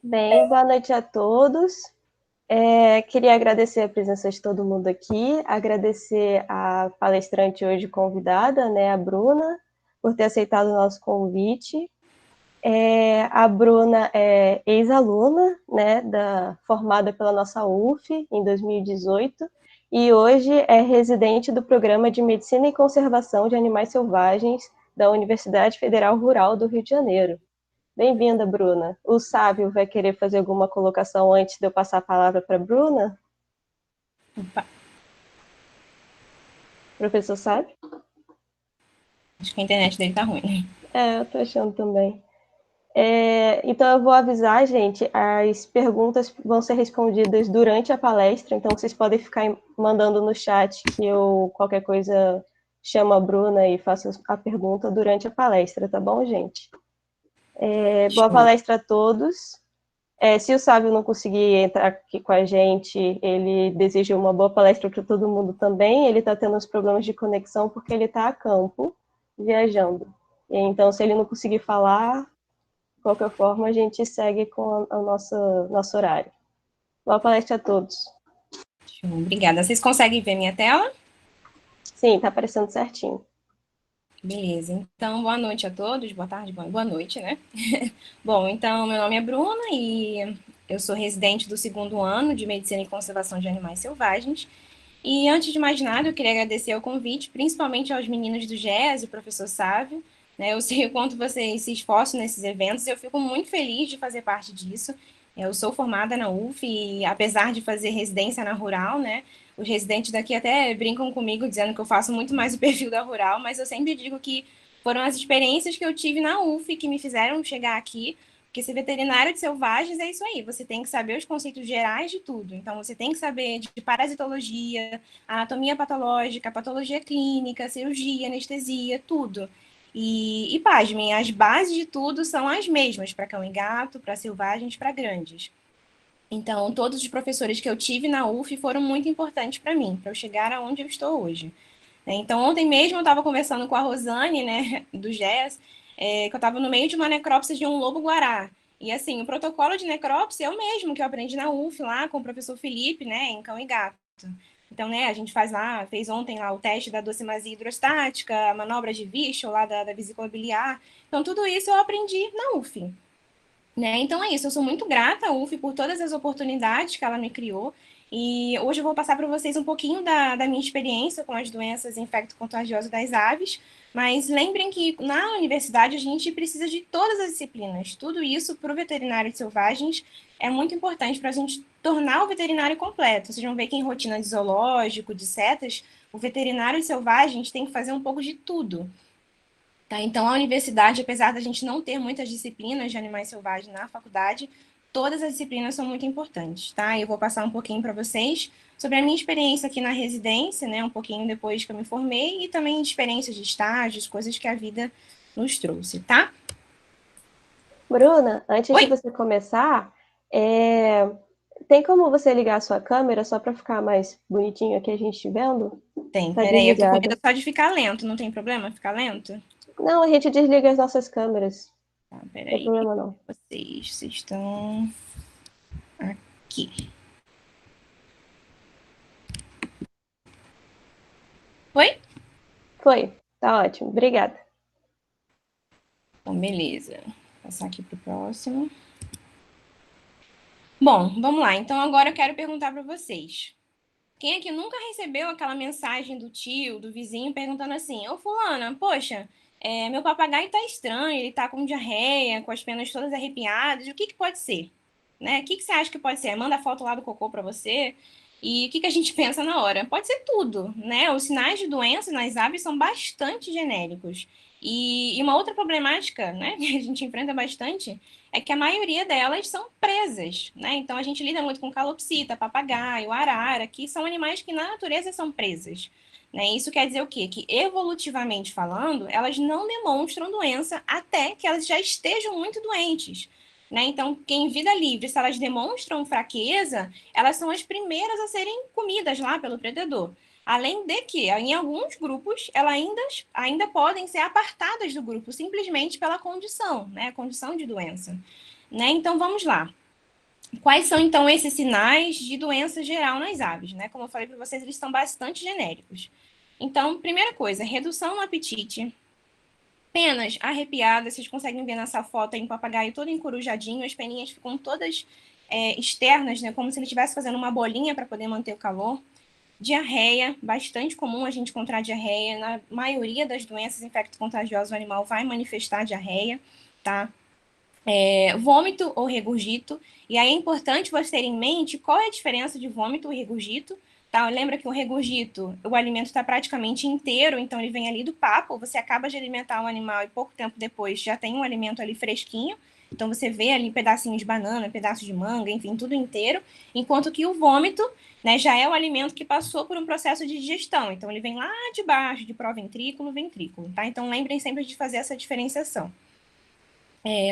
Bem, boa noite a todos. Queria agradecer a presença de todo mundo aqui, agradecer a palestrante hoje convidada, né, a Bruna, por ter aceitado o nosso convite. A Bruna é ex-aluna, né, formada pela nossa UF em 2018, e hoje é residente do Programa de Medicina e Conservação de Animais Selvagens da Universidade Federal Rural do Rio de Janeiro. Bem-vinda, Bruna. O Sávio vai querer fazer alguma colocação antes de eu passar a palavra para a Bruna? Opa, Professor Sávio? acho que a internet dele tá ruim. Eu tô achando também. Então, eu vou avisar, gente, as perguntas vão ser respondidas durante a palestra, então vocês podem ficar mandando no chat que eu, qualquer coisa, chamo a Bruna e faço a pergunta durante a palestra, tá bom, gente? Boa Show. palestra a todos. Se o Sávio não conseguir entrar aqui com a gente, ele deseja uma boa palestra para todo mundo também. Ele está tendo uns problemas de conexão porque ele está a campo, viajando. Então, se ele não conseguir falar, de qualquer forma, a gente segue com o nosso horário. Boa palestra a todos. Show. Obrigada. Vocês conseguem ver minha tela? Sim, está aparecendo certinho. Beleza. Então, boa noite a todos. Boa tarde, boa noite, né? Bom, então, meu nome é Bruna e eu sou residente do 2º ano de Medicina e Conservação de Animais Selvagens. E antes de mais nada, eu queria agradecer o convite, principalmente aos meninos do GES e o professor Sávio. Né? Eu sei o quanto vocês se esforçam nesses eventos e eu fico muito feliz de fazer parte disso. Eu sou formada na UF e, apesar de fazer residência na Rural, né, os residentes daqui até brincam comigo dizendo que eu faço muito mais o perfil da Rural, mas eu sempre digo que foram as experiências que eu tive na UF que me fizeram chegar aqui, porque ser veterinário de selvagens é isso aí, você tem que saber os conceitos gerais de tudo. Então, você tem que saber de parasitologia, anatomia patológica, patologia clínica, cirurgia, anestesia, tudo. E pasmem, as bases de tudo são as mesmas para cão e gato, para selvagens, para grandes. Então, todos os professores que eu tive na UF foram muito importantes para mim, para eu chegar aonde eu estou hoje. Então, ontem mesmo eu estava conversando com a Rosane, né, do GES, que eu estava no meio de uma necrópsia de um lobo-guará. E, assim, o protocolo de necrópsia é o mesmo que eu aprendi na UF, lá com o professor Felipe, né, em cão e gato. Então, né, a gente fez ontem lá o teste da docimazia hidrostática, a manobra de Wischel lá da vesícula biliar. Então, tudo isso eu aprendi na UF. Né? Então é isso, eu sou muito grata à UF por todas as oportunidades que ela me criou. E hoje eu vou passar para vocês um pouquinho da minha experiência com as doenças infecto-contagiosas das aves. Mas lembrem que na universidade a gente precisa de todas as disciplinas. Tudo isso para o veterinário de selvagens é muito importante para a gente tornar o veterinário completo. Vocês vão ver que em rotina de zoológico, de setas, o veterinário de selvagens tem que fazer um pouco de tudo. Tá? Então, a universidade, apesar da gente não ter muitas disciplinas de animais selvagens na faculdade, todas as disciplinas são muito importantes. Tá? Eu vou passar um pouquinho para vocês sobre a minha experiência aqui na residência, né, um pouquinho depois que eu me formei, e também experiências de estágios, coisas que a vida nos trouxe, tá? Bruna, antes de Oi? você começar, tem como você ligar a sua câmera só para ficar mais bonitinho aqui a gente vendo? Tem, Tá peraí, eu tô com medo desligada. só de ficar lento, não tem problema ficar lento? Não, a gente desliga as nossas câmeras. Tá, Não tem peraí, problema não. vocês estão aqui. Oi? Foi, tá ótimo, obrigada. Então, beleza. Vou passar aqui pro próximo. Bom, vamos lá. Então agora eu quero perguntar para vocês. Quem aqui nunca recebeu aquela mensagem do tio, do vizinho, perguntando assim: Ô fulana, poxa, meu papagaio tá estranho, ele tá com diarreia, com as penas todas arrepiadas, o que que pode ser? Né? O que que você acha que pode ser? Manda a foto lá do cocô para você. E o que que a gente pensa na hora? Pode ser tudo, né? Os sinais de doença nas aves são bastante genéricos. E uma outra problemática, né, que a gente enfrenta bastante é que a maioria delas são presas, né? Então a gente lida muito com calopsita, papagaio, arara, que são animais que na natureza são presas. Né? Isso quer dizer o quê? Que evolutivamente falando, elas não demonstram doença até que elas já estejam muito doentes. Né? Então, que em vida livre, se elas demonstram fraqueza, elas são as primeiras a serem comidas lá pelo predador. Além de que, em alguns grupos, elas ainda podem ser apartadas do grupo, simplesmente pela condição, né? A condição de doença. Né? Então, vamos lá. Quais são, então, esses sinais de doença geral nas aves, né? Como eu falei para vocês, eles são bastante genéricos. Então, primeira coisa, redução no apetite, penas arrepiadas, vocês conseguem ver nessa foto aí um papagaio todo encorujadinho, as peninhas ficam todas externas, né? Como se ele estivesse fazendo uma bolinha para poder manter o calor. Diarreia, bastante comum a gente encontrar diarreia. Na maioria das doenças infecto-contagiosas, o animal vai manifestar diarreia, tá? Vômito ou regurgito. E aí é importante você ter em mente qual é a diferença de vômito e regurgito. Tá? Lembra que o regurgito, o alimento está praticamente inteiro, então ele vem ali do papo, você acaba de alimentar o animal e pouco tempo depois já tem um alimento ali fresquinho. Então você vê ali pedacinhos de banana, pedaços de manga, enfim, tudo inteiro. Enquanto que o vômito, né, já é o alimento que passou por um processo de digestão. Então ele vem lá de baixo, de proventrículo, ventrículo, tá? Então lembrem sempre de fazer essa diferenciação.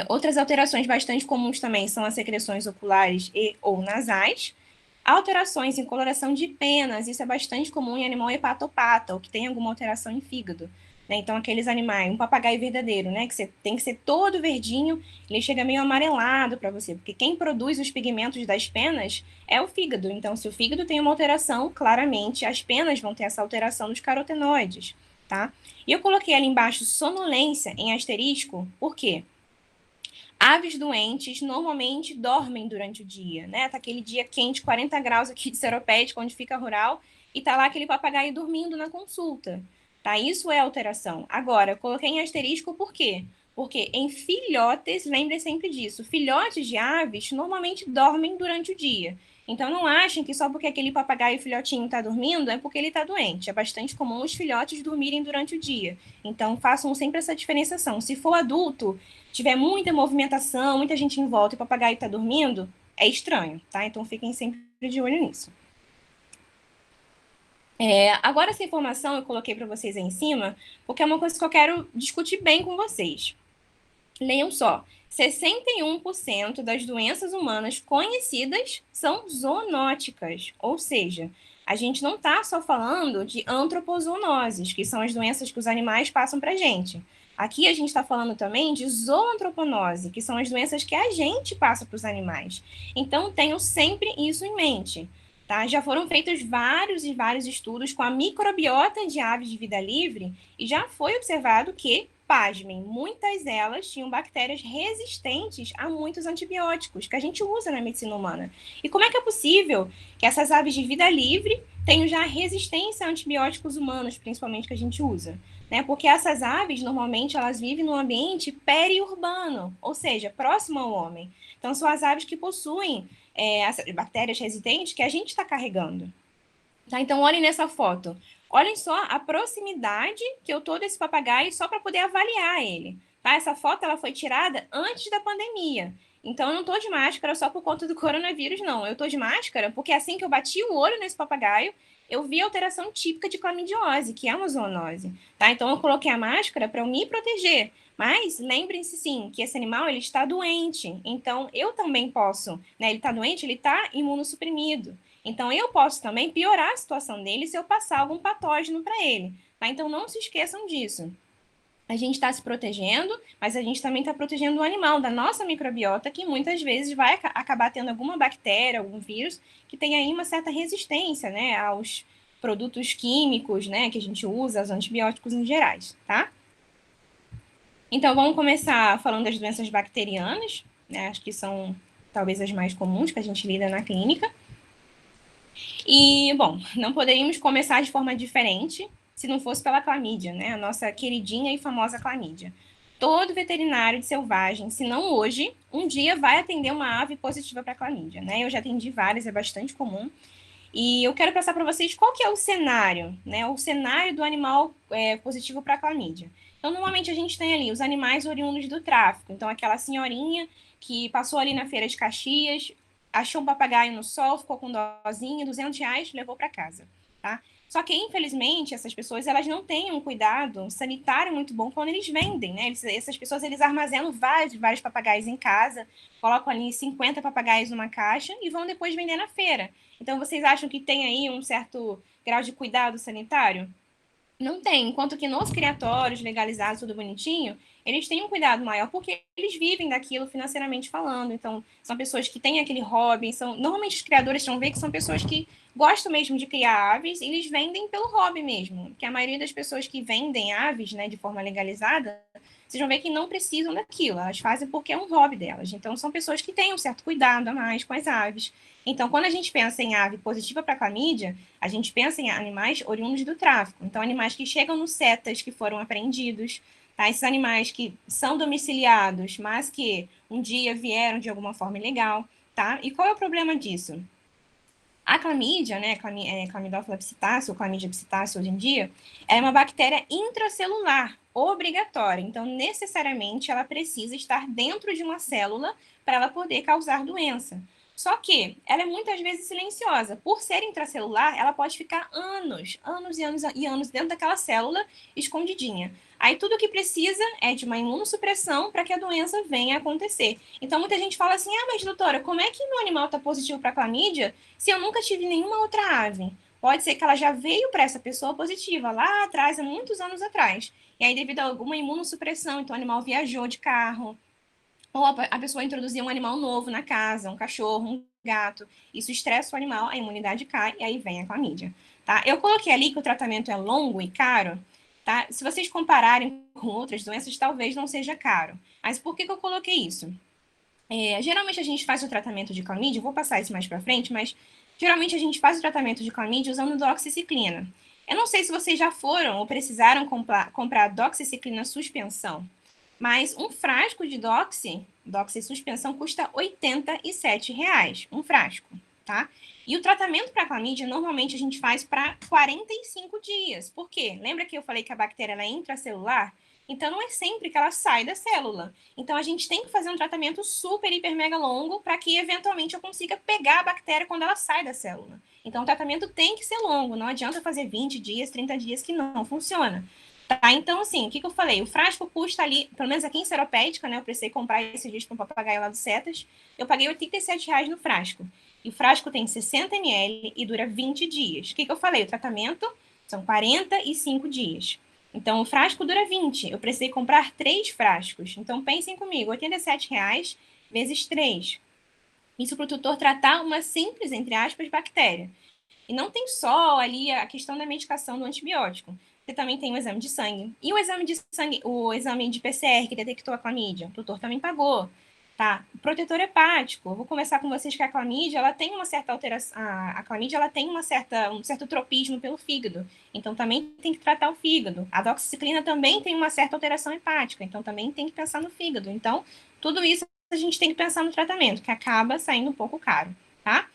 Outras alterações bastante comuns também são as secreções oculares e ou nasais. Alterações em coloração de penas, isso é bastante comum em animal hepatopata, ou que tem alguma alteração em fígado. Né? Então, aqueles animais, um papagaio verdadeiro, né? Que tem que ser todo verdinho, ele chega meio amarelado para você, porque quem produz os pigmentos das penas é o fígado. Então, se o fígado tem uma alteração, claramente as penas vão ter essa alteração dos carotenoides, tá? E eu coloquei ali embaixo sonolência em asterisco, por quê? Aves doentes normalmente dormem durante o dia, né? Tá aquele dia quente, 40 graus aqui de Seropédica, onde fica rural, e tá lá aquele papagaio dormindo na consulta, tá? Isso é alteração. Agora, eu coloquei em asterisco por quê? Porque em filhotes, lembre sempre disso, filhotes de aves normalmente dormem durante o dia. Então não achem que só porque aquele papagaio filhotinho está dormindo é porque ele está doente. É bastante comum os filhotes dormirem durante o dia. Então façam sempre essa diferenciação. Se for adulto, tiver muita movimentação, muita gente em volta e o papagaio está dormindo, é estranho, tá? Então fiquem sempre de olho nisso. Agora essa informação eu coloquei para vocês aí em cima, porque é uma coisa que eu quero discutir bem com vocês. Leiam só, 61% das doenças humanas conhecidas são zoonóticas, ou seja, a gente não está só falando de antropozoonoses, que são as doenças que os animais passam para a gente. Aqui a gente está falando também de zooantroponose, que são as doenças que a gente passa para os animais. Então, tenham sempre isso em mente. Tá? Já foram feitos vários e vários estudos com a microbiota de aves de vida livre e já foi observado que, pasmem, muitas delas tinham bactérias resistentes a muitos antibióticos que a gente usa na medicina humana. E como é que é possível que essas aves de vida livre tenham já resistência a antibióticos humanos, principalmente que a gente usa? Né? Porque essas aves, normalmente, elas vivem num ambiente periurbano, ou seja, próximo ao homem. Então, são as aves que possuem essas bactérias resistentes que a gente está carregando. Tá? Então, olhem nessa foto. Olhem só a proximidade que eu tô desse papagaio só para poder avaliar ele. Tá? Essa foto ela foi tirada antes da pandemia. Então, eu não tô de máscara só por conta do coronavírus, não. Eu tô de máscara porque assim que eu bati o olho nesse papagaio, eu vi a alteração típica de clamidiose, que é uma zoonose. Tá? Então, eu coloquei a máscara para eu me proteger. Mas lembrem-se sim que esse animal ele está doente. Então, eu também posso, né? Ele está doente, ele está imunossuprimido. Então, eu posso também piorar a situação dele se eu passar algum patógeno para ele. Tá? Então, não se esqueçam disso. A gente está se protegendo, mas a gente também está protegendo o animal da nossa microbiota, que muitas vezes vai acabar tendo alguma bactéria, algum vírus, que tem aí uma certa resistência, né, aos produtos químicos, né, que a gente usa, aos antibióticos em gerais, tá? Então, vamos começar falando das doenças bacterianas, né, acho que são talvez as mais comuns que a gente lida na clínica. E, bom, não poderíamos começar de forma diferente se não fosse pela clamídia, né? A nossa queridinha e famosa clamídia. Todo veterinário de selvagem, se não hoje, um dia vai atender uma ave positiva para clamídia, né? Eu já atendi várias, é bastante comum. E eu quero passar para vocês qual que é o cenário, né? O cenário do animal positivo para clamídia. Então, normalmente a gente tem ali os animais oriundos do tráfico. Então, aquela senhorinha que passou ali na feira de Caxias, achou um papagaio no sol, ficou com dozinha, R$ 200, levou para casa, tá? Só que, infelizmente, essas pessoas elas não têm um cuidado sanitário muito bom quando eles vendem, né? Essas pessoas eles armazenam vários papagaios em casa, colocam ali 50 papagaios numa caixa e vão depois vender na feira. Então, vocês acham que tem aí um certo grau de cuidado sanitário? Não tem. Enquanto que nos criatórios legalizados, tudo bonitinho, eles têm um cuidado maior porque eles vivem daquilo financeiramente falando. Então, são pessoas que têm aquele hobby, normalmente os criadores vão ver que são pessoas que gostam mesmo de criar aves e eles vendem pelo hobby mesmo. Porque a maioria das pessoas que vendem aves, né, de forma legalizada, vocês vão ver que não precisam daquilo, elas fazem porque é um hobby delas. Então, são pessoas que têm um certo cuidado a mais com as aves. Então, quando a gente pensa em ave positiva para clamídia, a gente pensa em animais oriundos do tráfico. Então, animais que chegam no CETAS, que foram apreendidos, tá? Esses animais que são domiciliados, mas que um dia vieram de alguma forma ilegal, tá? E qual é o problema disso? A clamídia, né, Clamidófila psittacio, ou clamídia psittacio hoje em dia, é uma bactéria intracelular, obrigatória. Então, necessariamente, ela precisa estar dentro de uma célula para ela poder causar doença. Só que ela é muitas vezes silenciosa. Por ser intracelular, ela pode ficar anos, anos e anos e anos dentro daquela célula escondidinha. Aí tudo que precisa é de uma imunossupressão para que a doença venha a acontecer. Então muita gente fala assim: ah, mas doutora, como é que meu animal está positivo para clamídia se eu nunca tive nenhuma outra ave? Pode ser que ela já veio para essa pessoa positiva lá atrás, há muitos anos atrás. E aí, devido a alguma imunossupressão, então o animal viajou de carro, ou a pessoa introduziu um animal novo na casa, um cachorro, um gato. Isso estressa o animal, a imunidade cai e aí vem a clamídia. Tá? Eu coloquei ali que o tratamento é longo e caro. Tá? Se vocês compararem com outras doenças, talvez não seja caro. Mas por que eu coloquei isso? Geralmente a gente faz o tratamento de clamídia, vou passar isso mais para frente, mas geralmente a gente faz o tratamento de clamídia usando doxiciclina. Eu não sei se vocês já foram ou precisaram comprar doxiciclina suspensão, mas um frasco de doxy suspensão, custa R$ 87, um frasco, tá? E o tratamento para clamídia, normalmente a gente faz para 45 dias. Por quê? Lembra que eu falei que a bactéria ela é intracelular? Então, não é sempre que ela sai da célula. Então, a gente tem que fazer um tratamento super, hiper, mega longo para que, eventualmente, eu consiga pegar a bactéria quando ela sai da célula. Então, o tratamento tem que ser longo. Não adianta fazer 20 dias, 30 dias que não funciona. Tá? Então, assim, o que eu falei? O frasco custa ali, pelo menos aqui em Seropédica, né? Eu precisei comprar esse dias para um papagaio lá do Cetas. Eu paguei R$ 87 no frasco. E o frasco tem 60 ml e dura 20 dias. O que eu falei? O tratamento são 45 dias. Então, o frasco dura 20. Eu precisei comprar 3 frascos. Então, pensem comigo, R$ 87 vezes 3. Isso para o tutor tratar uma simples, entre aspas, bactéria. E não tem só ali a questão da medicação do antibiótico. Você também tem o exame de sangue. E o exame de sangue, o exame de PCR que detectou a clamídia, o tutor também pagou. Tá? O protetor hepático. Eu vou conversar com vocês que a clamídia, ela tem uma certa alteração, a clamídia, ela tem um certo tropismo pelo fígado. Então também tem que tratar o fígado. A doxiciclina também tem uma certa alteração hepática, então também tem que pensar no fígado. Então, tudo isso a gente tem que pensar no tratamento, que acaba saindo um pouco caro, tá?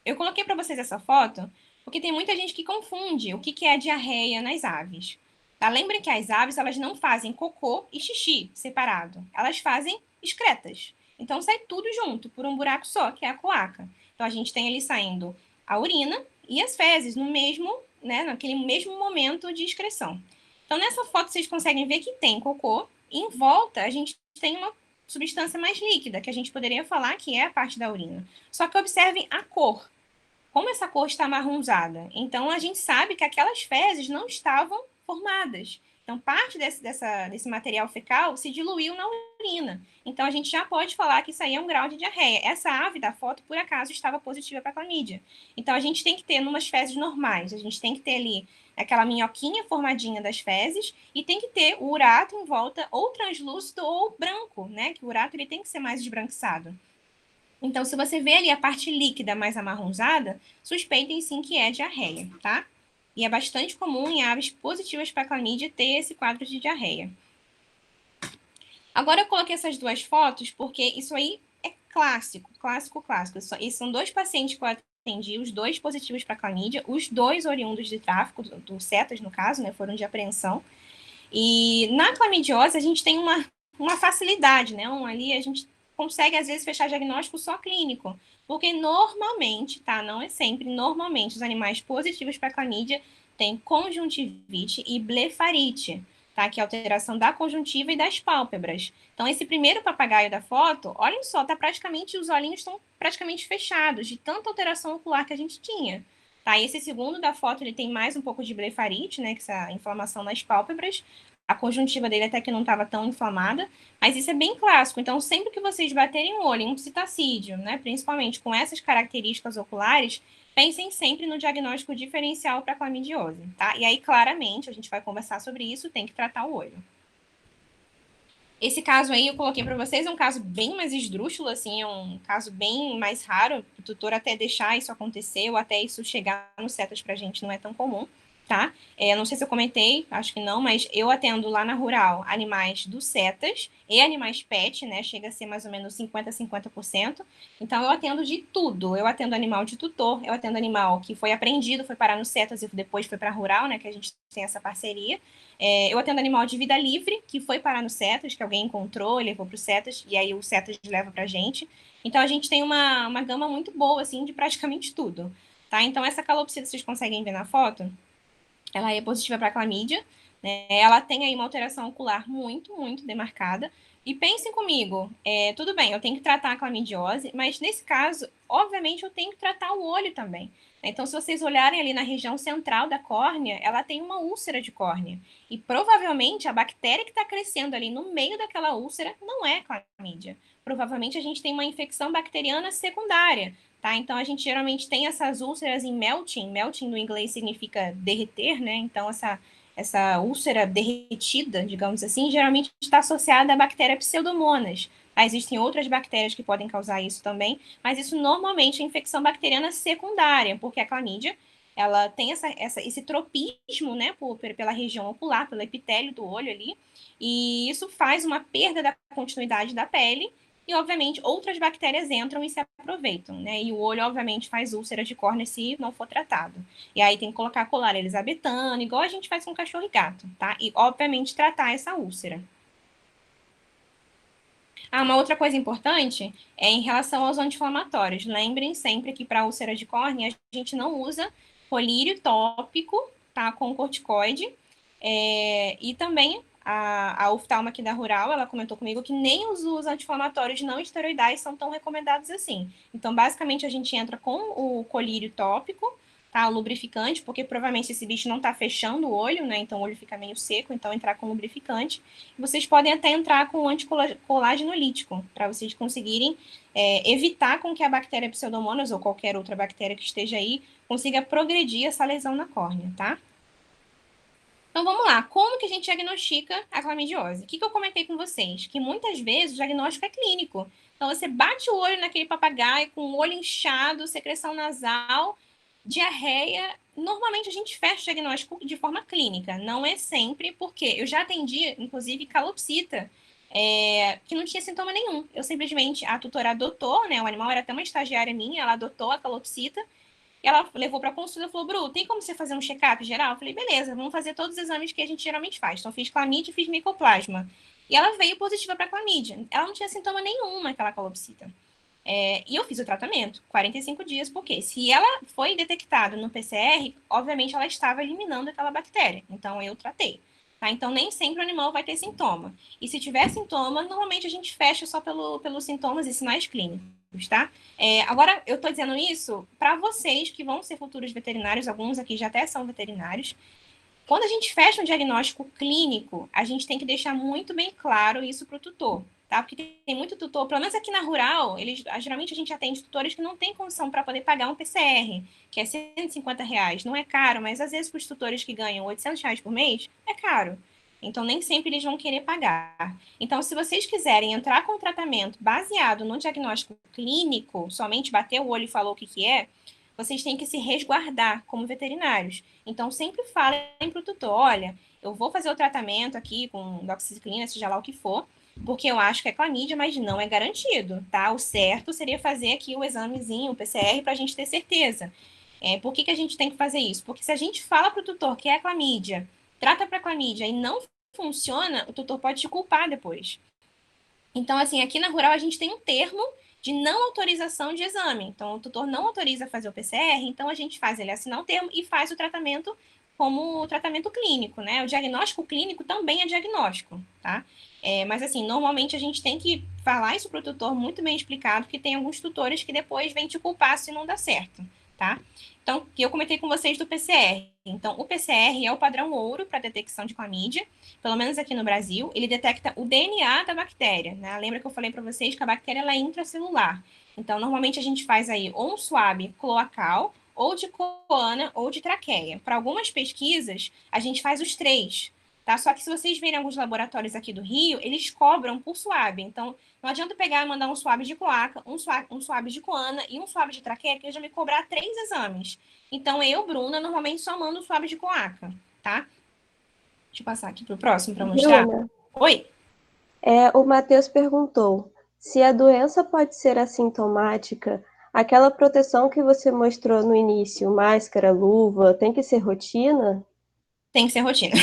Eu coloquei para vocês essa foto porque tem muita gente que confunde o que é diarreia nas aves. Tá? Lembrem que as aves elas não fazem cocô e xixi separado. Elas fazem excretas. Então sai tudo junto por um buraco só, que é a cloaca. Então a gente tem ali saindo a urina e as fezes no mesmo, né, naquele mesmo momento de excreção. Então nessa foto vocês conseguem ver que tem cocô e em volta a gente tem uma substância mais líquida, que a gente poderia falar que é a parte da urina. Só que observem a cor. Como essa cor está amarronzada? Então, a gente sabe que aquelas fezes não estavam formadas. Então, parte desse material fecal se diluiu na urina. Então, a gente já pode falar que isso aí é um grau de diarreia. Essa ave da foto, por acaso, estava positiva para clamídia. Então, a gente tem que ter numas fezes normais. A gente tem que ter ali aquela minhoquinha formadinha das fezes e tem que ter o urato em volta ou translúcido ou branco, né? Que o urato ele tem que ser mais esbranquiçado. Então, se você vê ali a parte líquida mais amarronzada, suspeitem sim que é diarreia, tá? E é bastante comum em aves positivas para clamídia ter esse quadro de diarreia. Agora eu coloquei essas duas fotos porque isso aí é clássico, clássico, clássico. Esses são 2 pacientes que eu atendi, os 2 positivos para clamídia, os 2 oriundos de tráfico, do CETAS no caso, né, foram de apreensão. E na clamidiose a gente tem uma facilidade, né? Ali a gente consegue, às vezes, fechar diagnóstico só clínico. Porque normalmente, tá? Não é sempre, normalmente os animais positivos para clamídia têm conjuntivite e blefarite, tá? Que é alteração da conjuntiva e das pálpebras. Então, esse primeiro papagaio da foto, olhem só, tá praticamente, os olhinhos estão praticamente fechados, de tanta alteração ocular que a gente tinha. Tá? E esse segundo da foto, ele tem mais um pouco de blefarite, né? Que é essa inflamação nas pálpebras. a conjuntiva dele até que não estava tão inflamada, mas isso é bem clássico. Então, sempre que vocês baterem o olho em um citacídeo, né, principalmente com essas características oculares, pensem sempre no diagnóstico diferencial para clamidiose, tá? E aí, claramente, a gente vai conversar sobre isso, tem que tratar o olho. Esse caso aí eu coloquei para vocês, é um caso bem mais esdrúxulo, assim, é um caso bem mais raro, o tutor até deixar isso acontecer, ou até isso chegar no CETAS para a gente não é tão comum, tá? Não sei se eu comentei, acho que não, mas eu atendo lá na Rural animais do CETAS e animais PET, né? Chega a ser mais ou menos 50%. Então, eu atendo de tudo. Eu atendo animal de tutor, eu atendo animal que foi apreendido, foi parar no CETAS e depois foi para a Rural, né? Que a gente tem essa parceria. Eu atendo animal de vida livre, que foi parar no CETAS, que alguém encontrou, levou para o CETAS, e aí o CETAS leva para a gente. Então, a gente tem uma gama muito boa, assim, de praticamente tudo, tá? Então, essa calopsita, vocês conseguem ver na foto, ela é positiva para clamídia, né? Ela tem aí uma alteração ocular muito, muito demarcada. E pensem comigo, tudo bem, eu tenho que tratar a clamidiose, mas nesse caso, obviamente, eu tenho que tratar o olho também. Então, se vocês olharem ali na região central da córnea, ela tem uma úlcera de córnea. E provavelmente a bactéria que está crescendo ali no meio daquela úlcera não é clamídia. Provavelmente a gente tem uma infecção bacteriana secundária, tá? Então, a gente geralmente tem essas úlceras em melting. Melting no inglês significa derreter, né? Então, essa úlcera derretida, digamos assim, geralmente está associada à bactéria Pseudomonas. Existem outras bactérias que podem causar isso também, mas isso normalmente é infecção bacteriana secundária, porque a clamídia ela tem esse tropismo, né, pela região ocular, pelo epitélio do olho ali, e isso faz uma perda da continuidade da pele, e, obviamente, outras bactérias entram e se aproveitam, né? E o olho, obviamente, faz úlceras de córnea se não for tratado. E aí tem que colocar colar elisabetano, igual a gente faz com cachorro e gato, tá? E, obviamente, tratar essa úlcera. Uma outra coisa importante é em relação aos anti-inflamatórios. Lembrem sempre que para úlcera de córnea a gente não usa colírio tópico, tá? Com corticoide. E também a oftalma aqui da Rural, ela comentou comigo que nem os usos anti-inflamatórios não esteroidais são tão recomendados assim. Então, basicamente, a gente entra com o colírio tópico, tá? O lubrificante, porque provavelmente esse bicho não está fechando o olho, né? Então o olho fica meio seco, então entrar com lubrificante. Vocês podem até entrar com anticolagenolítico, para vocês conseguirem evitar com que a bactéria Pseudomonas ou qualquer outra bactéria que esteja aí consiga progredir essa lesão na córnea, tá? Então vamos lá, como que a gente diagnostica a clamidiose? O que eu comentei com vocês? Que muitas vezes o diagnóstico é clínico. Então você bate o olho naquele papagaio com o olho inchado, secreção nasal, diarreia. Normalmente a gente fecha o diagnóstico de forma clínica, não é sempre, porque eu já atendi, inclusive, calopsita, que não tinha sintoma nenhum. Eu simplesmente, a tutora adotou, né? O animal era até uma estagiária minha, ela adotou a calopsita. E ela levou para consulta e falou: Bru, tem como você fazer um check-up geral? Eu falei: beleza, vamos fazer todos os exames que a gente geralmente faz. Então, fiz clamídia e fiz micoplasma. E ela veio positiva para clamídia. Ela não tinha sintoma nenhum naquela calopsita. E eu fiz o tratamento, 45 dias, porque se ela foi detectada no PCR, obviamente ela estava eliminando aquela bactéria. Então, eu tratei. Tá? Então, nem sempre o animal vai ter sintoma. E se tiver sintoma, normalmente a gente fecha só pelos sintomas e sinais clínicos, tá? Agora, eu estou dizendo isso para vocês que vão ser futuros veterinários, alguns aqui já até são veterinários. Quando a gente fecha um diagnóstico clínico, a gente tem que deixar muito bem claro isso para o tutor, tá? Porque tem muito tutor, pelo menos aqui na Rural, geralmente a gente atende tutores que não têm condição para poder pagar um PCR, que é R$ 150. Não é caro, mas às vezes para os tutores que ganham R$ 800 por mês, é caro. Então, nem sempre eles vão querer pagar. Então, se vocês quiserem entrar com um tratamento baseado no diagnóstico clínico, somente bater o olho e falou o que é, vocês têm que se resguardar como veterinários. Então, sempre falem para o tutor: olha, eu vou fazer o tratamento aqui com doxiciclina, seja lá o que for, porque eu acho que é clamídia, mas não é garantido, tá? O certo seria fazer aqui o examezinho, o PCR, para a gente ter certeza. Por que a gente tem que fazer isso? Porque se a gente fala para o tutor que é clamídia, trata para clamídia e não funciona, o tutor pode te culpar depois. Então, assim, aqui na Rural a gente tem um termo de não autorização de exame. Então, o tutor não autoriza fazer o PCR, então a gente faz ele assinar o termo e faz o tratamento como tratamento clínico, né? O diagnóstico clínico também é diagnóstico, tá? Mas, assim, normalmente a gente tem que falar isso para o tutor muito bem explicado, porque tem alguns tutores que depois vêm te culpar se não dá certo, tá? Então, que eu comentei com vocês do PCR. Então, o PCR é o padrão ouro para detecção de clamídia, pelo menos aqui no Brasil. Ele detecta o DNA da bactéria, né? Lembra que eu falei para vocês que a bactéria ela é intracelular. Então, normalmente a gente faz aí ou um swab cloacal, ou de coana, ou de traqueia. Para algumas pesquisas, a gente faz os três, tá? Só que se vocês verem alguns laboratórios aqui do Rio, eles cobram por swab. Então, não adianta pegar e mandar um swab de cloaca, um swab de coana e um swab de traqueia, que eles vão me cobrar 3 exames. Então, eu, Bruna, normalmente só mando o swab de cloaca, tá? Deixa eu passar aqui pro próximo para mostrar. Bruna, Oi? o Matheus perguntou se a doença pode ser assintomática, aquela proteção que você mostrou no início, máscara, luva, tem que ser rotina? Tem que ser rotina.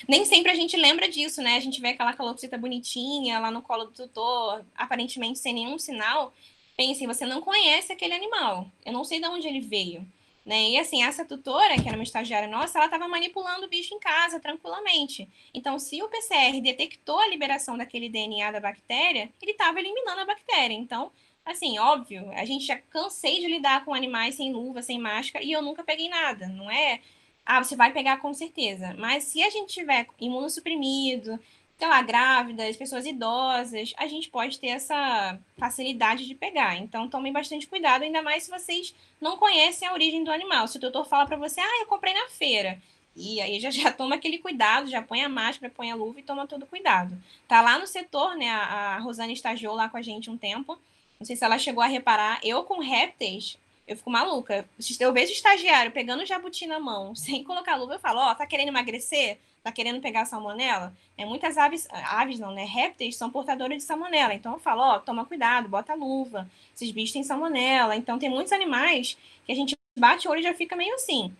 Nem sempre a gente lembra disso, né? A gente vê aquela calopsita bonitinha lá no colo do tutor, aparentemente sem nenhum sinal. Pense, você não conhece aquele animal. Eu não sei de onde ele veio. Né? E assim, essa tutora, que era uma estagiária nossa, ela estava manipulando o bicho em casa tranquilamente. Então, se o PCR detectou a liberação daquele DNA da bactéria, ele estava eliminando a bactéria. Então, assim, óbvio, a gente já cansei de lidar com animais sem luva, sem máscara, e eu nunca peguei nada. Não é você vai pegar com certeza. Mas se a gente tiver imunossuprimido, sei lá, grávidas, pessoas idosas, a gente pode ter essa facilidade de pegar. Então, tomem bastante cuidado, ainda mais se vocês não conhecem a origem do animal. Se o doutor fala para você, eu comprei na feira. E aí já toma aquele cuidado, já põe a máscara, põe a luva e toma todo cuidado. Tá lá no setor, né? A Rosane estagiou lá com a gente um tempo. Não sei se ela chegou a reparar. Eu com répteis, eu fico maluca. Eu vejo estagiário pegando jabuti na mão, sem colocar luva, eu falo, tá querendo emagrecer? Tá querendo pegar salmonela? Muitas aves não, né? Répteis são portadores de salmonela. Então eu falo, toma cuidado, bota luva. Esses bichos têm salmonela. Então tem muitos animais que a gente bate o olho e já fica meio assim.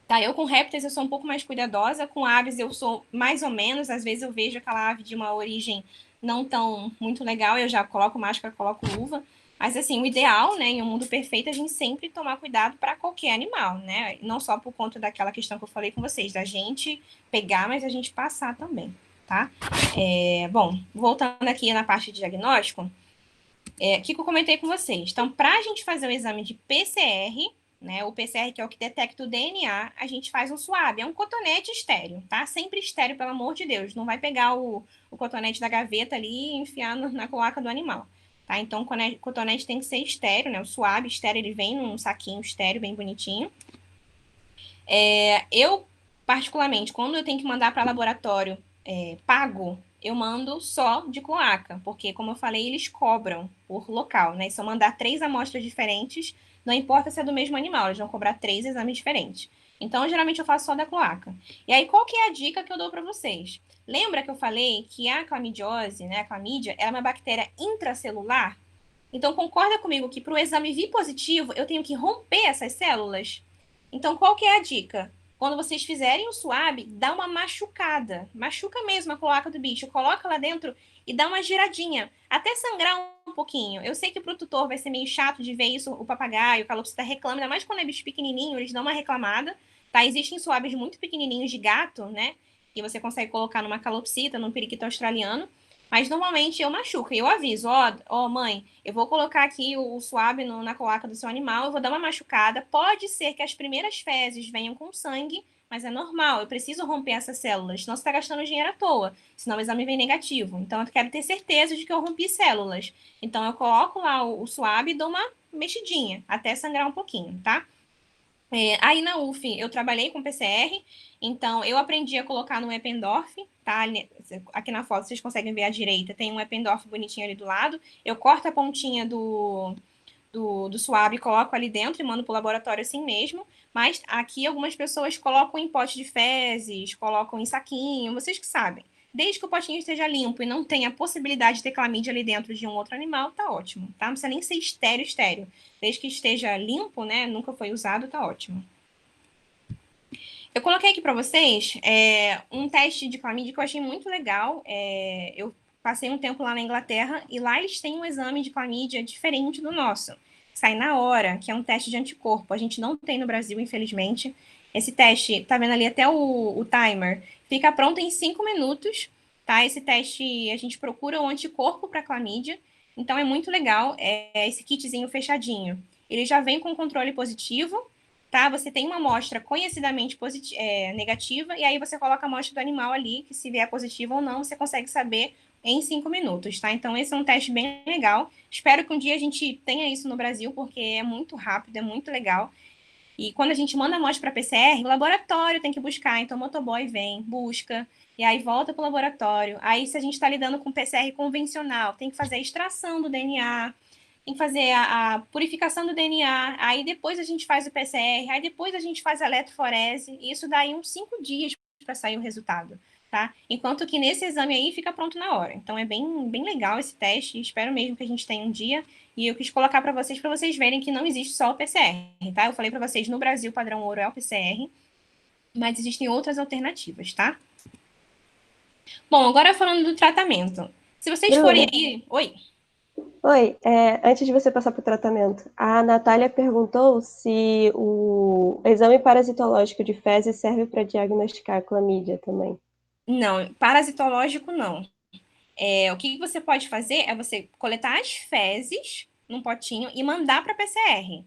Tá, eu com répteis eu sou um pouco mais cuidadosa, com aves eu sou mais ou menos, às vezes eu vejo aquela ave de uma origem não tão muito legal, eu já coloco máscara, coloco luva, mas assim, o ideal, né, em um mundo perfeito, é a gente sempre tomar cuidado para qualquer animal, né, não só por conta daquela questão que eu falei com vocês, da gente pegar, mas a gente passar também, tá? Bom, voltando aqui na parte de diagnóstico, o que eu comentei com vocês? Então, para a gente fazer o exame de PCR, né, o PCR que é o que detecta o DNA, a gente faz um swab, é um cotonete estéreo, tá? Sempre estéreo, pelo amor de Deus. Não vai pegar o cotonete da gaveta ali e enfiar na cloaca do animal, tá? Então, o cotonete tem que ser estéreo, né? O swab estéreo, ele vem num saquinho estéreo, bem bonitinho. Eu, particularmente, quando eu tenho que mandar para laboratório pago, eu mando só de cloaca, porque, como eu falei, eles cobram por local, né? Se eu mandar 3 amostras diferentes, não importa se é do mesmo animal, eles vão cobrar 3 exames diferentes. Então, geralmente, eu faço só da cloaca. E aí, qual que é a dica que eu dou para vocês? Lembra que eu falei que a clamidiose, né, a clamídia, ela é uma bactéria intracelular? Então, concorda comigo que para o exame vir positivo, eu tenho que romper essas células? Então, qual que é a dica? Quando vocês fizerem o swab, dá uma machucada. Machuca mesmo a cloaca do bicho. Coloca lá dentro e dá uma giradinha. Até sangrar um pouquinho. Eu sei que para o tutor vai ser meio chato de ver isso, o papagaio, o calopsita reclama, ainda mais quando é bicho pequenininho, eles dão uma reclamada. Tá? Existem swabs muito pequenininhos de gato, né? Que você consegue colocar numa calopsita, num periquito australiano. Mas normalmente eu machuco. E eu aviso, mãe, eu vou colocar aqui o swab na cloaca do seu animal, eu vou dar uma machucada. Pode ser que as primeiras fezes venham com sangue, mas é normal, eu preciso romper essas células, senão você está gastando dinheiro à toa, senão o exame vem negativo. Então eu quero ter certeza de que eu rompi células. Então eu coloco lá o swab e dou uma mexidinha, até sangrar um pouquinho, tá? Aí na UF eu trabalhei com PCR, então eu aprendi a colocar no Eppendorf, tá? Aqui na foto vocês conseguem ver à direita, tem um Eppendorf bonitinho ali do lado. Eu corto a pontinha do suave e coloco ali dentro e mando para o laboratório assim mesmo. Mas aqui algumas pessoas colocam em pote de fezes, colocam em saquinho, vocês que sabem. Desde que o potinho esteja limpo e não tenha a possibilidade de ter clamídia ali dentro de um outro animal, tá ótimo, tá? Não precisa nem ser estéreo, estéreo. Desde que esteja limpo, né? Nunca foi usado, tá ótimo. Eu coloquei aqui para vocês um teste de clamídia que eu achei muito legal. Eu passei um tempo lá na Inglaterra e lá eles têm um exame de clamídia diferente do nosso. Sai na hora, que é um teste de anticorpo. A gente não tem no Brasil, infelizmente. Esse teste, tá vendo ali até o timer, fica pronto em 5 minutos, tá? Esse teste, a gente procura o anticorpo para clamídia. Então, é muito legal. Esse kitzinho fechadinho. Ele já vem com controle positivo, tá? Você tem uma amostra conhecidamente negativa, e aí você coloca a amostra do animal ali, que se vier positiva ou não, você consegue saber em 5 minutos, tá? Então, esse é um teste bem legal. Espero que um dia a gente tenha isso no Brasil, porque é muito rápido, é muito legal. E quando a gente manda a amostra para PCR, o laboratório tem que buscar. Então, o motoboy vem, busca, e aí volta para o laboratório. Aí, se a gente está lidando com PCR convencional, tem que fazer a extração do DNA, tem que fazer a purificação do DNA, aí depois a gente faz o PCR, aí depois a gente faz a eletroforese, e isso daí uns 5 dias para sair o resultado, tá? Enquanto que nesse exame aí fica pronto na hora. Então é bem, bem legal esse teste, espero mesmo que a gente tenha um dia, e eu quis colocar para vocês verem que não existe só o PCR, tá? Eu falei para vocês, no Brasil, o padrão ouro é o PCR, mas existem outras alternativas, tá? Bom, agora falando do tratamento. Se vocês forem aí... Oi? Oi, antes de você passar para o tratamento, a Natália perguntou se o exame parasitológico de fezes serve para diagnosticar clamídia também. Não, parasitológico não. O que você pode fazer é você coletar as fezes num potinho e mandar para PCR.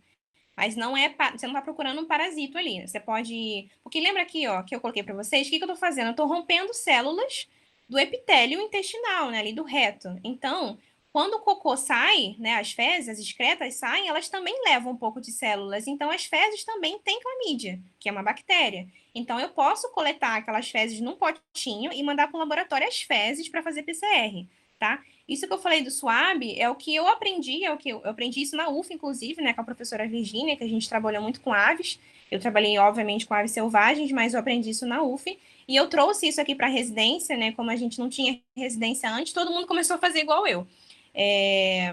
Mas não é, você não está procurando um parasito ali. Você pode, porque lembra aqui, ó, que eu coloquei para vocês, o que eu estou fazendo? Eu estou rompendo células do epitélio intestinal, né, ali do reto. Então, quando o cocô sai, né, as fezes, as excretas saem, elas também levam um pouco de células. Então, as fezes também têm clamídia, que é uma bactéria. Então, eu posso coletar aquelas fezes num potinho e mandar para o laboratório as fezes para fazer PCR, tá? Isso que eu falei do SWAB é o que eu aprendi, eu aprendi isso na UF, inclusive, né, com a professora Virgínia, que a gente trabalhou muito com aves. Eu trabalhei, obviamente, com aves selvagens, mas eu aprendi isso na UF. E eu trouxe isso aqui para a residência, né? Como a gente não tinha residência antes, todo mundo começou a fazer igual eu.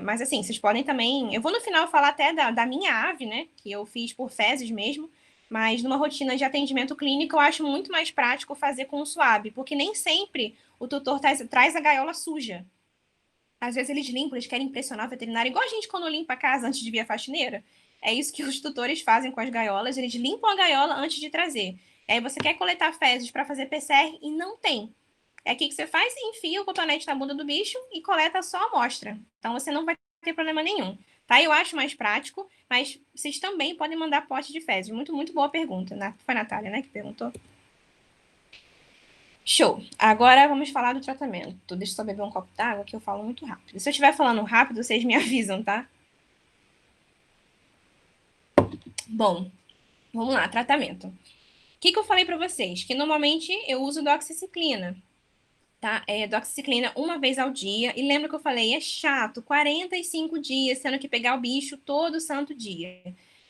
Mas assim, vocês podem também. Eu vou no final falar até da minha ave, né? Que eu fiz por fezes mesmo. Mas numa rotina de atendimento clínico, eu acho muito mais prático fazer com o SWAB, porque nem sempre o tutor traz a gaiola suja. Às vezes eles limpam, eles querem impressionar o veterinário, igual a gente quando limpa a casa antes de vir a faxineira. É isso que os tutores fazem com as gaiolas, eles limpam a gaiola antes de trazer. Aí você quer coletar fezes para fazer PCR e não tem. É aqui que você faz, enfia o cotonete na bunda do bicho e coleta só a amostra. Então você não vai ter problema nenhum. Tá? Eu acho mais prático, mas vocês também podem mandar pote de fezes. Muito, muito boa pergunta. Foi a Natália, né, que perguntou? Show. Agora vamos falar do tratamento. Deixa eu só beber um copo d'água que eu falo muito rápido. Se eu estiver falando rápido, vocês me avisam, tá? Bom, vamos lá, tratamento. O que eu falei para vocês? Que normalmente eu uso doxiciclina, tá? Doxiciclina uma vez ao dia. E lembra que eu falei, é chato, 45 dias, tendo que pegar o bicho todo santo dia.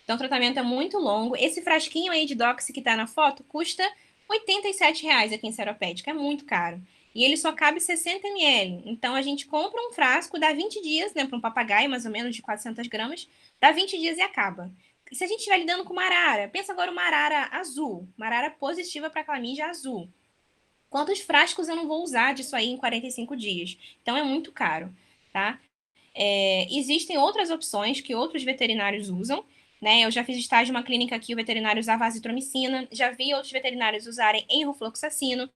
Então, o tratamento é muito longo. Esse frasquinho aí de doxy que tá na foto custa R$ 87 aqui em Seropédica, é muito caro. E ele só cabe 60 ml. Então, a gente compra um frasco, dá 20 dias, né, para um papagaio, mais ou menos de 400 gramas, dá 20 dias e acaba. E se a gente estiver lidando com uma arara, pensa agora uma arara azul, uma arara positiva para clamídia azul. Quantos frascos eu não vou usar disso aí em 45 dias? Então, é muito caro, tá? Existem outras opções que outros veterinários usam, né? Eu já fiz estágio em uma clínica que o veterinário usava azitromicina, já vi outros veterinários usarem enrofloxacino.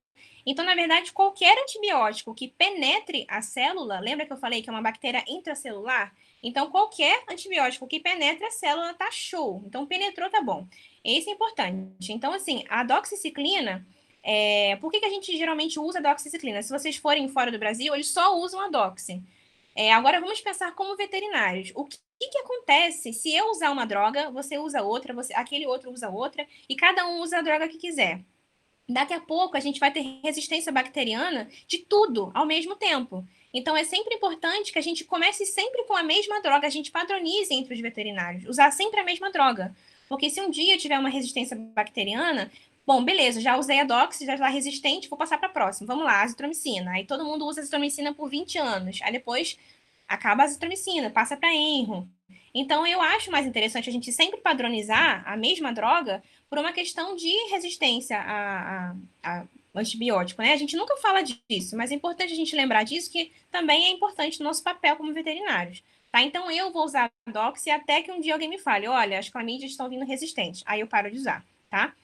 Então, na verdade, qualquer antibiótico que penetre a célula, lembra que eu falei que é uma bactéria intracelular? Então, qualquer antibiótico que penetre a célula tá show. Então, penetrou, tá bom. Isso é importante. Então, assim, a doxiciclina, por que a gente geralmente usa a doxiciclina? Se vocês forem fora do Brasil, eles só usam a doxi. Agora vamos pensar como veterinários. O que acontece se eu usar uma droga, você usa outra, aquele outro usa outra, e cada um usa a droga que quiser? Daqui a pouco a gente vai ter resistência bacteriana de tudo ao mesmo tempo. Então é sempre importante que a gente comece sempre com a mesma droga, a gente padronize entre os veterinários, usar sempre a mesma droga. Porque se um dia tiver uma resistência bacteriana, bom, beleza, já usei a dox, já está resistente, vou passar para a próxima. Vamos lá, azitromicina. Aí todo mundo usa azitromicina por 20 anos. Aí depois acaba a azitromicina, passa para enro. Então eu acho mais interessante a gente sempre padronizar a mesma droga por uma questão de resistência a antibiótico, né? A gente nunca fala disso, mas é importante a gente lembrar disso, que também é importante no nosso papel como veterinários, tá? Então, eu vou usar a doxy até que um dia alguém me fale, olha, as clamídias estão vindo resistentes. Aí eu paro de usar, tá?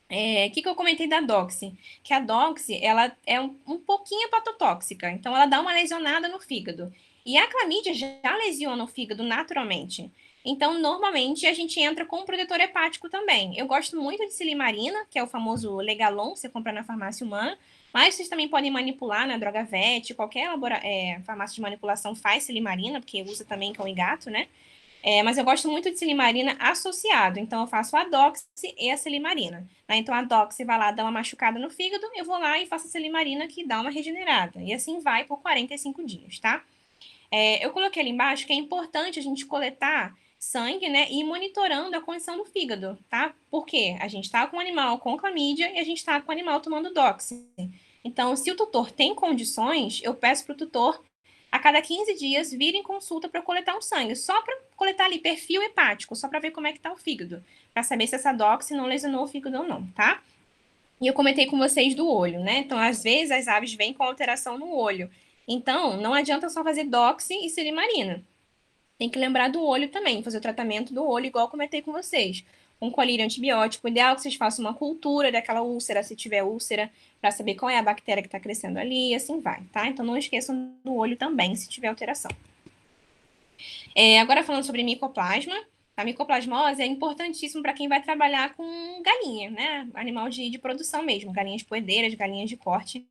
Que eu comentei da doxy? Que a doxy, ela é um pouquinho hepatotóxica, então ela dá uma lesionada no fígado. E a clamídia já lesiona o fígado naturalmente. Então, normalmente, a gente entra com um protetor hepático também. Eu gosto muito de silimarina, que é o famoso Legalon, que você compra na farmácia humana, mas vocês também podem manipular na Drogavet, qualquer farmácia de manipulação faz silimarina, porque usa também cão e gato, né? Mas eu gosto muito de silimarina associado, então eu faço a doxy e a silimarina. Né? Então a doxy vai lá dar uma machucada no fígado, eu vou lá e faço a silimarina que dá uma regenerada. E assim vai por 45 dias, tá? Eu coloquei ali embaixo que é importante a gente coletar sangue, né, e ir monitorando a condição do fígado, tá? Porque a gente tá com o animal com clamídia e a gente tá com o animal tomando doxy. Então, se o tutor tem condições, eu peço para o tutor a cada 15 dias vir em consulta para coletar um sangue, só para coletar ali perfil hepático, só para ver como é que tá o fígado, para saber se essa doxy não lesionou o fígado ou não, tá? E eu comentei com vocês do olho, né? Então, às vezes, as aves vêm com alteração no olho. Então, não adianta só fazer doxy e silimarina. Tem que lembrar do olho também, fazer o tratamento do olho, igual eu comentei com vocês. Um colírio antibiótico, o ideal é que vocês façam uma cultura daquela úlcera, se tiver úlcera, para saber qual é a bactéria que está crescendo ali, e assim vai, tá? Então, não esqueçam do olho também, se tiver alteração. Agora, falando sobre micoplasma, a micoplasmose é importantíssimo para quem vai trabalhar com galinha, né? Animal de produção mesmo, galinhas poedeiras, galinhas de corte.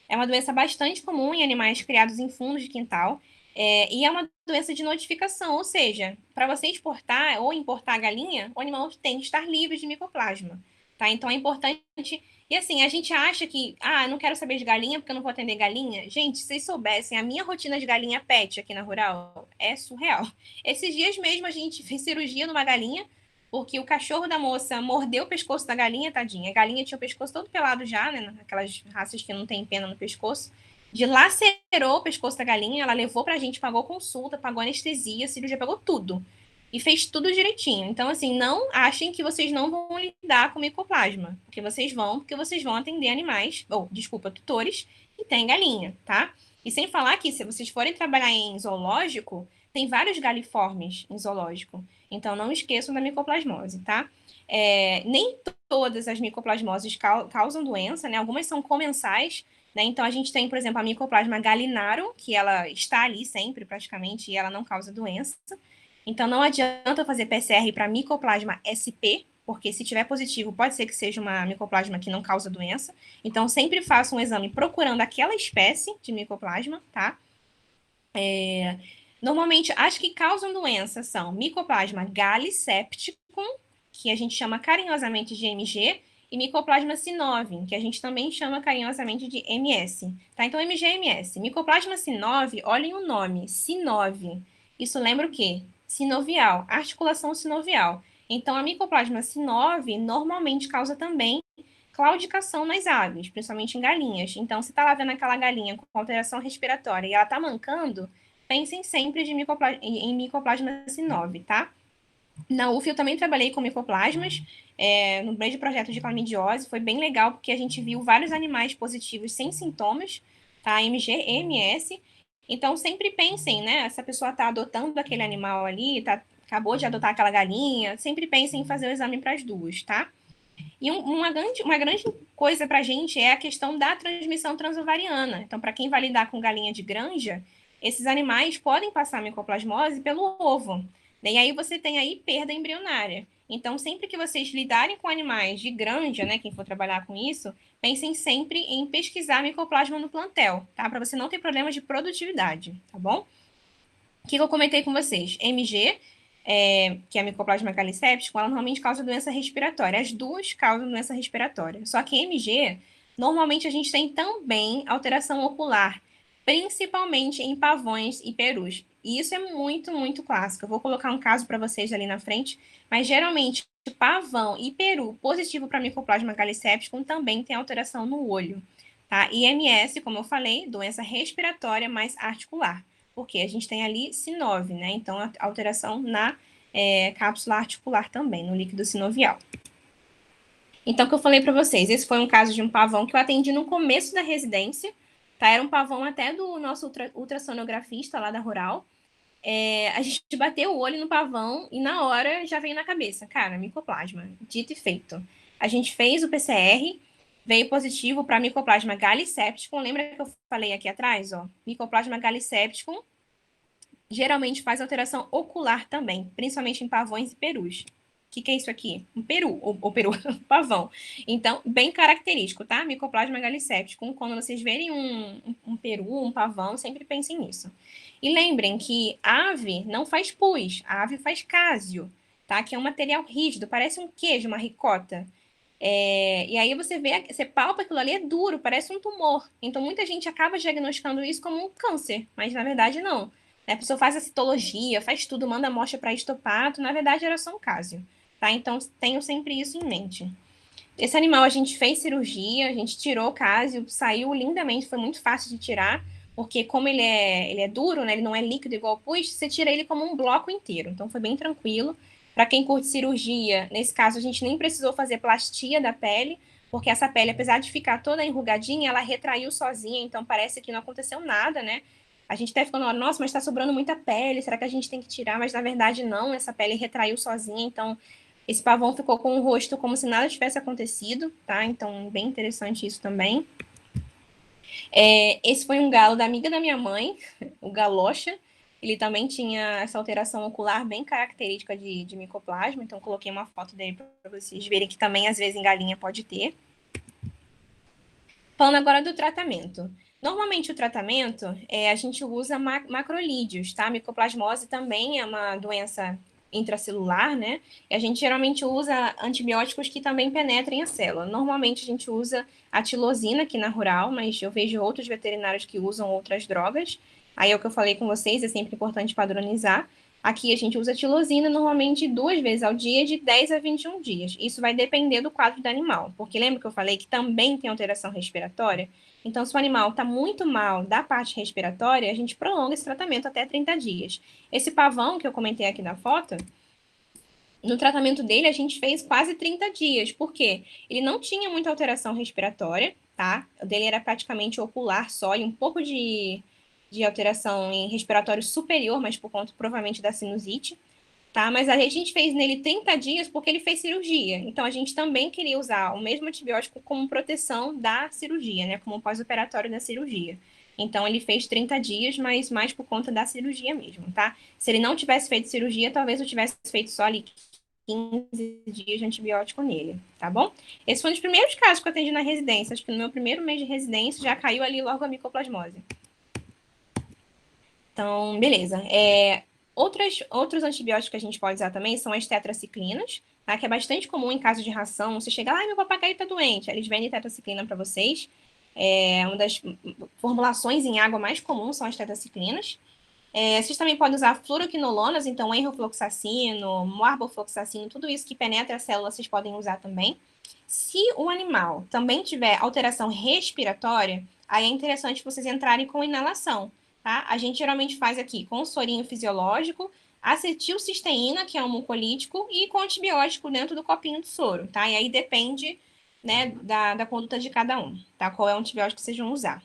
É uma doença bastante comum em animais criados em fundos de quintal. E é uma doença de notificação, ou seja, para você exportar ou importar a galinha, o animal tem que estar livre de micoplasma. Tá? Então é importante. E assim, a gente acha que, não quero saber de galinha porque eu não vou atender galinha. Gente, se vocês soubessem, a minha rotina de galinha pet aqui na Rural é surreal. Esses dias mesmo a gente fez cirurgia numa galinha, porque o cachorro da moça mordeu o pescoço da galinha, tadinha. A galinha tinha o pescoço todo pelado já, né? Aquelas raças que não tem pena no pescoço. Dilacerou o pescoço da galinha, ela levou pra gente, pagou consulta, pagou anestesia, cirurgia, pagou tudo. E fez tudo direitinho. Então, assim, não achem que vocês não vão lidar com micoplasma. Porque vocês vão atender animais, ou, desculpa, tutores, que têm galinha, tá? E sem falar que, se vocês forem trabalhar em zoológico, tem vários galiformes em zoológico. Então, não esqueçam da micoplasmose, tá? Nem todas as micoplasmoses causam doença, né? Algumas são comensais, né? Então, a gente tem, por exemplo, a micoplasma gallinarum, que ela está ali sempre, praticamente, e ela não causa doença. Então, não adianta fazer PCR para micoplasma SP, porque se tiver positivo, pode ser que seja uma micoplasma que não causa doença. Então, sempre faça um exame procurando aquela espécie de micoplasma, tá? Normalmente, as que causam doença são micoplasma gallisepticum, que a gente chama carinhosamente de MG, e micoplasma synovium, que a gente também chama carinhosamente de MS. Tá? Então, MG e MS. Micoplasma synovium, olhem o nome, synovium. Isso lembra o quê? Sinovial, articulação sinovial. Então, a micoplasma synovium normalmente causa também claudicação nas aves, principalmente em galinhas. Então, se está lá vendo aquela galinha com alteração respiratória e ela está mancando, pensem sempre em micoplasma synovium, tá? Na UF eu também trabalhei com micoplasmas, no meio de projeto de clamidiose, foi bem legal, porque a gente viu vários animais positivos sem sintomas, tá? MG, MS. Então, sempre pensem, né? Se a pessoa está adotando aquele animal ali, acabou de adotar aquela galinha, sempre pensem em fazer o exame para as duas, tá? E uma grande coisa para a gente é a questão da transmissão transovariana. Então, para quem vai lidar com galinha de granja, esses animais podem passar micoplasmose pelo ovo. E aí você tem aí perda embrionária. Então, sempre que vocês lidarem com animais de granja, né, quem for trabalhar com isso, pensem sempre em pesquisar micoplasma no plantel, tá? Para você não ter problemas de produtividade, tá bom? O que eu comentei com vocês? MG, que é a micoplasma callicéptica, ela normalmente causa doença respiratória. As duas causam doença respiratória. Só que MG, normalmente a gente tem também alteração ocular, principalmente em pavões e perus. E isso é muito, muito clássico. Eu vou colocar um caso para vocês ali na frente, mas geralmente pavão e peru positivo para micoplasma callicépticum também tem alteração no olho. Tá? E MS, como eu falei, doença respiratória mais articular, porque a gente tem ali sinove, né? Então, alteração na cápsula articular também, no líquido sinovial. Então, o que eu falei para vocês, esse foi um caso de um pavão que eu atendi no começo da residência, tá? Era um pavão até do nosso ultrassonografista lá da Rural. A gente bateu o olho no pavão e na hora já veio na cabeça, cara, micoplasma, dito e feito. A gente fez o PCR, veio positivo para micoplasma gallisepticum, lembra que eu falei aqui atrás, ó? Micoplasma gallisepticum, geralmente faz alteração ocular também, principalmente em pavões e perus. O que é isso aqui? Um peru, ou peru, um pavão. Então, bem característico, tá? Mycoplasma galisepticum. Quando vocês verem um peru, um pavão, sempre pensem nisso. E lembrem que ave não faz pus, a ave faz cásio, tá? Que é um material rígido, parece um queijo, uma ricota. E aí você palpa aquilo ali, é duro, parece um tumor. Então, muita gente acaba diagnosticando isso como um câncer, mas na verdade não. A pessoa faz a citologia, faz tudo, manda amostra para histopato, na verdade era só um cásio, tá? Então, tenham sempre isso em mente. Esse animal a gente fez cirurgia, a gente tirou o cásio, saiu lindamente, foi muito fácil de tirar, porque como ele é duro, né, ele não é líquido igual o pus, você tira ele como um bloco inteiro. Então, foi bem tranquilo. Para quem curte cirurgia, nesse caso, a gente nem precisou fazer plastia da pele, porque essa pele, apesar de ficar toda enrugadinha, ela retraiu sozinha, então parece que não aconteceu nada, né? A gente até ficou na hora, nossa, mas está sobrando muita pele, será que a gente tem que tirar? Mas na verdade não, essa pele retraiu sozinha, então esse pavão ficou com o rosto como se nada tivesse acontecido, tá? Então, bem interessante isso também. Esse foi um galo da amiga da minha mãe, o galocha. Ele também tinha essa alteração ocular bem característica de micoplasma, então coloquei uma foto dele para vocês verem que também às vezes em galinha pode ter. Falando agora do tratamento. Normalmente o tratamento, a gente usa macrolídeos, tá? Micoplasmose também é uma doença intracelular, né? E a gente geralmente usa antibióticos que também penetrem a célula. Normalmente a gente usa a tilosina aqui na Rural, mas eu vejo outros veterinários que usam outras drogas. Aí é o que eu falei com vocês, é sempre importante padronizar. Aqui a gente usa tilosina normalmente 2 vezes ao dia, de 10 a 21 dias. Isso vai depender do quadro do animal, porque lembra que eu falei que também tem alteração respiratória? Então, se o animal está muito mal da parte respiratória, a gente prolonga esse tratamento até 30 dias. Esse pavão que eu comentei aqui na foto, no tratamento dele a gente fez quase 30 dias, porque ele não tinha muita alteração respiratória, tá? O dele era praticamente ocular só e um pouco de alteração em respiratório superior, mas por conta provavelmente da sinusite, tá? Mas a gente fez nele 30 dias porque ele fez cirurgia. Então a gente também queria usar o mesmo antibiótico como proteção da cirurgia, né? Como pós-operatório da cirurgia. Então ele fez 30 dias, mas mais por conta da cirurgia mesmo, tá? Se ele não tivesse feito cirurgia, talvez eu tivesse feito só ali 15 dias de antibiótico nele, tá bom? Esse foi um dos primeiros casos que eu atendi na residência. Acho que no meu primeiro mês de residência já caiu ali logo a micoplasmose. Então, beleza. Outros antibióticos que a gente pode usar também são as tetraciclinas, tá? Que é bastante comum em caso de ração. Você chega lá, meu papagaio tá doente. Aí eles vendem tetraciclina para vocês. Uma das formulações em água mais comuns são as tetraciclinas. Vocês também podem usar fluoroquinolonas, então enrofloxacino, marbofloxacino, tudo isso que penetra a célula, vocês podem usar também. Se o animal também tiver alteração respiratória, aí é interessante vocês entrarem com inalação, tá? A gente geralmente faz aqui com sorinho fisiológico, acetilcisteína, que é um mucolítico, e com antibiótico dentro do copinho do soro, tá? E aí depende, né, da conduta de cada um, tá? Qual é o antibiótico que vocês vão usar.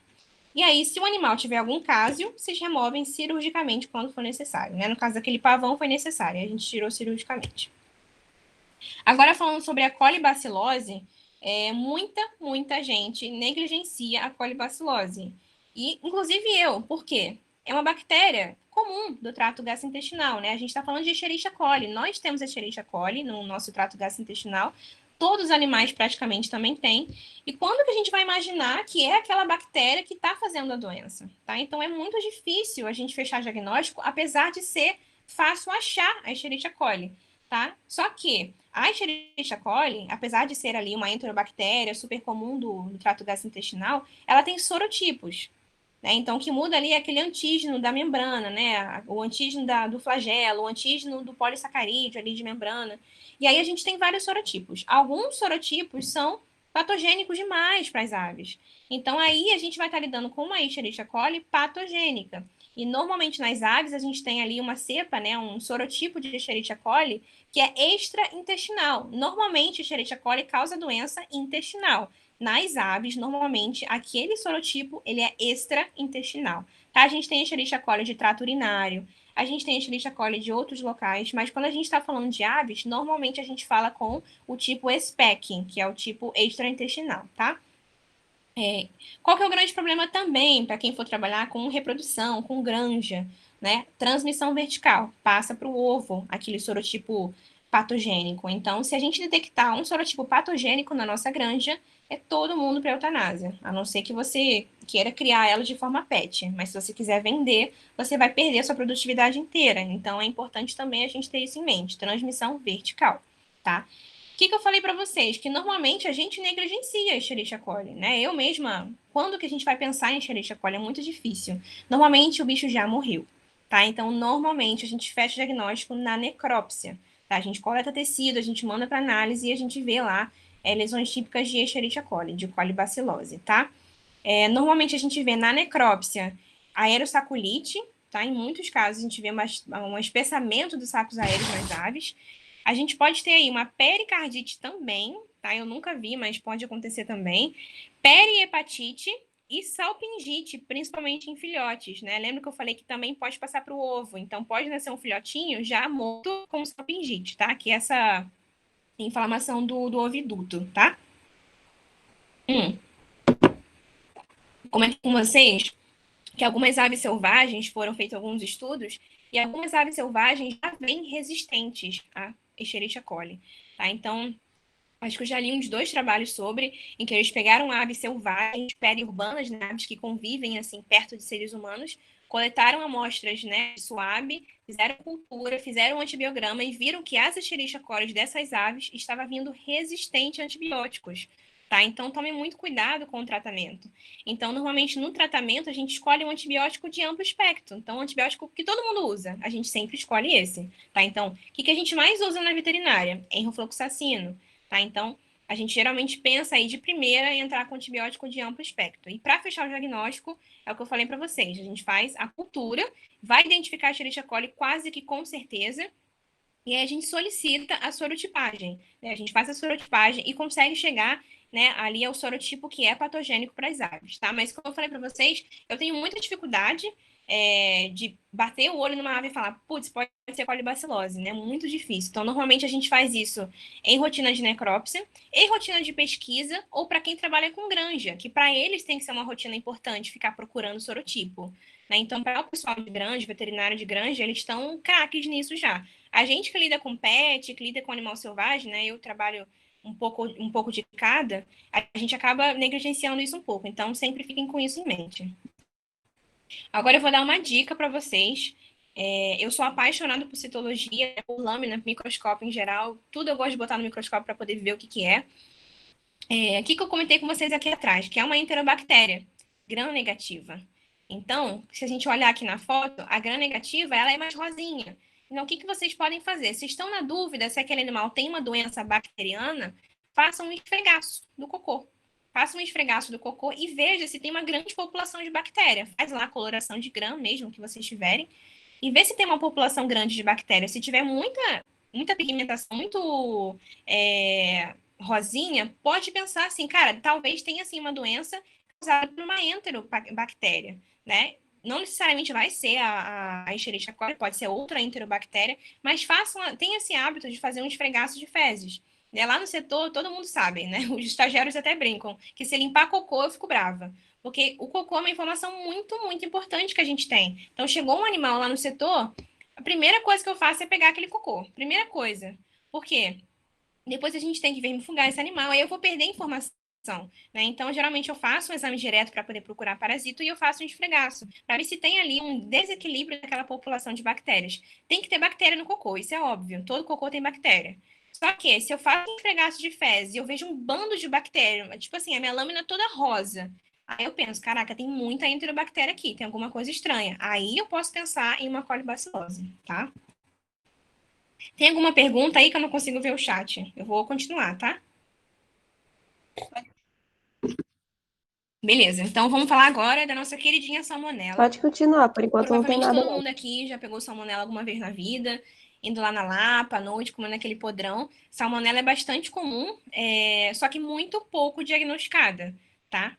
E aí, se o animal tiver algum cásio, vocês removem cirurgicamente quando for necessário, né? No caso daquele pavão, foi necessário, a gente tirou cirurgicamente. Agora, falando sobre a colibacilose, muita gente negligencia a colibacilose. E, inclusive eu, por quê? É uma bactéria comum do trato gastrointestinal, né? A gente está falando de Escherichia coli. Nós temos Escherichia coli no nosso trato gastrointestinal. Todos os animais praticamente também têm. E quando que a gente vai imaginar que é aquela bactéria que está fazendo a doença, tá? Então, é muito difícil a gente fechar diagnóstico, apesar de ser fácil achar a Escherichia coli, tá? Só que a Escherichia coli, apesar de ser ali uma enterobactéria super comum do trato gastrointestinal, ela tem sorotipos, né? Então, o que muda ali é aquele antígeno da membrana, né? O antígeno do flagelo, o antígeno do polissacarídeo ali de membrana. E aí a gente tem vários sorotipos. Alguns sorotipos são patogênicos demais para as aves. Então, aí a gente vai estar lidando com uma Escherichia coli patogênica. E normalmente nas aves a gente tem ali uma cepa, né, um sorotipo de Escherichia coli que é extraintestinal. Normalmente, Escherichia coli causa doença intestinal. Nas aves, normalmente, aquele sorotipo, ele é extraintestinal. Tá? A gente tem Escherichia coli de trato urinário, a gente tem Escherichia coli de outros locais, mas quando a gente está falando de aves, normalmente a gente fala com o tipo Specking, que é o tipo extraintestinal, tá? Qual que é o grande problema também para quem for trabalhar com reprodução, com granja? né? Transmissão vertical, passa para o ovo, aquele sorotipo patogênico. Então, se a gente detectar um sorotipo patogênico na nossa granja, é todo mundo para eutanásia, a não ser que você queira criar ela de forma pet, mas se você quiser vender, você vai perder a sua produtividade inteira. Então, é importante também a gente ter isso em mente, transmissão vertical, tá? O que eu falei para vocês? Que normalmente a gente negligencia a Escherichia coli, né? Eu mesma, quando que a gente vai pensar em Escherichia coli? É muito difícil. Normalmente o bicho já morreu, tá? Então, normalmente a gente fecha o diagnóstico na necrópsia, tá? A gente coleta tecido, a gente manda para análise e a gente vê lá lesões típicas de Escherichia coli, de colibacilose, tá? Normalmente a gente vê na necrópsia aerossaculite, tá? Em muitos casos a gente vê um espessamento dos sacos aéreos nas aves. A gente pode ter aí uma pericardite também, tá? Eu nunca vi, mas pode acontecer também. Perihepatite e salpingite, principalmente em filhotes, né? Lembra que eu falei que também pode passar para o ovo, então pode nascer um filhotinho já morto com salpingite, tá? Que é essa inflamação do oviduto, tá? Comento com vocês que algumas aves selvagens foram feitos alguns estudos e algumas aves selvagens já vêm resistentes a Escherichia coli, tá? Então, acho que eu já li uns 2 trabalhos sobre, em que eles pegaram aves selvagens, periurbanas, né, aves que convivem, assim, perto de seres humanos, coletaram amostras, né, de suave, fizeram cultura, fizeram um antibiograma e viram que as Escherichia coli dessas aves estava vindo resistente a antibióticos, tá? Então, tome muito cuidado com o tratamento. Então, normalmente, no tratamento, a gente escolhe um antibiótico de amplo espectro. Então, um antibiótico que todo mundo usa, a gente sempre escolhe esse, tá? Então, o que a gente mais usa na veterinária? Enrofloxacino, tá? Então, a gente geralmente pensa aí de primeira em entrar com antibiótico de amplo espectro. E para fechar o diagnóstico, é o que eu falei para vocês, a gente faz a cultura, vai identificar a Escherichia coli quase que com certeza, e aí a gente solicita a sorotipagem, né? A gente faz a sorotipagem e consegue chegar, né, ali ao sorotipo que é patogênico para as aves, tá? Mas como eu falei para vocês, eu tenho muita dificuldade de bater o olho numa ave e falar, putz, pode ser colibacilose, né? Muito difícil. Então, normalmente a gente faz isso em rotina de necrópsia, em rotina de pesquisa, ou para quem trabalha com granja, que para eles tem que ser uma rotina importante ficar procurando sorotipo, né? Então, para o pessoal de granja, veterinário de granja, eles estão craques nisso já. A gente que lida com pet, que lida com animal selvagem, né? Eu trabalho um pouco de cada, a gente acaba negligenciando isso um pouco. Então, sempre fiquem com isso em mente. Agora eu vou dar uma dica para vocês. Eu sou apaixonada por citologia, por lâmina, microscópio em geral. Tudo eu gosto de botar no microscópio para poder ver o que, que é. O que eu comentei com vocês aqui atrás, que é uma enterobactéria gram-negativa. Então, se a gente olhar aqui na foto, a gram-negativa ela é mais rosinha. Então, o que vocês podem fazer? Se estão na dúvida se aquele animal tem uma doença bacteriana, façam um esfregaço do cocô. Faça um esfregaço do cocô e veja se tem uma grande população de bactéria. Faz lá a coloração de gram mesmo que vocês tiverem e vê se tem uma população grande de bactérias. Se tiver muita pigmentação, muito rosinha, pode pensar assim, cara, talvez tenha assim uma doença causada por uma enterobactéria, né? Não necessariamente vai ser a Escherichia coli, pode ser outra enterobactéria, mas tenha esse hábito de fazer um esfregaço de fezes. Lá no setor, todo mundo sabe, né? Os estagiários até brincam que se limpar cocô, eu fico brava. Porque o cocô é uma informação muito, muito importante que a gente tem. Então, chegou um animal lá no setor, a primeira coisa que eu faço é pegar aquele cocô. Primeira coisa. Por quê? Depois a gente tem que vermifugar esse animal, aí eu vou perder informação. Né? Então, geralmente, eu faço um exame direto para poder procurar parasito e eu faço um esfregaço, para ver se tem ali um desequilíbrio naquela população de bactérias. Tem que ter bactéria no cocô, isso é óbvio. Todo cocô tem bactéria. Só que, se eu faço um esfregaço de fezes e eu vejo um bando de bactéria, tipo assim, a minha lâmina toda rosa, aí eu penso, caraca, tem muita enterobactéria aqui, tem alguma coisa estranha. Aí eu posso pensar em uma colibacilose, tá? Tem alguma pergunta aí que eu não consigo ver o chat? Eu vou continuar, tá? Beleza, então vamos falar agora da nossa queridinha salmonela. Pode continuar, por enquanto não tem Provavelmente nada todo não. mundo aqui já pegou salmonela alguma vez na vida, indo lá na Lapa, à noite, comendo aquele podrão. Salmonela é bastante comum, só que muito pouco diagnosticada, tá?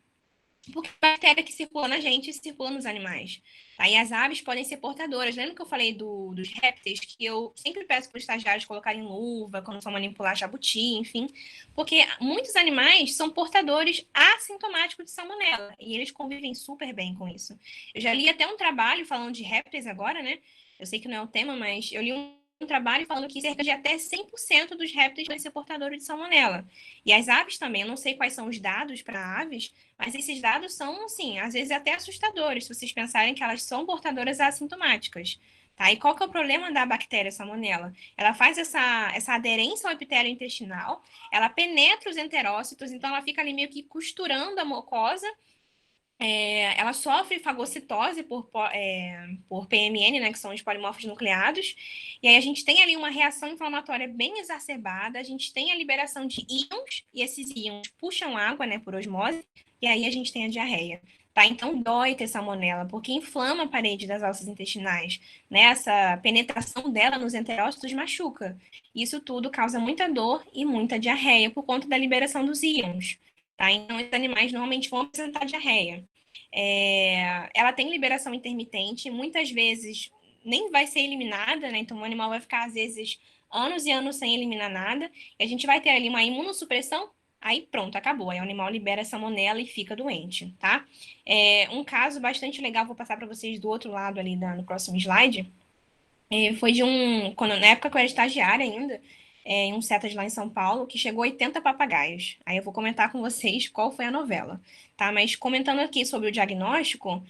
Porque a bactéria que circula na gente circula nos animais. Tá? E as aves podem ser portadoras. Lembra que eu falei dos répteis? Que eu sempre peço para os estagiários colocarem luva quando for manipular jabuti, enfim. Porque muitos animais são portadores assintomáticos de salmonela. E eles convivem super bem com isso. Eu já li até um trabalho falando de répteis agora, né? Eu sei que não é o tema, mas eu li um trabalho falando que cerca de até 100% dos répteis podem ser portadores de salmonela. E as aves também, eu não sei quais são os dados para aves, mas esses dados são, assim, às vezes até assustadores, se vocês pensarem que elas são portadoras assintomáticas. Tá? E qual que é o problema da bactéria salmonela? Ela faz essa aderência ao epitélio intestinal, ela penetra os enterócitos, então ela fica ali meio que costurando a mucosa, ela sofre fagocitose por PMN, né, que são os polimorfos nucleados, e aí a gente tem ali uma reação inflamatória bem exacerbada, a gente tem a liberação de íons, e esses íons puxam água, né, por osmose, e aí a gente tem a diarreia. Tá? Então dói ter salmonela, porque inflama a parede das alças intestinais, né? Essa penetração dela nos enterócitos machuca. Isso tudo causa muita dor e muita diarreia por conta da liberação dos íons. Tá? Então, esses animais normalmente vão apresentar diarreia. Ela tem liberação intermitente, muitas vezes nem vai ser eliminada, né? Então, o animal vai ficar, às vezes, anos e anos sem eliminar nada, e a gente vai ter ali uma imunossupressão, aí pronto, acabou. Aí o animal libera salmonela e fica doente, tá? Um caso bastante legal, vou passar para vocês do outro lado ali no próximo slide, foi na época que eu era estagiária ainda, em um CETAS lá em São Paulo, que chegou 80 papagaios. Aí eu vou comentar com vocês qual foi a novela, tá? Mas comentando aqui sobre o diagnóstico,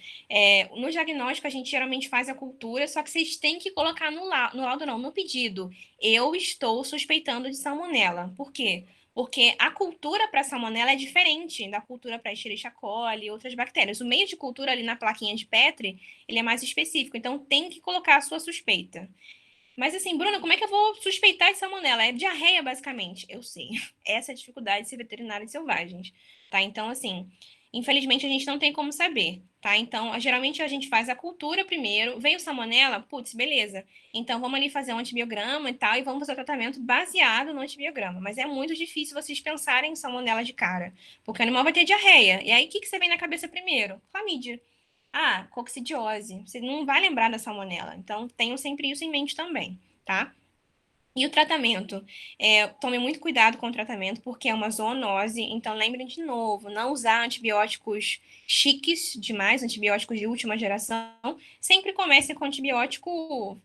no diagnóstico a gente geralmente faz a cultura, só que vocês têm que colocar no laudo não, no pedido. Eu estou suspeitando de salmonela. Por quê? Porque a cultura para salmonela é diferente da cultura para Escherichia coli e outras bactérias. O meio de cultura ali na plaquinha de Petri, ele é mais específico, então tem que colocar a sua suspeita. Mas assim, Bruna, como é que eu vou suspeitar de salmonela? É diarreia, basicamente. Eu sei. Essa é a dificuldade de ser veterinário de selvagens, tá? Então, assim, infelizmente a gente não tem como saber, tá? Então, geralmente a gente faz a cultura primeiro, veio salmonela, putz, beleza. Então, vamos ali fazer um antibiograma e tal, e vamos fazer o tratamento baseado no antibiograma. Mas é muito difícil vocês pensarem em salmonela de cara, porque o animal vai ter diarreia. E aí, o que você vem na cabeça primeiro? Clamídia. Ah, coccidiose. Você não vai lembrar da salmonela. Então, tenham sempre isso em mente também, tá? E o tratamento? Tome muito cuidado com o tratamento, porque é uma zoonose. Então, lembrem de novo, não usar antibióticos chiques demais, antibióticos de última geração. Sempre comece com antibiótico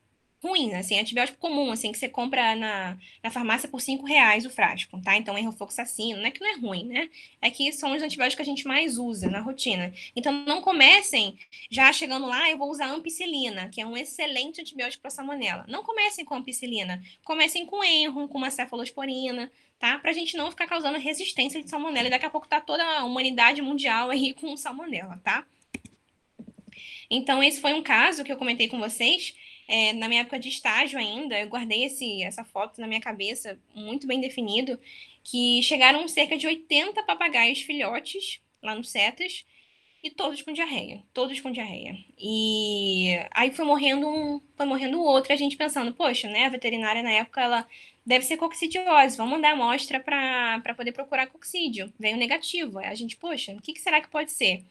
ruim, assim, antibiótico comum, assim, que você compra na farmácia por R$ 5 o frasco, tá? Então, enrofoxacino, não é que não é ruim, né? É que são os antibióticos que a gente mais usa na rotina. Então, não comecem já chegando lá, eu vou usar ampicilina, que é um excelente antibiótico para salmonela. Não comecem com ampicilina, comecem com enro, com uma cefalosporina, tá? Pra gente não ficar causando resistência de salmonela e daqui a pouco tá toda a humanidade mundial aí com salmonela, tá? Então, esse foi um caso que eu comentei com vocês. Na minha época de estágio ainda, eu guardei essa foto na minha cabeça, muito bem definido, que chegaram cerca de 80 papagaios filhotes lá no CETAS, e todos com diarreia, todos com diarreia. E aí foi morrendo foi morrendo o outro, e a gente pensando, poxa, né, a veterinária na época, ela deve ser coccidiose, vamos mandar amostra para poder procurar coccídio. Veio negativo. Aí a gente, poxa, o que será que pode ser?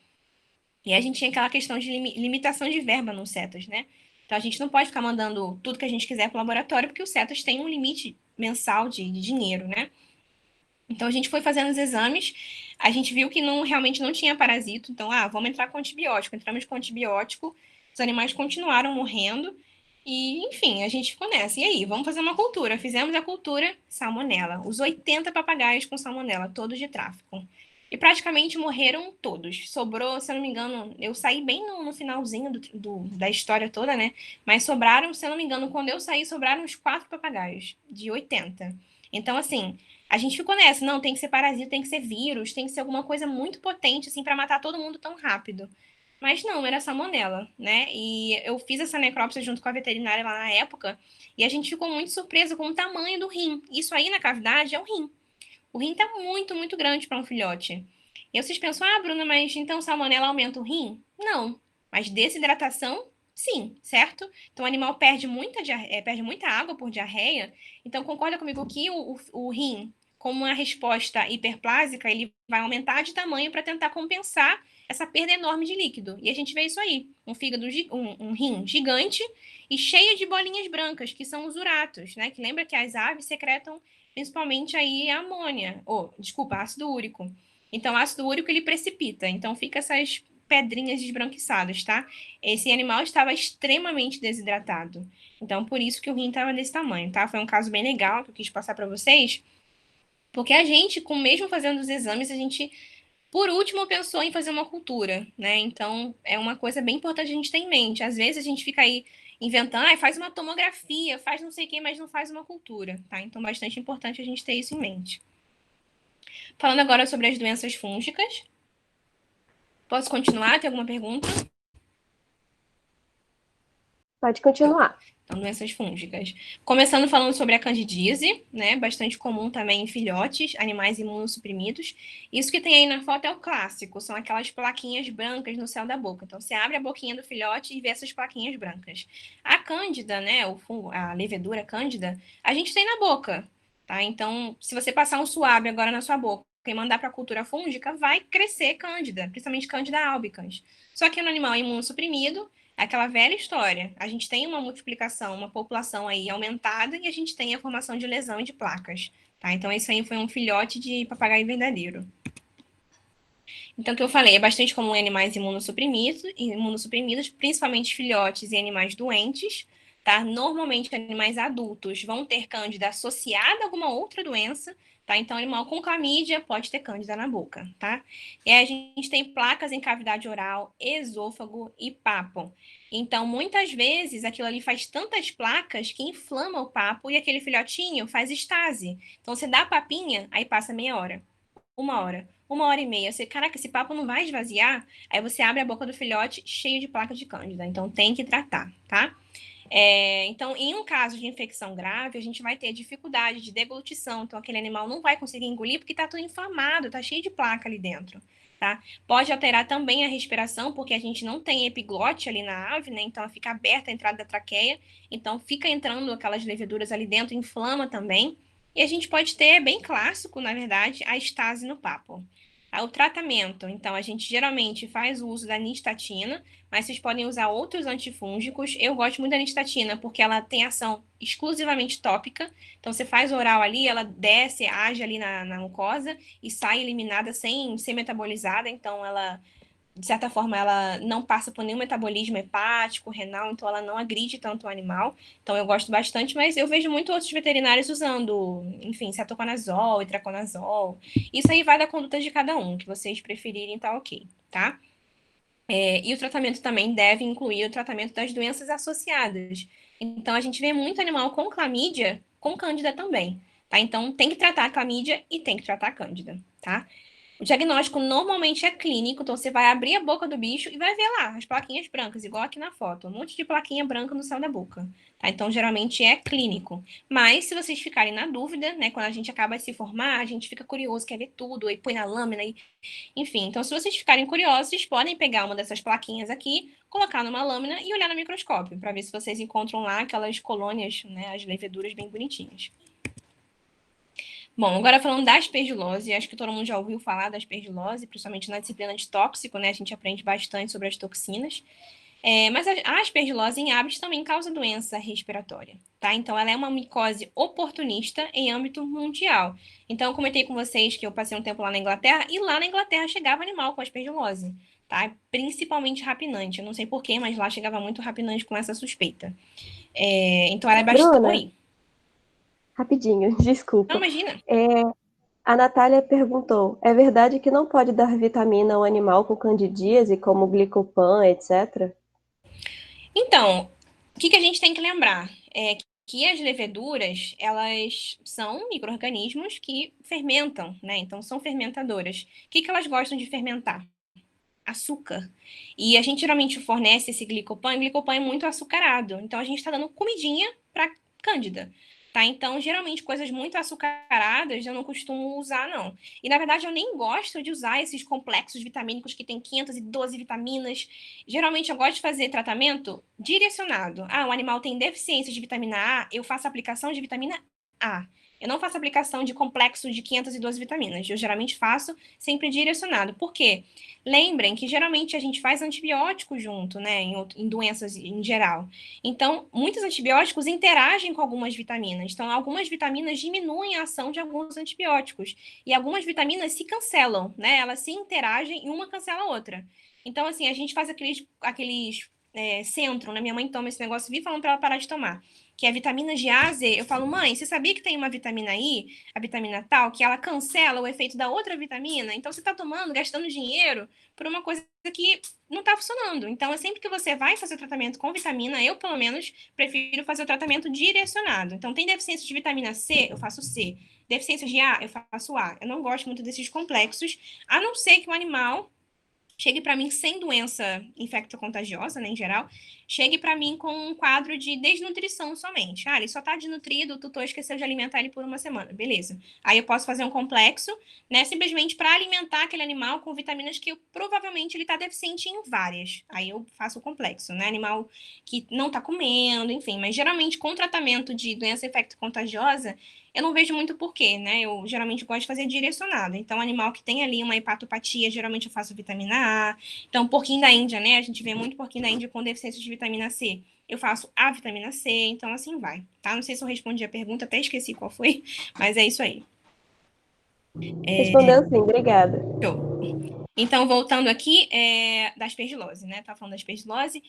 E a gente tinha aquela questão de limitação de verba no CETAS, né? Então a gente não pode ficar mandando tudo que a gente quiser para o laboratório, porque o CETAS tem um limite mensal de dinheiro, né? Então a gente foi fazendo os exames, a gente viu que realmente não tinha parasito, então, vamos entrar com antibiótico. Entramos com antibiótico, os animais continuaram morrendo, e, enfim, a gente ficou nessa. E aí, vamos fazer uma cultura. Fizemos a cultura salmonela. Os 80 papagaios com salmonela, todos de tráfico. E praticamente morreram todos. Sobrou, se eu não me engano, eu saí bem no finalzinho da história toda, né? Mas sobraram, se eu não me engano, quando eu saí, sobraram uns 4 papagaios, de 80. Então, assim, a gente ficou nessa. Não, tem que ser parasita, tem que ser vírus, tem que ser alguma coisa muito potente, assim, para matar todo mundo tão rápido. Mas não, era salmonela, né? E eu fiz essa necrópsia junto com a veterinária lá na época, e a gente ficou muito surpresa com o tamanho do rim. Isso aí na cavidade é o rim. O rim tá muito, muito grande para um filhote. E vocês pensam, Bruna, mas então salmonela aumenta o rim? Não. Mas desidratação, sim, certo? Então o animal perde muita água por diarreia. Então concorda comigo que o rim, como uma resposta hiperplásica, ele vai aumentar de tamanho para tentar compensar essa perda enorme de líquido. E a gente vê isso aí, um fígado, um rim gigante e cheio de bolinhas brancas, que são os uratos, né? Que lembra que as aves secretam principalmente aí a amônia, ou, desculpa, ácido úrico. Então, o ácido úrico, ele precipita. Então, fica essas pedrinhas esbranquiçadas, tá? Esse animal estava extremamente desidratado. Então, por isso que o rim estava desse tamanho, tá? Foi um caso bem legal que eu quis passar para vocês, porque a gente, com mesmo fazendo os exames, a gente, por último, pensou em fazer uma cultura, né? Então, é uma coisa bem importante a gente ter em mente. Às vezes a gente fica aí inventando, faz uma tomografia, faz não sei o quê, mas não faz uma cultura, tá? Então, bastante importante a gente ter isso em mente. Falando agora sobre as doenças fúngicas. Posso continuar? Tem alguma pergunta? Pode continuar. Então, doenças fúngicas. Começando falando sobre a candidíase, né? Bastante comum também em filhotes, animais imunossuprimidos. Isso que tem aí na foto é o clássico, são aquelas plaquinhas brancas no céu da boca. Então, você abre a boquinha do filhote e vê essas plaquinhas brancas. A cândida, né? O fungo, a levedura cândida, a gente tem na boca, tá? Então, se você passar um suave agora na sua boca e mandar para a cultura fúngica, vai crescer cândida, principalmente cândida albicans. Só que no animal imunossuprimido, aquela velha história. A gente tem uma multiplicação, uma população aí aumentada e a gente tem a formação de lesão e de placas. Tá? Então, isso aí foi um filhote de papagaio verdadeiro. Então, o que eu falei, é bastante comum em animais imunossuprimidos, principalmente filhotes e animais doentes. Tá? Normalmente, animais adultos vão ter cândida associada a alguma outra doença. Tá? Então, animal com clamídia pode ter cândida na boca. Tá? E aí, a gente tem placas em cavidade oral, esôfago e papo. Então, muitas vezes, aquilo ali faz tantas placas que inflama o papo e aquele filhotinho faz estase. Então, você dá a papinha, aí passa meia hora, 1 hora, 1 hora e meia. Você, caraca, esse papo não vai esvaziar? Aí você abre a boca do filhote cheio de placa de cândida. Então, tem que tratar, tá? Então, em um caso de infecção grave, a gente vai ter dificuldade de deglutição. Então, aquele animal não vai conseguir engolir porque está tudo inflamado, está cheio de placa ali dentro. Tá? Pode alterar também a respiração, porque a gente não tem epiglote ali na ave, né? Então, ela fica aberta a entrada da traqueia. Então, fica entrando aquelas leveduras ali dentro, inflama também. E a gente pode ter, bem clássico, na verdade, a estase no papo. O tratamento, então, a gente geralmente faz o uso da nistatina, mas vocês podem usar outros antifúngicos. Eu gosto muito da nistatina, porque ela tem ação exclusivamente tópica. Então, você faz oral ali, ela desce, age ali na mucosa e sai eliminada sem ser metabolizada. Então, ela, de certa forma, ela não passa por nenhum metabolismo hepático, renal, então ela não agride tanto o animal. Então, eu gosto bastante, mas eu vejo muito outros veterinários usando, enfim, cetoconazol, itraconazol. Isso aí vai da conduta de cada um, que vocês preferirem, tá ok, tá? E o tratamento também deve incluir o tratamento das doenças associadas. Então, a gente vê muito animal com clamídia, com cândida também, tá? Então, tem que tratar a clamídia e tem que tratar a cândida, tá? O diagnóstico normalmente é clínico, então você vai abrir a boca do bicho e vai ver lá as plaquinhas brancas, igual aqui na foto, um monte de plaquinha branca no céu da boca. Tá? Então, geralmente é clínico. Mas, se vocês ficarem na dúvida, né, quando a gente acaba de se formar, a gente fica curioso, quer ver tudo, aí põe na lâmina, e... enfim. Então, se vocês ficarem curiosos, vocês podem pegar uma dessas plaquinhas aqui, colocar numa lâmina e olhar no microscópio, para ver se vocês encontram lá aquelas colônias, né, as leveduras bem bonitinhas. Bom, agora falando da aspergilose, acho que todo mundo já ouviu falar da aspergilose, principalmente na disciplina de tóxico, né? A gente aprende bastante sobre as toxinas. Mas a aspergilose em aves também causa doença respiratória, tá? Então, ela é uma micose oportunista em âmbito mundial. Então, eu comentei com vocês que eu passei um tempo lá na Inglaterra, e lá na Inglaterra chegava animal com aspergilose, tá? Principalmente rapinante. Eu não sei porquê, mas lá chegava muito rapinante com essa suspeita. Então, ela é bastante... Bruna, Oi. rapidinho, Não, desculpa. imagina. A Natália perguntou: é verdade que não pode dar vitamina ao animal com candidíase, como glicopan, etc? Então, o que a gente tem que lembrar? É que as leveduras, elas são micro-organismos que fermentam, né? Então, são fermentadoras. O que elas gostam de fermentar? Açúcar. E a gente geralmente fornece esse glicopan, e o glicopan é muito açucarado. Então, a gente está dando comidinha para cândida. Tá? Então, geralmente, coisas muito açucaradas eu não costumo usar, não. E, na verdade, eu nem gosto de usar esses complexos vitamínicos que tem 512 vitaminas. Geralmente, eu gosto de fazer tratamento direcionado. O animal tem deficiência de vitamina A, eu faço aplicação de vitamina A. Eu não faço aplicação de complexo de 512 vitaminas. Eu geralmente faço sempre direcionado. Por quê? Lembrem que geralmente a gente faz antibiótico junto, né? Em doenças em geral. Então, muitos antibióticos interagem com algumas vitaminas. Então, algumas vitaminas diminuem a ação de alguns antibióticos. E algumas vitaminas se cancelam, né? Elas se interagem e uma cancela a outra. Então, assim, a gente faz aqueles centro, né? Minha mãe toma esse negócio e vive falando para ela parar de tomar. Que é vitamina de A a Z. Eu falo, mãe, você sabia que tem uma vitamina I, a vitamina tal, que ela cancela o efeito da outra vitamina? Então, você está tomando, gastando dinheiro por uma coisa que não está funcionando. Então, sempre que você vai fazer o tratamento com vitamina, eu, pelo menos, prefiro fazer o tratamento direcionado. Então, tem deficiência de vitamina C, eu faço C. Deficiência de A, eu faço A. Eu não gosto muito desses complexos, a não ser que o animal chegue para mim sem doença infecto-contagiosa, né, em geral, chegue para mim com um quadro de desnutrição somente. Ah, ele só está desnutrido, o tutor esqueceu de alimentar ele por uma semana. Beleza. Aí eu posso fazer um complexo, né, simplesmente para alimentar aquele animal com vitaminas que provavelmente ele está deficiente em várias. Aí eu faço o complexo, né, animal que não está comendo, enfim. Mas geralmente com tratamento de doença infecto-contagiosa, eu não vejo muito porquê, né? Eu geralmente gosto de fazer direcionado. Então, animal que tem ali uma hepatopatia, geralmente eu faço vitamina A. Então, porquinho da Índia, né? A gente vê muito porquinho da Índia com deficiência de vitamina C. Eu faço a vitamina C, então assim vai, tá? Não sei se eu respondi a pergunta, até esqueci qual foi, mas é isso aí. Respondeu sim, obrigada. Show. Então, voltando aqui, da aspergilose, né? Tá falando da aspergilose.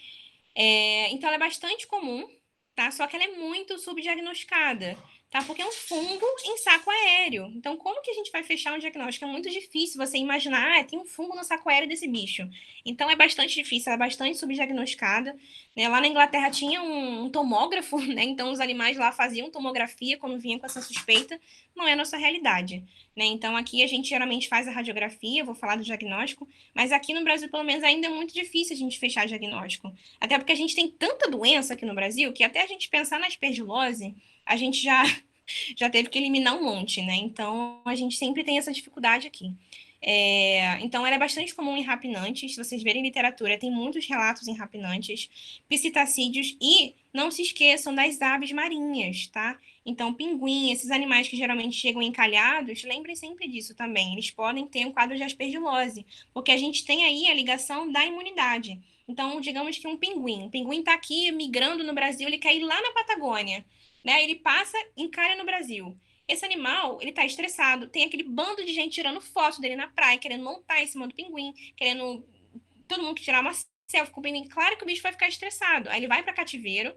Então, ela é bastante comum, tá? Só que ela é muito subdiagnosticada, tá? Porque é um fungo em saco aéreo. Então, como que a gente vai fechar um diagnóstico? É muito difícil você imaginar, tem um fungo no saco aéreo desse bicho. Então, é bastante difícil, ela é bastante subdiagnosticada, né? Lá na Inglaterra tinha um tomógrafo, né? Então, os animais lá faziam tomografia quando vinham com essa suspeita. Não é a nossa realidade, né? Então, aqui a gente geralmente faz a radiografia, vou falar do diagnóstico, mas aqui no Brasil, pelo menos, ainda é muito difícil a gente fechar diagnóstico. Até porque a gente tem tanta doença aqui no Brasil que até a gente pensar na aspergilose, a gente já teve que eliminar um monte, né? Então, a gente sempre tem essa dificuldade aqui. Então, ela é bastante comum em rapinantes. Se vocês verem literatura, tem muitos relatos em rapinantes, psitacídeos e não se esqueçam das aves marinhas, tá? Então, pinguim, esses animais que geralmente chegam encalhados, lembrem sempre disso também. Eles podem ter um quadro de aspergilose, porque a gente tem aí a ligação da imunidade. Então, digamos que um pinguim está aqui migrando no Brasil, ele quer ir lá na Patagônia, né? Ele passa, encalha no Brasil. Esse animal, ele tá estressado, tem aquele bando de gente tirando foto dele na praia, querendo montar em cima do pinguim, querendo todo mundo tirar uma selfie com o pinguim. Claro que o bicho vai ficar estressado. Aí ele vai para cativeiro,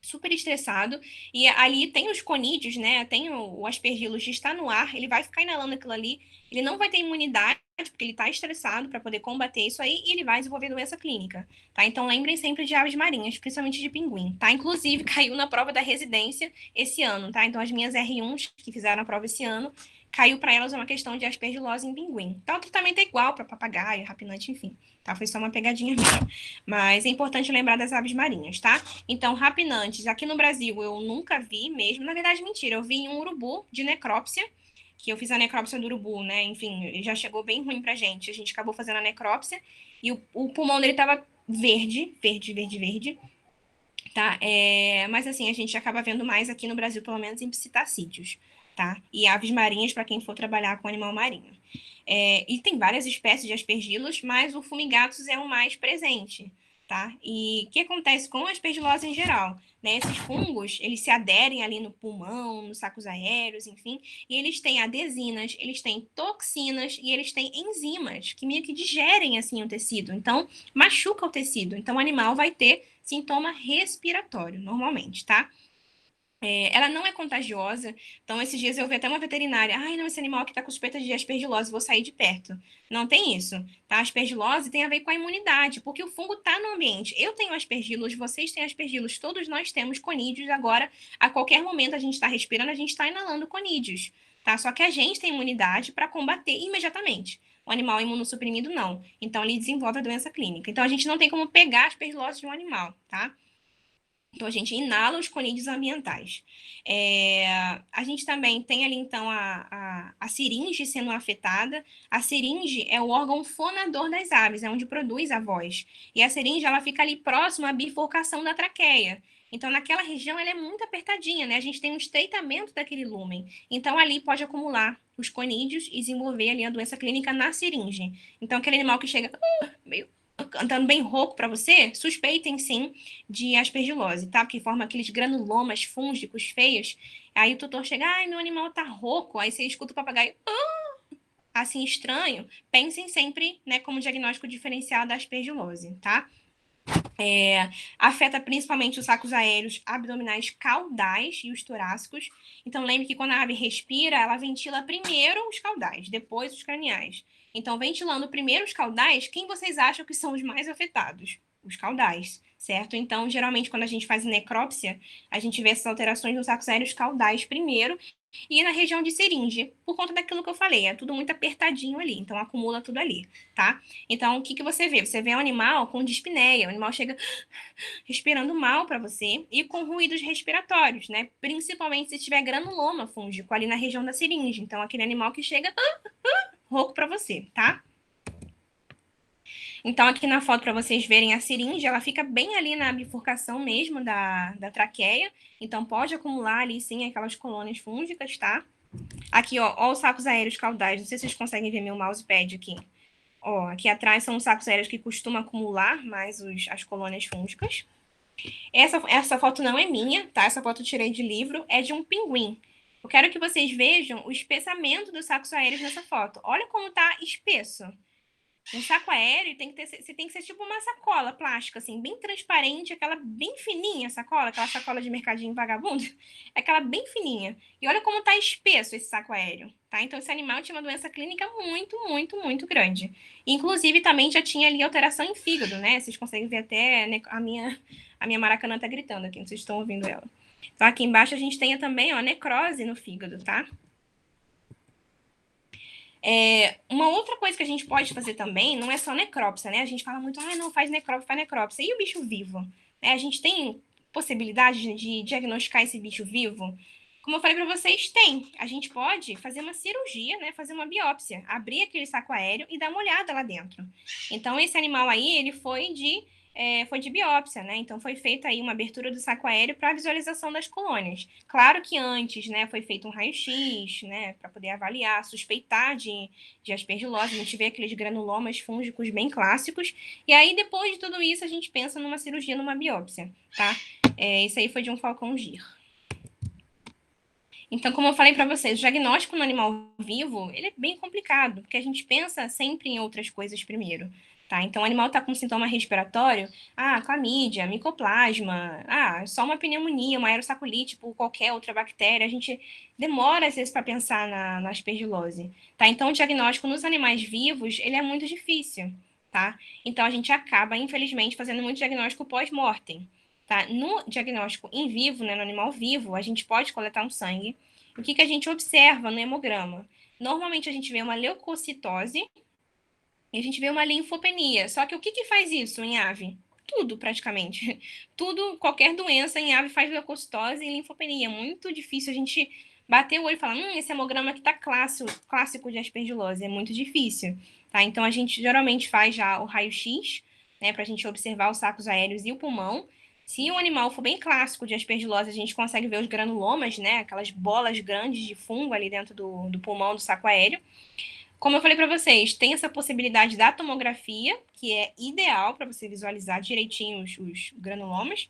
super estressado, e ali tem os conídeos, né? Tem o aspergillus está no ar, ele vai ficar inalando aquilo ali, ele não vai ter imunidade, porque ele está estressado para poder combater isso aí, e ele vai desenvolver doença clínica, tá? Então lembrem sempre de aves marinhas, principalmente de pinguim, tá? Inclusive caiu na prova da residência esse ano, tá? Então as minhas R1s que fizeram a prova esse ano, caiu para elas uma questão de aspergilose em pinguim. Então o tratamento é igual para papagaio, rapinante, enfim, tá? Foi só uma pegadinha mesmo. Mas é importante lembrar das aves marinhas, tá? Então, rapinantes, aqui no Brasil eu nunca vi mesmo. Na verdade, mentira, eu vi em um urubu de necrópsia, que eu fiz a necrópsia do urubu, né? Enfim, ele já chegou bem ruim pra gente. A gente acabou fazendo a necrópsia e o pulmão dele tava verde, verde, verde, verde, tá? Mas assim, a gente acaba vendo mais aqui no Brasil, pelo menos em psitacídeos, tá? E aves marinhas para quem for trabalhar com animal marinho. E tem várias espécies de aspergilos, mas o fumigatus é o mais presente, tá? E o que acontece com a aspergilose em geral? Né? Esses fungos, eles se aderem ali no pulmão, nos sacos aéreos, enfim, e eles têm adesinas, eles têm toxinas e eles têm enzimas que meio que digerem assim o tecido. Então, machuca o tecido. Então, o animal vai ter sintoma respiratório, normalmente, tá? Ela não é contagiosa, então esses dias eu vi até uma veterinária, ai não, esse animal aqui tá com suspeita de aspergilose, vou sair de perto. Não tem isso, tá? A aspergilose tem a ver com a imunidade, porque o fungo tá no ambiente. Eu tenho aspergilos, vocês têm aspergilos, todos nós temos conídeos, agora a qualquer momento a gente está respirando, a gente está inalando conídeos, tá? Só que a gente tem imunidade para combater imediatamente. O animal imunossuprimido não, então ele desenvolve a doença clínica. Então a gente não tem como pegar a aspergilose de um animal, tá? Então, a gente inala os conídeos ambientais. A gente também tem ali, então, a seringe sendo afetada. A seringe é o órgão fonador das aves, é onde produz a voz. E a seringe, ela fica ali próxima à bifurcação da traqueia. Então, naquela região, ela é muito apertadinha, né? A gente tem um estreitamento daquele lúmen. Então, ali pode acumular os conídeos e desenvolver ali a doença clínica na seringe. Então, aquele animal que chega meio andando bem rouco para você, suspeitem sim de aspergilose, tá? Porque forma aqueles granulomas fúngicos feios. Aí o tutor chega, ai, meu animal tá rouco. Aí você escuta o papagaio, assim, estranho. Pensem sempre, né, como diagnóstico diferencial da aspergilose, tá? Afeta principalmente os sacos aéreos abdominais caudais e os torácicos. Então, lembre que quando a ave respira, ela ventila primeiro os caudais, depois os craniais. Então, ventilando primeiro os caudais, quem vocês acham que são os mais afetados? Os caudais, certo? Então, geralmente, quando a gente faz necrópsia, a gente vê essas alterações nos sacos aéreos caudais primeiro, e na região de seringe, por conta daquilo que eu falei, é tudo muito apertadinho ali, então acumula tudo ali, tá? Então, o que você vê? Você vê um animal com dispneia, o animal chega respirando mal para você e com ruídos respiratórios, né? Principalmente se tiver granuloma fúngico ali na região da seringe, então aquele animal que chega rouco para você, tá? Então, aqui na foto, para vocês verem a seringe, ela fica bem ali na bifurcação mesmo da traqueia. Então, pode acumular ali, sim, aquelas colônias fúngicas, tá? Aqui, ó os sacos aéreos caudais. Não sei se vocês conseguem ver meu mousepad aqui. Ó, aqui atrás são os sacos aéreos que costumam acumular mais as colônias fúngicas. Essa foto não é minha, tá? Essa foto eu tirei de livro, é de um pinguim. Eu quero que vocês vejam o espessamento dos sacos aéreos nessa foto. Olha como tá espesso. Um saco aéreo você tem que ser tipo uma sacola plástica, assim, bem transparente, aquela bem fininha sacola, aquela sacola de mercadinho vagabundo, aquela bem fininha. E olha como tá espesso esse saco aéreo, tá? Então esse animal tinha uma doença clínica muito, muito, muito grande. Inclusive também já tinha ali alteração em fígado, né? Vocês conseguem ver até né, a minha Maracanã tá gritando aqui, não sei se estão ouvindo ela. Então aqui embaixo a gente tem também, ó, necrose no fígado, tá? Uma outra coisa que a gente pode fazer também não é só necrópsia, né? A gente fala muito, não, faz necrópsia, faz necrópsia. E o bicho vivo? Né? A gente tem possibilidade de diagnosticar esse bicho vivo? Como eu falei para vocês, tem. A gente pode fazer uma cirurgia, né? Fazer uma biópsia, abrir aquele saco aéreo e dar uma olhada lá dentro. Então, esse animal aí, ele foi de biópsia, né? Então foi feita aí uma abertura do saco aéreo para visualização das colônias. Claro que antes, né, foi feito um raio-x, né, para poder avaliar, suspeitar de aspergilose. A gente vê aqueles granulomas fúngicos bem clássicos. E aí, depois de tudo isso, a gente pensa numa cirurgia, numa biópsia, tá? Isso aí foi de um falcão gir. Então, como eu falei para vocês, o diagnóstico no animal vivo, ele é bem complicado, porque a gente pensa sempre em outras coisas primeiro, tá? Então, o animal está com sintoma respiratório, clamídia, micoplasma, só uma pneumonia, uma aerosaculite por qualquer outra bactéria, a gente demora às vezes para pensar na aspergilose, tá? Então, o diagnóstico nos animais vivos, ele é muito difícil, tá? Então, a gente acaba, infelizmente, fazendo muito diagnóstico pós-mortem. Tá? No diagnóstico em vivo, né, no animal vivo, a gente pode coletar um sangue. O que a gente observa no hemograma? Normalmente a gente vê uma leucocitose e a gente vê uma linfopenia. Só que o que faz isso em ave? Tudo, praticamente. Tudo, qualquer doença em ave faz leucocitose e linfopenia. É muito difícil a gente bater o olho e falar, esse hemograma aqui tá clássico de aspergilose. É muito difícil. Tá? Então, a gente geralmente faz já o raio-x, né, para a gente observar os sacos aéreos e o pulmão. Se o animal for bem clássico de aspergilose, a gente consegue ver os granulomas, né, aquelas bolas grandes de fungo ali dentro do pulmão, do saco aéreo. Como eu falei para vocês, tem essa possibilidade da tomografia, que é ideal para você visualizar direitinho os granulomas,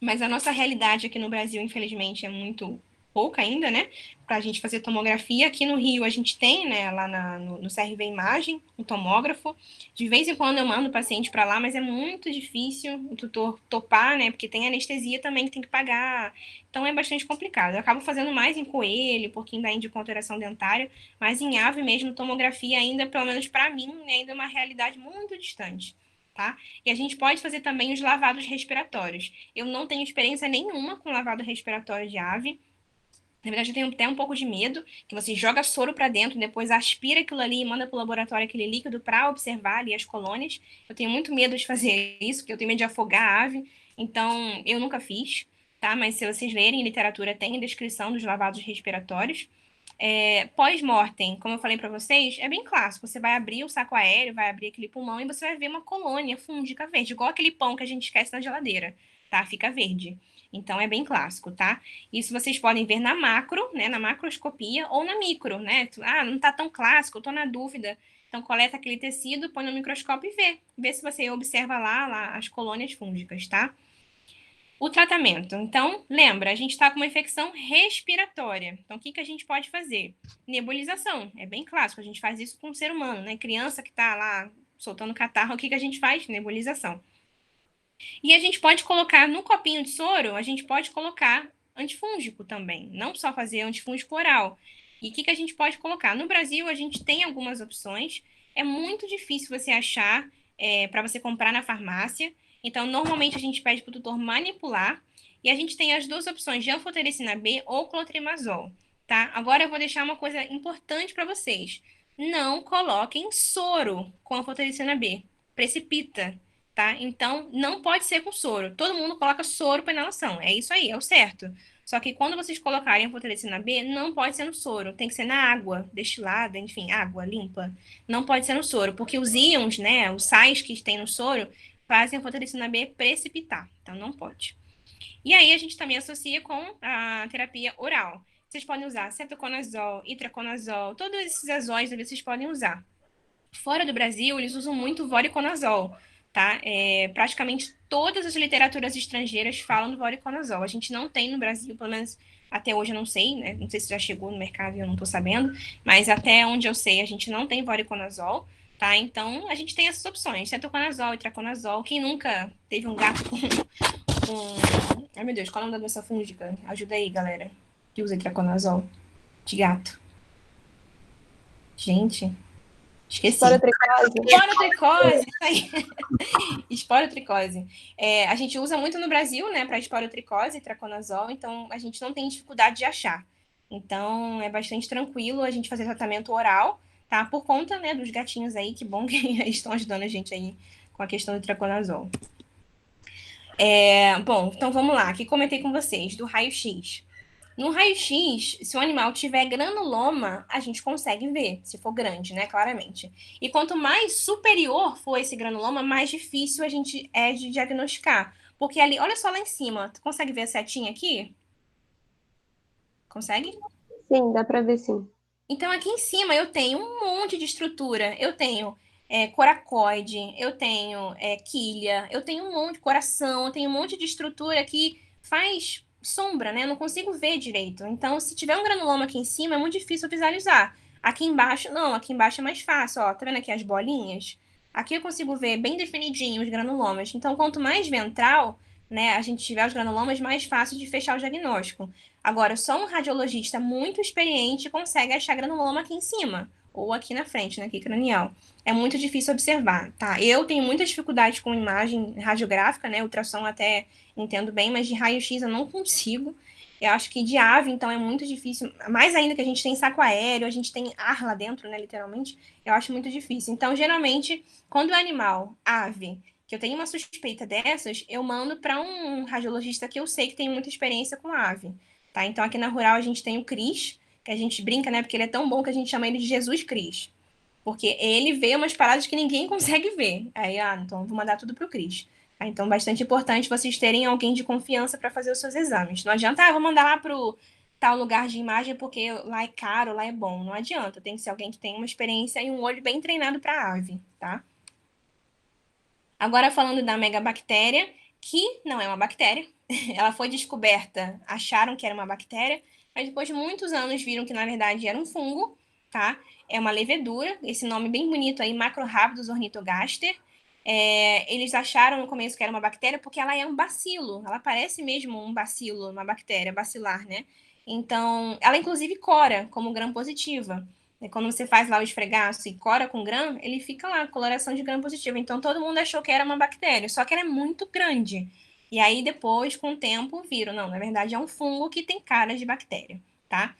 mas a nossa realidade aqui no Brasil, infelizmente, é muito pouca ainda, né? Para a gente fazer tomografia. Aqui no Rio a gente tem, né, lá no CRV Imagem, um tomógrafo. De vez em quando eu mando o paciente para lá, mas é muito difícil o tutor topar, né? Porque tem anestesia também que tem que pagar. Então é bastante complicado. Eu acabo fazendo mais em coelho, porque ainda índio com alteração dentária, mas em ave mesmo, tomografia ainda, pelo menos para mim, ainda é uma realidade muito distante. Tá? E a gente pode fazer também os lavados respiratórios. Eu não tenho experiência nenhuma com lavado respiratório de ave. Na verdade, eu tenho até um pouco de medo, que você joga soro para dentro, depois aspira aquilo ali e manda para o laboratório aquele líquido para observar ali as colônias. Eu tenho muito medo de fazer isso, porque eu tenho medo de afogar a ave. Então, eu nunca fiz, tá? Mas se vocês lerem, literatura tem a descrição dos lavados respiratórios. Pós-mortem, como eu falei para vocês, é bem clássico. Você vai abrir o saco aéreo, vai abrir aquele pulmão e você vai ver uma colônia fúngica verde, igual aquele pão que a gente esquece na geladeira. tá? Fica verde. Então, é bem clássico, tá? Isso vocês podem ver na macro, né? Na macroscopia ou na micro, né? Ah, não tá tão clássico, eu tô na dúvida. Então, coleta aquele tecido, põe no microscópio e vê. Vê se você observa lá as colônias fúngicas, tá? O tratamento. Então, lembra, a gente está com uma infecção respiratória. Então, o que a gente pode fazer? Nebulização. É bem clássico, a gente faz isso com o ser humano, né? Criança que está lá soltando catarro, o que a gente faz? Nebulização. E a gente pode colocar no copinho de soro, a gente pode colocar antifúngico também, não só fazer antifúngico oral. E o que a gente pode colocar? No Brasil, a gente tem algumas opções. É muito difícil você achar para você comprar na farmácia. Então, normalmente, a gente pede para o tutor manipular. E a gente tem as duas opções de anfotericina B ou clotrimazol, tá? Agora, eu vou deixar uma coisa importante para vocês. Não coloquem soro com anfotericina B. Precipita, tá? Então, não pode ser com soro. Todo mundo coloca soro para inalação. É isso aí, é o certo. Só que quando vocês colocarem a anfotericina B, não pode ser no soro. Tem que ser na água destilada, enfim, água limpa. Não pode ser no soro, porque os íons, né, os sais que tem no soro, fazem a anfotericina B precipitar. Então, não pode. E aí, a gente também associa com a terapia oral. Vocês podem usar cetoconazol, itraconazol, todos esses azóis vocês podem usar. Fora do Brasil, eles usam muito voriconazol, tá? Praticamente todas as literaturas estrangeiras falam do voriconazol. A gente não tem no Brasil, pelo menos até hoje eu não sei, né? Não sei se já chegou no mercado e eu não tô sabendo, mas até onde eu sei, a gente não tem voriconazol, tá? Então, a gente tem essas opções, cetoconazol, itraconazol. Quem nunca teve um gato com... Ai, meu Deus, qual é o nome da doença fúngica? Ajuda aí, galera, que usa itraconazol de gato. Gente... Esqueci. Esporotricose, isso aí. Esporotricose. A gente usa muito no Brasil, né, para esporotricose, traconazol, então a gente não tem dificuldade de achar. Então é bastante tranquilo a gente fazer tratamento oral, tá? Por conta, né, dos gatinhos aí, que bom que estão ajudando a gente aí com a questão do traconazol. Bom, então vamos lá. Aqui comentei com vocês do raio-x. No raio-x, se o animal tiver granuloma, a gente consegue ver, se for grande, né? Claramente. E quanto mais superior for esse granuloma, mais difícil a gente é de diagnosticar. Porque ali, olha só lá em cima, tu consegue ver a setinha aqui? Consegue? Sim, dá para ver sim. Então, aqui em cima eu tenho um monte de estrutura. Eu tenho coracoide, eu tenho quilha, eu tenho um monte de coração, eu tenho um monte de estrutura que faz sombra, né? Eu não consigo ver direito. Então, se tiver um granuloma aqui em cima, é muito difícil visualizar. Aqui embaixo, não. Aqui embaixo é mais fácil, ó. Tá vendo aqui as bolinhas? Aqui eu consigo ver bem definidinho os granulomas. Então, quanto mais ventral, né, a gente tiver os granulomas, mais fácil de fechar o diagnóstico. Agora, só um radiologista muito experiente consegue achar granuloma aqui em cima, ou aqui na frente, né, aqui cranial. É muito difícil observar, tá? Eu tenho muita dificuldade com imagem radiográfica, né, ultrassom até entendo bem, mas de raio-x eu não consigo. Eu acho que de ave, então, é muito difícil. Mais ainda que a gente tem saco aéreo, a gente tem ar lá dentro, né, literalmente. Eu acho muito difícil. Então, geralmente, quando é animal, ave, que eu tenho uma suspeita dessas, eu mando para um radiologista que eu sei que tem muita experiência com ave. Tá? Então, aqui na Rural, a gente tem o Cris, que a gente brinca, né? Porque ele é tão bom que a gente chama ele de Jesus Cris. Porque ele vê umas paradas que ninguém consegue ver. Aí, então eu vou mandar tudo pro Cris. Então, bastante importante vocês terem alguém de confiança para fazer os seus exames. Não adianta, vou mandar lá pro tal lugar de imagem porque lá é caro, lá é bom. Não adianta. Tem que ser alguém que tem uma experiência e um olho bem treinado para ave, tá? Agora, falando da megabactéria, que não é uma bactéria, ela foi descoberta, acharam que era uma bactéria, mas depois de muitos anos viram que, na verdade, era um fungo, tá? É uma levedura, esse nome bem bonito aí, Macrorhabdus ornithogaster. Eles acharam no começo que era uma bactéria porque ela é um bacilo, ela parece mesmo um bacilo, uma bactéria bacilar, né? Então, ela inclusive cora como gram-positiva. Quando você faz lá o esfregaço e cora com gram, ele fica lá, coloração de gram positiva. Então, todo mundo achou que era uma bactéria, só que ela é muito grande. E aí, depois, com o tempo, viram, não, na verdade é um fungo que tem cara de bactéria, tá?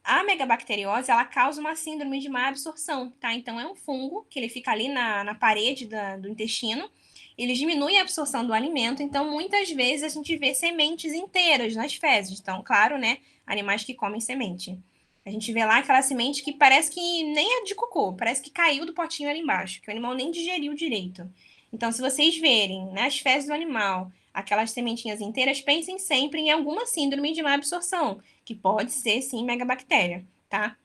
A megabacteriose, ela causa uma síndrome de má absorção, tá? Então, é um fungo que ele fica ali na parede do intestino, ele diminui a absorção do alimento, então, muitas vezes, a gente vê sementes inteiras nas fezes. Então, claro, né, animais que comem semente. A gente vê lá aquela semente que parece que nem é de cocô, parece que caiu do potinho ali embaixo, que o animal nem digeriu direito. Então, se vocês verem nas fezes do animal aquelas sementinhas inteiras, pensem sempre em alguma síndrome de má absorção, que pode ser, sim, megabactéria, tá?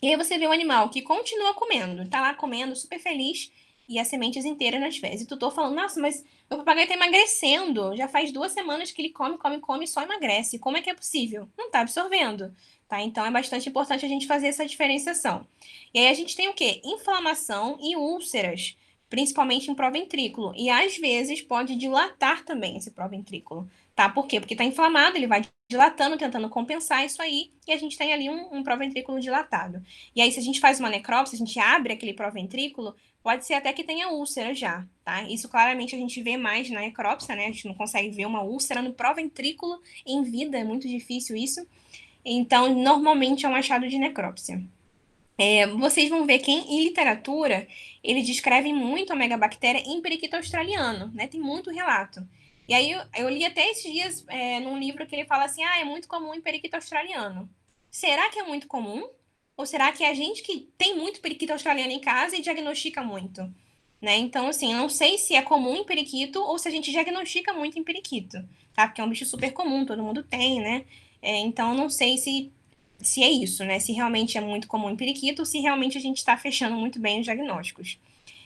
E aí você vê um animal que continua comendo, tá lá comendo, super feliz, e as sementes inteiras nas fezes. E o tutor falando, nossa, mas meu papagaio tá emagrecendo. Já faz 2 semanas que ele come, come, come e só emagrece. Como é que é possível? Não tá absorvendo, tá? Então é bastante importante a gente fazer essa diferenciação. E aí a gente tem o quê? Inflamação e úlceras, principalmente em proventrículo. E às vezes pode dilatar também esse proventrículo, tá? Por quê? Porque tá inflamado, ele vai dilatando, tentando compensar isso aí, e a gente tem ali um proventrículo dilatado. E aí, se a gente faz uma necrópsia, a gente abre aquele proventrículo, pode ser até que tenha úlcera já, tá? Isso claramente a gente vê mais na necrópsia, né? A gente não consegue ver uma úlcera no proventrículo em vida, é muito difícil isso. Então, normalmente é um achado de necrópsia. Vocês vão ver que em literatura eles descrevem muito a megabactéria em periquito australiano, né? Tem muito relato. E aí eu li até esses dias num livro que ele fala assim: ah, é muito comum em periquito australiano. Será que é muito comum? Ou será que é a gente que tem muito periquito australiano em casa e diagnostica muito? Né? Então, assim, eu não sei se é comum em periquito ou se a gente diagnostica muito em periquito, tá? Porque é um bicho super comum, todo mundo tem, né? Então, eu não sei se é isso, né? Se realmente é muito comum em periquito ou se realmente a gente está fechando muito bem os diagnósticos.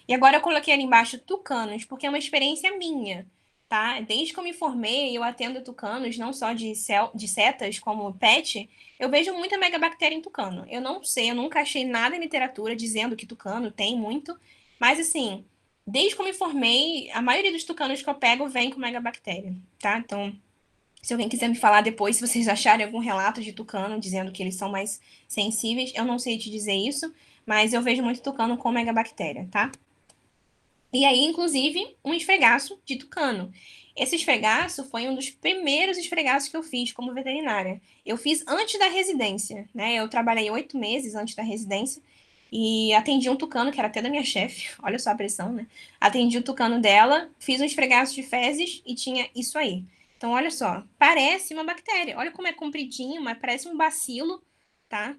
E agora eu coloquei ali embaixo tucanos, porque é uma experiência minha, tá? Desde que eu me formei, eu atendo tucanos, não só de setas, como pet, eu vejo muita megabactéria em tucano. Eu não sei, eu nunca achei nada em literatura dizendo que tucano tem muito, mas assim, desde que eu me formei, a maioria dos tucanos que eu pego vem com megabactéria, tá? Então, se alguém quiser me falar depois, se vocês acharem algum relato de tucano dizendo que eles são mais sensíveis, eu não sei te dizer isso, mas eu vejo muito tucano com megabactéria, tá? E aí, inclusive, um esfregaço de tucano. Esse esfregaço foi um dos primeiros esfregaços que eu fiz como veterinária. Eu fiz antes da residência, né? Eu trabalhei 8 meses antes da residência e atendi um tucano, que era até da minha chefe, olha só a pressão, né? Atendi o tucano dela, fiz um esfregaço de fezes e tinha isso aí. Então, olha só, parece uma bactéria. Olha como é compridinho, mas parece um bacilo, tá?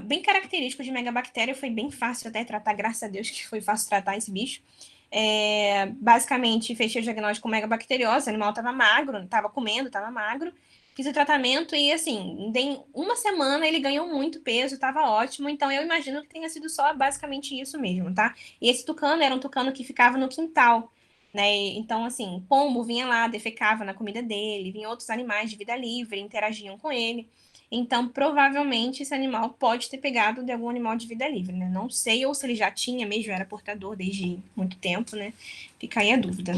Bem característico de megabactéria, foi bem fácil até tratar, graças a Deus que foi fácil tratar esse bicho. Basicamente, fechei o diagnóstico com megabacteriose, o animal estava magro, estava comendo, estava magro. Fiz o tratamento e, assim, em 1 semana ele ganhou muito peso, estava ótimo. Então, eu imagino que tenha sido só basicamente isso mesmo, tá? E esse tucano era um tucano que ficava no quintal, né? Então, assim, pombo vinha lá, defecava na comida dele, vinha outros animais de vida livre, interagiam com ele. Então, provavelmente, esse animal pode ter pegado de algum animal de vida livre, né? Não sei, ou se ele já tinha mesmo, era portador desde muito tempo, né? Fica aí a dúvida.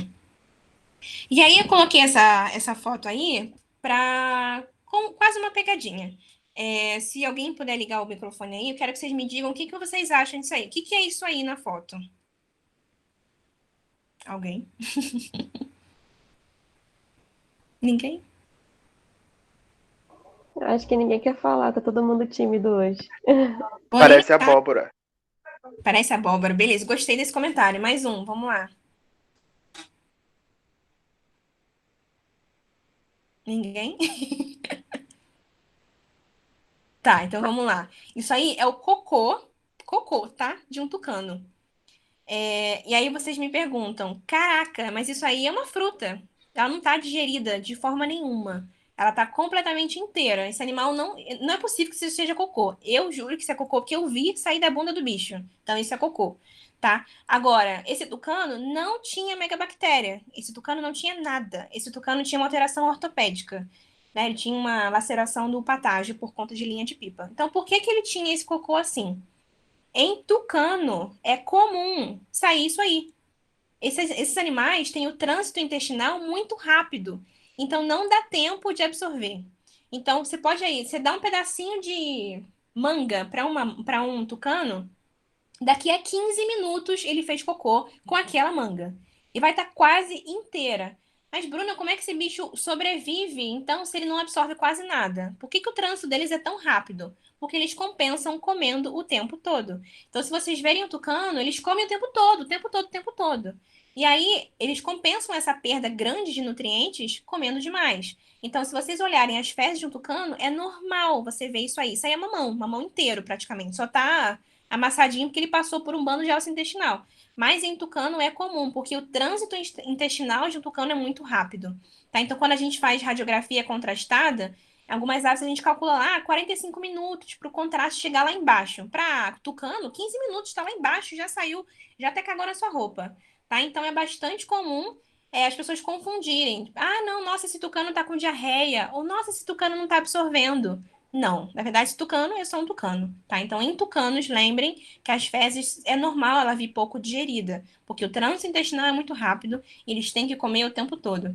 E aí, eu coloquei essa foto aí com quase uma pegadinha. Se alguém puder ligar o microfone aí, eu quero que vocês me digam o que vocês acham disso aí. O que é isso aí na foto? Alguém? Ninguém? Acho que ninguém quer falar, tá todo mundo tímido hoje. Parece abóbora. Parece abóbora. Beleza, gostei desse comentário. Mais um, vamos lá. Ninguém? Tá, então vamos lá. Isso aí é o cocô, tá? De um tucano. E aí vocês me perguntam, caraca, mas isso aí é uma fruta. Ela não tá digerida de forma nenhuma. Ela tá completamente inteira. Esse animal não é possível que isso seja cocô. Eu juro que isso é cocô, porque eu vi sair da bunda do bicho. Então isso é cocô, tá? Agora, esse tucano não tinha megabactéria. Esse tucano não tinha nada. Esse tucano tinha uma alteração ortopédica, né? Ele tinha uma laceração do patágio por conta de linha de pipa. Então, por que que ele tinha esse cocô assim? Em tucano, é comum sair isso aí. Esses animais têm o trânsito intestinal muito rápido, então não dá tempo de absorver. Então, você pode aí, você dá um pedacinho de manga para um tucano, daqui a 15 minutos ele fez cocô com aquela manga. E vai estar quase inteira. Mas, Bruna, como é que esse bicho sobrevive, então, se ele não absorve quase nada? Por que que o trânsito deles é tão rápido? Porque eles compensam comendo o tempo todo. Então, se vocês verem o tucano, eles comem o tempo todo, o tempo todo, o tempo todo. E aí, eles compensam essa perda grande de nutrientes comendo demais. Então, se vocês olharem as fezes de um tucano, é normal você ver isso aí. Isso aí é mamão inteiro, praticamente. Só tá amassadinho porque ele passou por um bando de alça intestinal. Mas em tucano é comum, porque o trânsito intestinal de um tucano é muito rápido. Tá? Então, quando a gente faz radiografia contrastada, em algumas aves a gente calcula lá 45 minutos para o contraste chegar lá embaixo. Para tucano, 15 minutos está lá embaixo, já saiu, já até cagou na sua roupa. Tá? Então, é bastante comum as pessoas confundirem. Ah, não, nossa, esse tucano está com diarreia. Ou, nossa, esse tucano não está absorvendo. Não, na verdade, esse tucano é só um tucano, tá? Então, em tucanos, lembrem que as fezes é normal ela vir pouco digerida, porque o trânsito intestinal é muito rápido e eles têm que comer o tempo todo.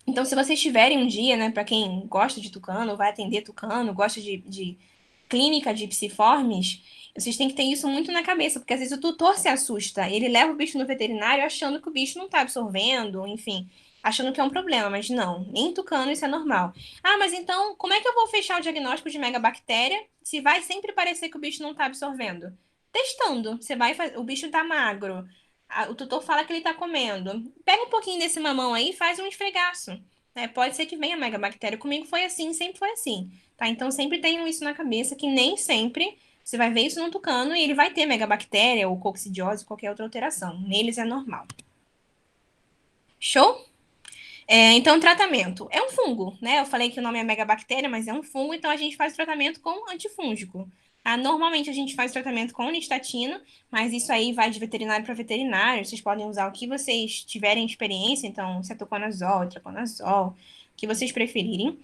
Então, se vocês tiverem um dia, né, para quem gosta de tucano, vai atender tucano, gosta de clínica de psiformes, vocês têm que ter isso muito na cabeça, porque às vezes o tutor se assusta, ele leva o bicho no veterinário achando que o bicho não está absorvendo, enfim, achando que é um problema, mas não, em tucano isso é normal. Ah, mas então, como é que eu vou fechar o diagnóstico de megabactéria se vai sempre parecer que o bicho não está absorvendo? Testando, você vai fazer, o bicho está magro, o tutor fala que ele está comendo, pega um pouquinho desse mamão aí e faz um esfregaço. Pode ser que venha megabactéria. Comigo foi assim, sempre foi assim. Tá? Então sempre tenham isso na cabeça, que nem sempre você vai ver isso no tucano e ele vai ter megabactéria ou coccidiose, qualquer outra alteração. Neles é normal. Show? Então, tratamento. É um fungo, né? Eu falei que o nome é megabactéria, mas é um fungo, então a gente faz tratamento com antifúngico. Tá? Normalmente a gente faz tratamento com nistatina, mas isso aí vai de veterinário para veterinário. Vocês podem usar o que vocês tiverem experiência, então cetoconazol, itraconazol, o que vocês preferirem.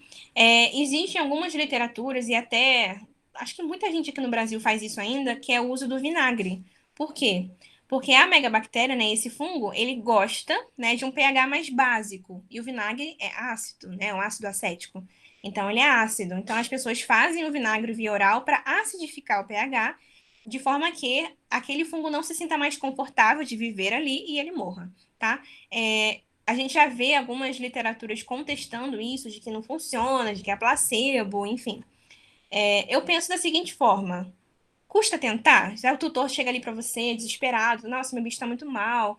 Existem algumas literaturas e até acho que muita gente aqui no Brasil faz isso ainda, que é o uso do vinagre. Por quê? Porque a megabactéria, né, esse fungo, ele gosta, né, de um pH mais básico. E o vinagre é ácido, né, um ácido acético. Então, ele é ácido. Então, as pessoas fazem o vinagre via oral para acidificar o pH, de forma que aquele fungo não se sinta mais confortável de viver ali e ele morra, tá? A gente já vê algumas literaturas contestando isso, de que não funciona, de que é placebo, enfim. Eu penso da seguinte forma: custa tentar? Já o tutor chega ali para você desesperado, nossa, meu bicho está muito mal.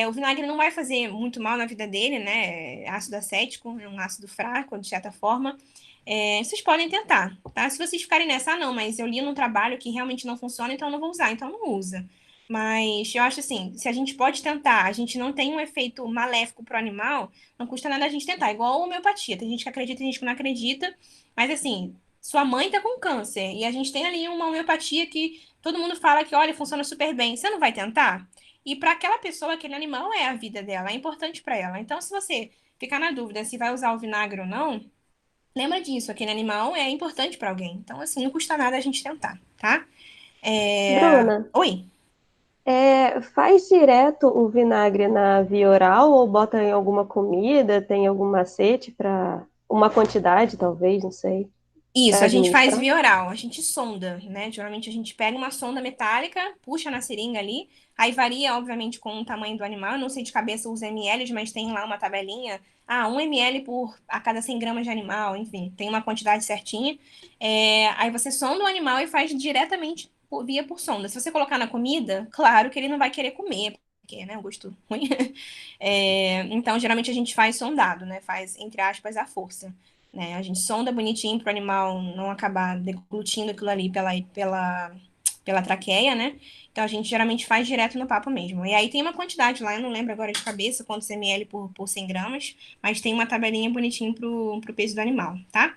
O vinagre não vai fazer muito mal na vida dele, né? É ácido acético, é um ácido fraco, de certa forma. Vocês podem tentar, tá? Se vocês ficarem nessa, não, mas eu li num trabalho que realmente não funciona, então eu não vou usar, então não usa. Mas eu acho assim, se a gente pode tentar, a gente não tem um efeito maléfico pro animal, não custa nada a gente tentar. Igual a homeopatia. Tem gente que acredita, tem gente que não acredita. Mas assim, sua mãe tá com câncer e a gente tem ali uma homeopatia que todo mundo fala que, olha, funciona super bem. Você não vai tentar? E para aquela pessoa, aquele animal é a vida dela, é importante para ela. Então, se você ficar na dúvida se vai usar o vinagre ou não, lembra disso, aquele animal é importante para alguém. Então, assim, não custa nada a gente tentar, tá? Bruna, Oi. faz direto o vinagre na via oral ou bota em alguma comida? Tem algum macete para uma quantidade, talvez, não sei, Isso, para a gente faz administrar? via oral, a gente sonda, né? Geralmente a gente pega uma sonda metálica, puxa na seringa ali, aí varia, obviamente, com o tamanho do animal. Eu não sei de cabeça os ml, mas tem lá uma tabelinha. 1 ml a cada 100 gramas de animal, enfim, tem uma quantidade certinha. Aí você sonda o animal e faz diretamente via por sonda. Se você colocar na comida, claro que ele não vai querer comer, porque, né, o gosto ruim. Então, geralmente a gente faz sondado, né? Faz, entre aspas, à força. Né? A gente sonda bonitinho para o animal não acabar deglutindo aquilo ali pela traqueia, né? Então a gente geralmente faz direto no papo mesmo. E aí tem uma quantidade lá, eu não lembro agora de cabeça quantos ml por 100 gramas, mas tem uma tabelinha bonitinho pro peso do animal, tá?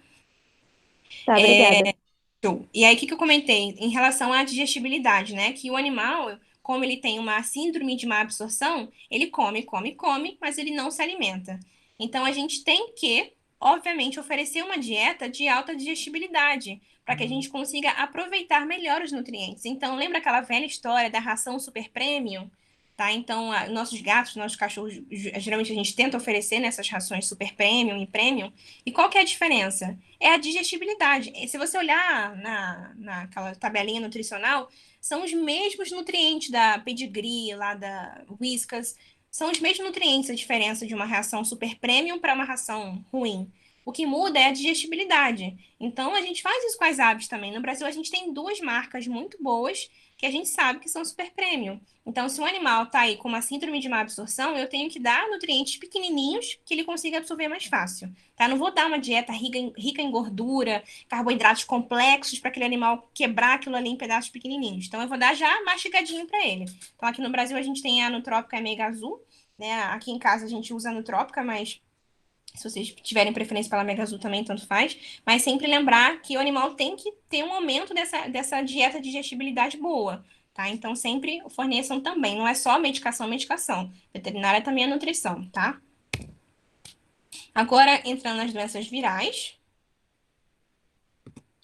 Tá, obrigada. Show. E aí o que que eu comentei? Em relação à digestibilidade, né? Que o animal, como ele tem uma síndrome de má absorção, ele come, come, come, mas ele não se alimenta. Então a gente tem que, obviamente, oferecer uma dieta de alta digestibilidade, para que a gente consiga aproveitar melhor os nutrientes. Então, lembra aquela velha história da ração super premium? Tá? Então, nossos gatos, nossos cachorros, geralmente a gente tenta oferecer nessas rações super premium e premium. E qual que é a diferença? É a digestibilidade. Se você olhar naquela tabelinha nutricional, são os mesmos nutrientes da pedigree, lá da Whiskas, são os mesmos nutrientes, a diferença de uma ração super premium para uma ração ruim. O que muda é a digestibilidade. Então, a gente faz isso com as aves também. No Brasil, a gente tem duas marcas muito boas que a gente sabe que são super premium. Então, se um animal está aí com uma síndrome de má absorção, eu tenho que dar nutrientes pequenininhos que ele consiga absorver mais fácil. Tá? Não vou dar uma dieta rica em gordura, carboidratos complexos para aquele animal quebrar aquilo ali em pedaços pequenininhos. Então, eu vou dar já mastigadinho para ele. Então, aqui no Brasil, a gente tem a Nutrópica Mega Azul, né? Aqui em casa a gente usa a Nutrópica, mas se vocês tiverem preferência pela Mega Azul também, tanto faz. Mas sempre lembrar que o animal tem que ter um aumento dessa dieta de digestibilidade boa, tá? Então, sempre forneçam também. Não é só medicação, medicação. Veterinária também é nutrição, tá? Agora, entrando nas doenças virais.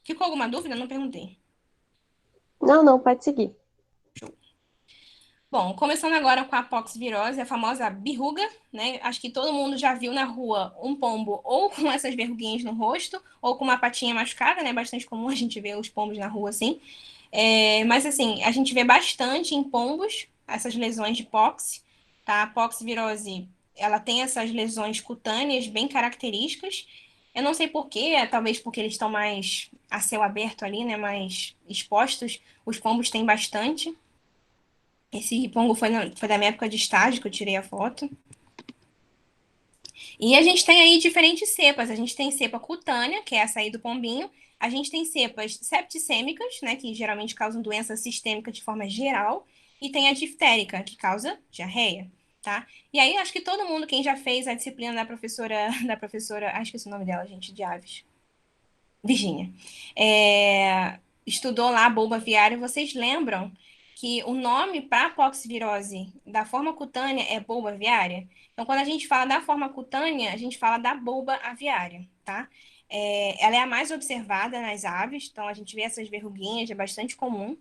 Ficou alguma dúvida? Não perguntei. Não, não, pode seguir. Bom, começando agora com a poxvirose, a famosa birruga, né? Acho que todo mundo já viu na rua um pombo ou com essas verruguinhas no rosto, ou com uma patinha machucada, né? Bastante comum a gente ver os pombos na rua assim. Mas assim, a gente vê bastante em pombos essas lesões de pox, tá? A poxvirose, ela tem essas lesões cutâneas bem características. Eu não sei por quê, talvez porque eles estão mais a céu aberto ali, né? Mais expostos. Os pombos têm bastante. Esse pongo foi da minha época de estágio que eu tirei a foto. E a gente tem aí diferentes cepas. A gente tem cepa cutânea, que é essa aí do pombinho. A gente tem cepas septicêmicas, né, que geralmente causam doença sistêmica de forma geral. E tem a diftérica, que causa diarreia, tá? E aí, acho que todo mundo, quem já fez a disciplina acho que esse é o nome dela, gente, de aves. Virgínia. Estudou lá a bulba aviária, vocês lembram que o nome para a poxvirose da forma cutânea é bulba aviária? Então, quando a gente fala da forma cutânea, a gente fala da bulba aviária, tá? Ela é a mais observada nas aves, então a gente vê essas verruguinhas, é bastante comum.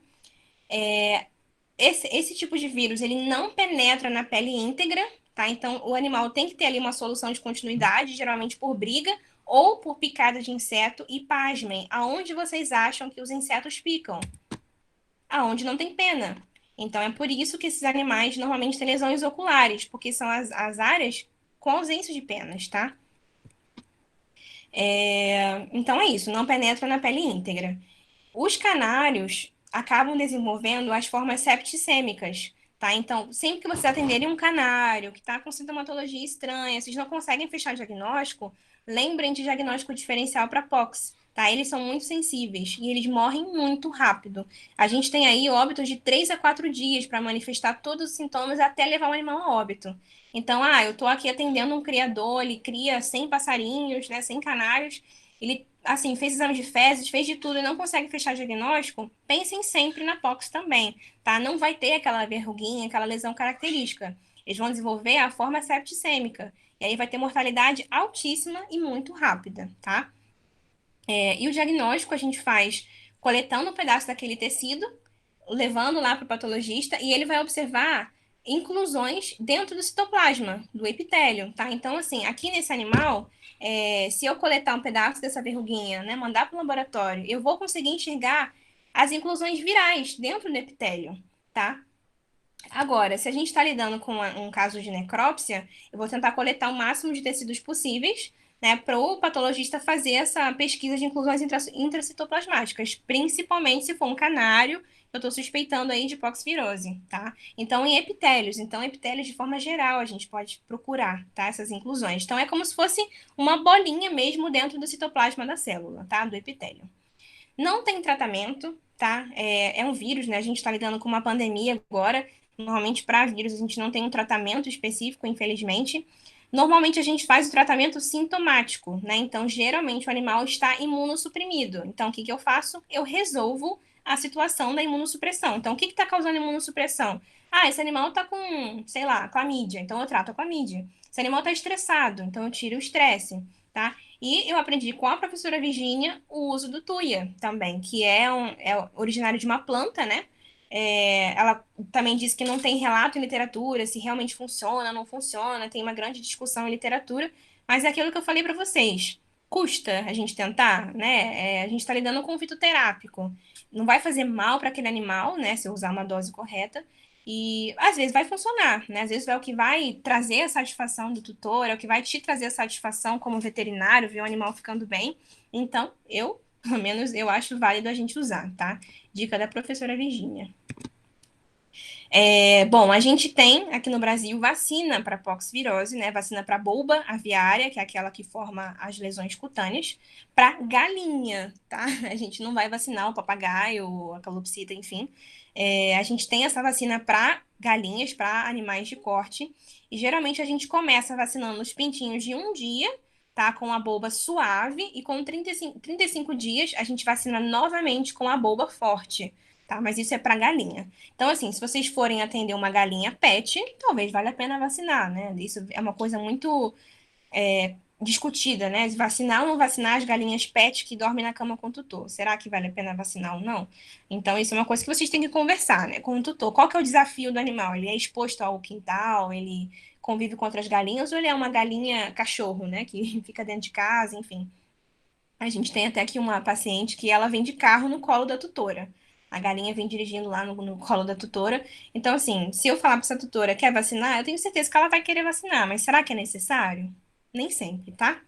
Esse tipo de vírus, ele não penetra na pele íntegra, tá? Então, o animal tem que ter ali uma solução de continuidade, geralmente por briga ou por picada de inseto. E pasmem, aonde vocês acham que os insetos picam? Aonde não tem pena. Então, é por isso que esses animais normalmente têm lesões oculares, porque são as áreas com ausência de penas, tá? Então, é isso, não penetra na pele íntegra. Os canários acabam desenvolvendo as formas septicêmicas, tá? Então, sempre que vocês atenderem um canário que está com sintomatologia estranha, vocês não conseguem fechar diagnóstico, lembrem de diagnóstico diferencial para POX, tá? Eles são muito sensíveis e eles morrem muito rápido. A gente tem aí óbitos de 3 a 4 dias para manifestar todos os sintomas até levar o animal a óbito. Então, eu estou aqui atendendo um criador, ele cria 100 passarinhos, né, 100 canários, ele, assim, fez exame de fezes, fez de tudo e não consegue fechar diagnóstico, pensem sempre na POX também, tá? Não vai ter aquela verruguinha, aquela lesão característica. Eles vão desenvolver a forma septicêmica. E aí vai ter mortalidade altíssima e muito rápida, tá? E o diagnóstico a gente faz coletando um pedaço daquele tecido, levando lá para o patologista e ele vai observar inclusões dentro do citoplasma, do epitélio, tá? Então, assim, aqui nesse animal, se eu coletar um pedaço dessa verruguinha, né, mandar para o laboratório, eu vou conseguir enxergar as inclusões virais dentro do epitélio, tá? Agora, se a gente está lidando com um caso de necrópsia, eu vou tentar coletar o máximo de tecidos possíveis, né, para o patologista fazer essa pesquisa de inclusões intracitoplasmáticas, principalmente se for um canário, eu estou suspeitando aí de poxvirose, tá? Então, em epitélios. Então, epitélios de forma geral, a gente pode procurar, tá? Essas inclusões. Então, é como se fosse uma bolinha mesmo dentro do citoplasma da célula, tá? Do epitélio. Não tem tratamento, tá? É um vírus, né? A gente está lidando com uma pandemia agora. Normalmente, para vírus, a gente não tem um tratamento específico, infelizmente. Normalmente, a gente faz o tratamento sintomático, né? Então, geralmente, o animal está imunossuprimido. Então, o que eu faço? Eu resolvo a situação da imunossupressão. Então, o que está causando imunossupressão? Esse animal está com, sei lá, clamídia. Então, eu trato a clamídia. Esse animal está estressado. Então, eu tiro o estresse, tá? E eu aprendi com a professora Virgínia o uso do tuia também, que é originário de uma planta, né? Ela também disse que não tem relato em literatura se realmente funciona, não funciona, tem uma grande discussão em literatura, mas é aquilo que eu falei para vocês. Custa a gente tentar, né? A gente está lidando com um fitoterápico. Não vai fazer mal para aquele animal, né? Se eu usar uma dose correta. E às vezes vai funcionar, né? Às vezes é o que vai trazer a satisfação do tutor, é o que vai te trazer a satisfação como veterinário, ver o animal ficando bem. Então, pelo menos, eu acho válido a gente usar, tá? Dica da professora Virgínia. Bom, a gente tem aqui no Brasil vacina para poxvirose, né? Vacina para bulba aviária, que é aquela que forma as lesões cutâneas, para galinha, tá? A gente não vai vacinar o papagaio, a calopsita, enfim. A gente tem essa vacina para galinhas, para animais de corte, e geralmente a gente começa vacinando os pintinhos de um dia, tá? Com a bulba suave, e com 35 dias a gente vacina novamente com a bulba forte, tá? Mas isso é para galinha. Então, assim, se vocês forem atender uma galinha pet, talvez valha a pena vacinar, né? Isso é uma coisa muito discutida, né? Vacinar ou não vacinar as galinhas pet que dormem na cama com o tutor. Será que vale a pena vacinar ou não? Então, isso é uma coisa que vocês têm que conversar, né, com o tutor. Qual que é o desafio do animal? Ele é exposto ao quintal, ele convive com outras galinhas, ou ele é uma galinha cachorro, né, que fica dentro de casa, enfim. A gente tem até aqui uma paciente que ela vem de carro no colo da tutora. A galinha vem dirigindo lá no colo da tutora. Então, assim, se eu falar para essa tutora quer vacinar, eu tenho certeza que ela vai querer vacinar, mas será que é necessário? Nem sempre, tá?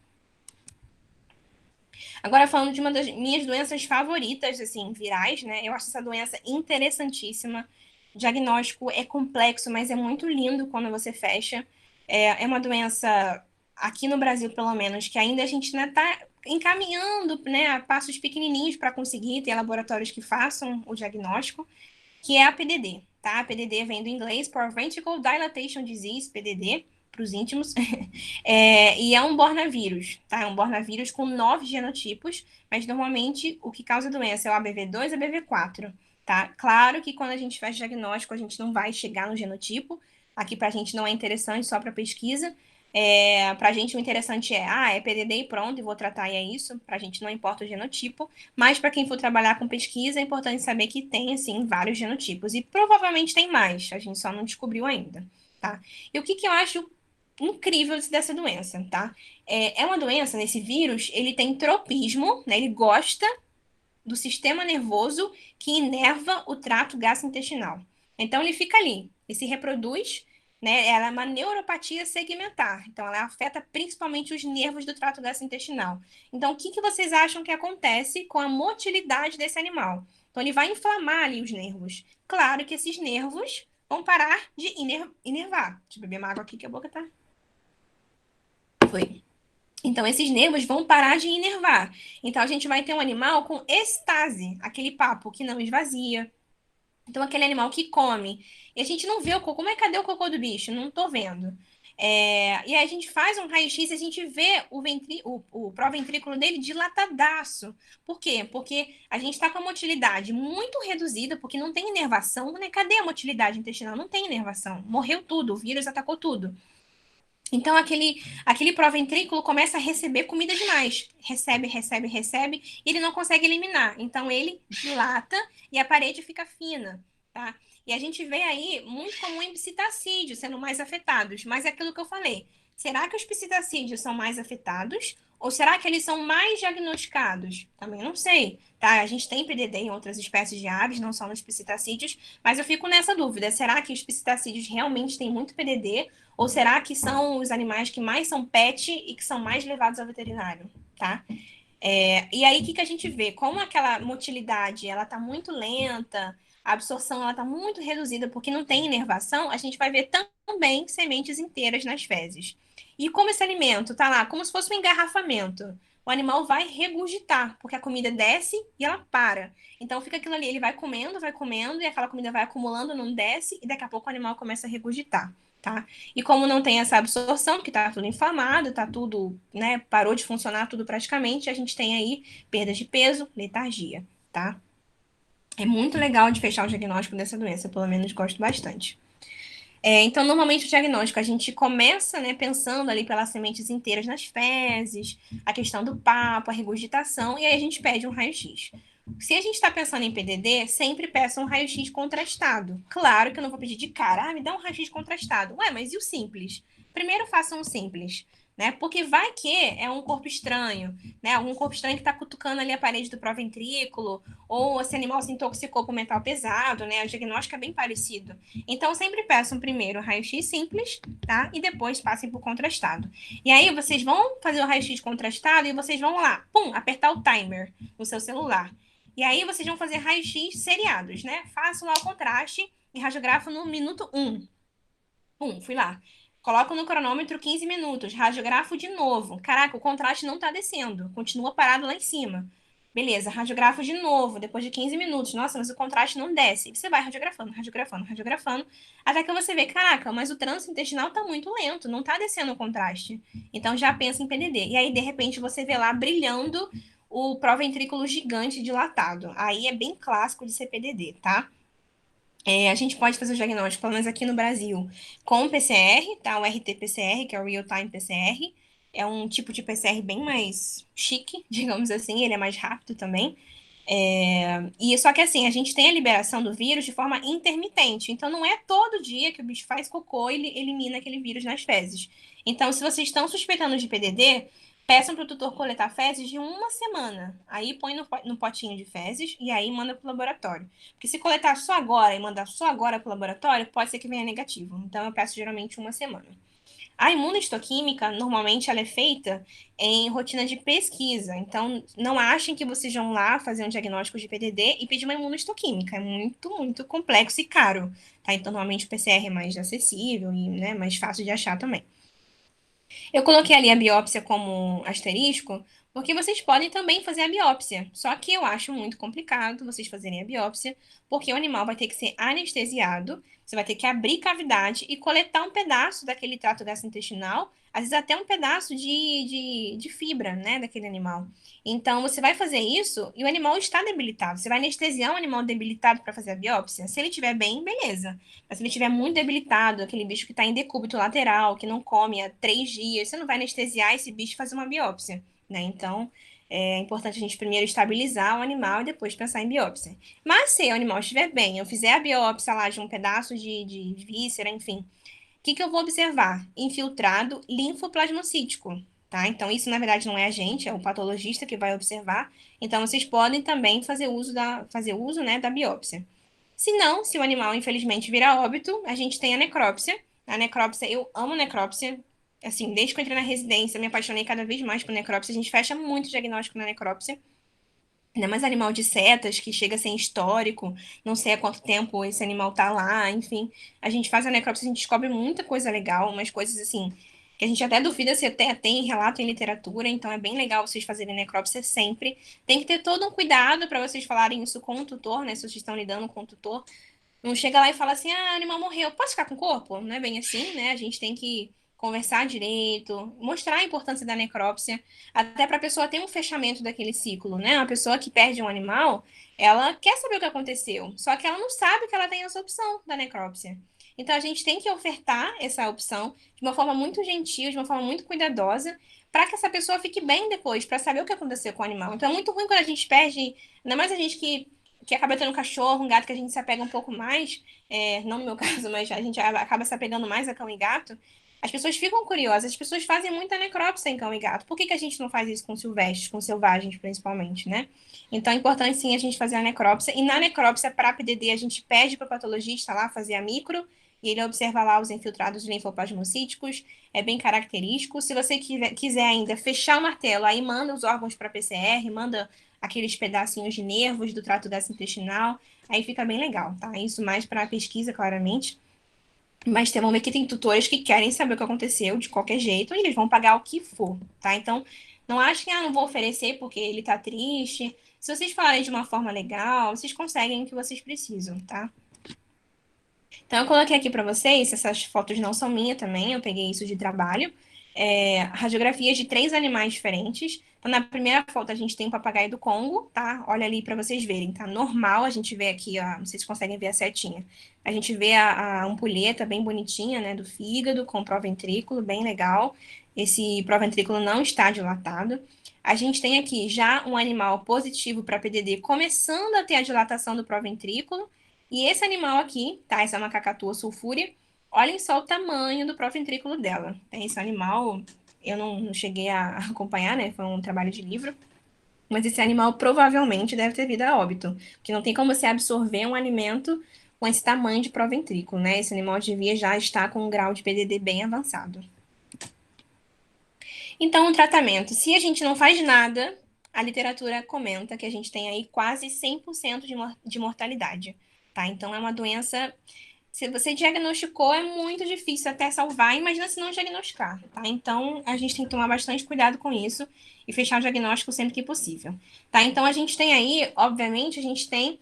Agora, falando de uma das minhas doenças favoritas, assim, virais, né? Eu acho essa doença interessantíssima. O diagnóstico é complexo, mas é muito lindo quando você fecha. É uma doença, aqui no Brasil, pelo menos, que ainda a gente ainda está encaminhando, né, a passos pequenininhos para conseguir ter laboratórios que façam o diagnóstico, que é a PDD, tá? A PDD vem do inglês, Por Ventricle Dilatation Disease, PDD, para os íntimos. E é um bornavírus, tá? É um bornavírus com 9 genotipos, mas normalmente o que causa a doença é o ABV2 e ABV4, tá? Claro que quando a gente faz diagnóstico, a gente não vai chegar no genotipo. Aqui para a gente não é interessante, só para pesquisa. Para a gente o interessante é PDD e pronto, e vou tratar e é isso. Para a gente não importa o genotipo, mas para quem for trabalhar com pesquisa, é importante saber que tem, assim, vários genotipos. E provavelmente tem mais, a gente só não descobriu ainda, tá? E o que eu acho incrível dessa doença, tá? É uma doença, esse vírus, ele tem tropismo, né? Ele gosta do sistema nervoso que inerva o trato gastrointestinal. Então, ele fica ali, ele se reproduz, né? Ela é uma neuropatia segmentar. Então, ela afeta principalmente os nervos do trato gastrointestinal. Então, o que vocês acham que acontece com a motilidade desse animal? Então, ele vai inflamar ali os nervos. Claro que esses nervos vão parar de inervar. Deixa eu beber uma água aqui que a boca tá. Foi. Então, esses nervos vão parar de inervar. Então, a gente vai ter um animal com estase, aquele papo que não esvazia. Então, aquele animal que come. E a gente não vê o cocô. Mas cadê o cocô do bicho? Não tô vendo. E aí a gente faz um raio-x e a gente vê o proventrículo dele dilatadaço. Por quê? Porque a gente está com a motilidade muito reduzida, porque não tem inervação, né? Cadê a motilidade intestinal? Não tem inervação. Morreu tudo, o vírus atacou tudo. Então, aquele proventrículo começa a receber comida demais. Recebe, e ele não consegue eliminar. Então, ele dilata e a parede fica fina, tá? E a gente vê aí muito comum em psitacídeos sendo mais afetados. Mas é aquilo que eu falei. Será que os psitacídeos são mais afetados? Ou será que eles são mais diagnosticados? Também não sei, tá? A gente tem PDD em outras espécies de aves, não só nos psitacídeos, mas eu fico nessa dúvida. Será que os psitacídeos realmente têm muito PDD? Ou será que são os animais que mais são pet e que são mais levados ao veterinário, tá? E aí, o que a gente vê? Como aquela motilidade, ela tá muito lenta, a absorção, ela tá muito reduzida porque não tem inervação, a gente vai ver também sementes inteiras nas fezes. E como esse alimento tá lá, como se fosse um engarrafamento, o animal vai regurgitar, porque a comida desce e ela para. Então, fica aquilo ali, ele vai comendo, e aquela comida vai acumulando, não desce, e daqui a pouco o animal começa a regurgitar. Tá? E como não tem essa absorção, porque tá tudo inflamado, tá tudo, né, parou de funcionar tudo praticamente, a gente tem aí perdas de peso, letargia, tá? É muito legal de fechar o diagnóstico dessa doença, eu, pelo menos gosto bastante. Então, normalmente o diagnóstico a gente começa, né, pensando ali pelas sementes inteiras nas fezes, a questão do papo, a regurgitação, e aí a gente pede um raio-x. Se a gente está pensando em PDD, sempre peça um raio-x contrastado. Claro que eu não vou pedir de cara, me dá um raio-x contrastado. Ué, mas e o simples? Primeiro faça um simples, né? Porque vai que é um corpo estranho, né? Algum corpo estranho que está cutucando ali a parede do proventrículo, ou esse animal se intoxicou com metal pesado, né? O diagnóstico é bem parecido. Então, sempre peçam primeiro o raio-x simples, tá? E depois passem por contrastado. E aí, vocês vão fazer o raio-x contrastado e vocês vão lá, pum, apertar o timer no seu celular. E aí, vocês vão fazer raio-x seriados, né? Façam lá o contraste e radiografo no minuto 1. Fui lá. Coloco no cronômetro 15 minutos, radiografo de novo. Caraca, o contraste não tá descendo, continua parado lá em cima. Beleza, radiografo de novo, depois de 15 minutos. Nossa, mas o contraste não desce. Você vai radiografando, radiografando, radiografando, até que você vê, caraca, mas o trânsito intestinal tá muito lento, não tá descendo o contraste. Então já pensa em PDD. E aí, de repente, você vê lá brilhando o proventrículo gigante dilatado. Aí é bem clássico de ser PDD, tá? A gente pode fazer o diagnóstico, pelo menos aqui no Brasil, com o PCR, tá? O RT-PCR, que é o Real Time PCR. É um tipo de PCR bem mais chique, digamos assim, ele é mais rápido também. E só que assim, a gente tem a liberação do vírus de forma intermitente. Então, não é todo dia que o bicho faz cocô e ele elimina aquele vírus nas fezes. Então, se vocês estão suspeitando de PDD, peçam para o tutor coletar fezes de uma semana. Aí põe no potinho de fezes e aí manda para o laboratório. Porque se coletar só agora e mandar só agora para o laboratório, pode ser que venha negativo. Então, eu peço geralmente uma semana. A imunohistoquímica, normalmente, ela é feita em rotina de pesquisa. Então, não achem que vocês vão lá fazer um diagnóstico de PDD e pedir uma imunohistoquímica. É muito, muito complexo e caro. Tá? Então, normalmente, o PCR é mais acessível e, né, mais fácil de achar também. Eu coloquei ali a biópsia como asterisco, porque vocês podem também fazer a biópsia. Só que eu acho muito complicado vocês fazerem a biópsia, porque o animal vai ter que ser anestesiado, você vai ter que abrir cavidade e coletar um pedaço daquele trato gastrointestinal, às vezes até um pedaço de fibra, né, daquele animal. Então, você vai fazer isso e o animal está debilitado. Você vai anestesiar um animal debilitado para fazer a biópsia? Se ele estiver bem, beleza. Mas se ele estiver muito debilitado, aquele bicho que está em decúbito lateral, que não come há 3 dias, você não vai anestesiar esse bicho e fazer uma biópsia, né? Então, é importante a gente primeiro estabilizar o animal e depois pensar em biópsia. Mas se o animal estiver bem, eu fizer a biópsia lá de um pedaço de víscera, enfim, o que que eu vou observar? Infiltrado linfoplasmocítico, tá? Então, isso na verdade não é a gente, é o patologista que vai observar. Então, vocês podem também fazer uso, né, da biópsia. Se não, se o animal infelizmente virar óbito, a gente tem a necrópsia. A necrópsia, eu amo necrópsia. Assim, desde que eu entrei na residência, me apaixonei cada vez mais por necrópsia. A gente fecha muito diagnóstico na necrópsia. Ainda mais animal de setas, que chega a ser histórico, não sei há quanto tempo esse animal tá lá, enfim. A gente faz a necrópsia, a gente descobre muita coisa legal, umas coisas assim, que a gente até duvida se até tem relato em literatura, então é bem legal vocês fazerem necrópsia sempre. Tem que ter todo um cuidado para vocês falarem isso com o tutor, né? Se vocês estão lidando com o tutor. Não chega lá e fala assim, ah, o animal morreu, posso ficar com o corpo? Não é bem assim, né? A gente tem que conversar direito, mostrar a importância da necrópsia, até para a pessoa ter um fechamento daquele ciclo, né? Uma pessoa que perde um animal, ela quer saber o que aconteceu, só que ela não sabe que ela tem essa opção da necrópsia. Então a gente tem que ofertar essa opção de uma forma muito gentil, de uma forma muito cuidadosa, para que essa pessoa fique bem depois, para saber o que aconteceu com o animal. Então é muito ruim quando a gente perde, ainda mais a gente que acaba tendo um cachorro, um gato que a gente se apega um pouco mais, não no meu caso, mas a gente acaba se apegando mais a cão e gato, as pessoas ficam curiosas, as pessoas fazem muita necrópsia em cão e gato. Por que que a gente não faz isso com silvestres, com selvagens principalmente, né? Então é importante sim a gente fazer a necrópsia. E na necrópsia para PDD a gente pede para o patologista lá fazer a micro e ele observa lá os infiltrados linfoplasmocíticos, é bem característico. Se você quiser ainda fechar o martelo, aí manda os órgãos para PCR, manda aqueles pedacinhos de nervos do trato gastrointestinal, aí fica bem legal, tá? Isso mais para pesquisa, claramente. Mas vamos ver que tem tutores que querem saber o que aconteceu de qualquer jeito e eles vão pagar o que for, tá? Então, não acho que, não vou oferecer porque ele tá triste. Se vocês falarem de uma forma legal, vocês conseguem o que vocês precisam, tá? Então, eu coloquei aqui para vocês, essas fotos não são minhas também, eu peguei isso de trabalho. Radiografias de 3 animais diferentes. Então, na primeira foto, a gente tem o papagaio do Congo, tá? Olha ali para vocês verem, tá? Normal, a gente vê aqui, ó, não sei se conseguem ver a setinha. A gente vê a ampulheta bem bonitinha, né, do fígado, com proventrículo, bem legal. Esse proventrículo não está dilatado. A gente tem aqui já um animal positivo para PDD, começando a ter a dilatação do proventrículo. E esse animal aqui, tá? Essa macacatua sulfúrea, olhem só o tamanho do proventrículo dela. Tem esse animal eu não cheguei a acompanhar, né? Foi um trabalho de livro. Mas esse animal provavelmente deve ter vindo a óbito, porque não tem como você absorver um alimento com esse tamanho de proventrículo, né? Esse animal devia já estar com um grau de PDD bem avançado. Então, o tratamento, se a gente não faz nada, a literatura comenta que a gente tem aí quase 100% de mortalidade, tá? Então, é uma doença, se você diagnosticou, é muito difícil até salvar, imagina se não diagnosticar, tá? Então, a gente tem que tomar bastante cuidado com isso e fechar o diagnóstico sempre que possível, tá? Então, a gente tem aí, obviamente, a gente tem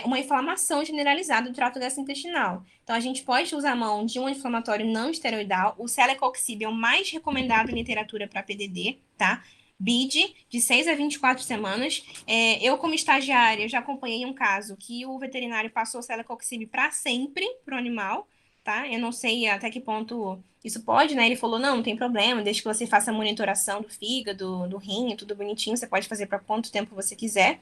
uma inflamação generalizada do trato gastrointestinal. Então, a gente pode usar a mão de um anti-inflamatório não esteroidal. O celecoxib é o mais recomendado em literatura para PDD, tá? BID, de 6 a 24 semanas. Eu, como estagiária, já acompanhei um caso que o veterinário passou o celecoxib para sempre para o animal, tá? Eu não sei até que ponto isso pode, né? Ele falou, não tem problema, desde que você faça a monitoração do fígado, do rim, tudo bonitinho, você pode fazer para quanto tempo você quiser.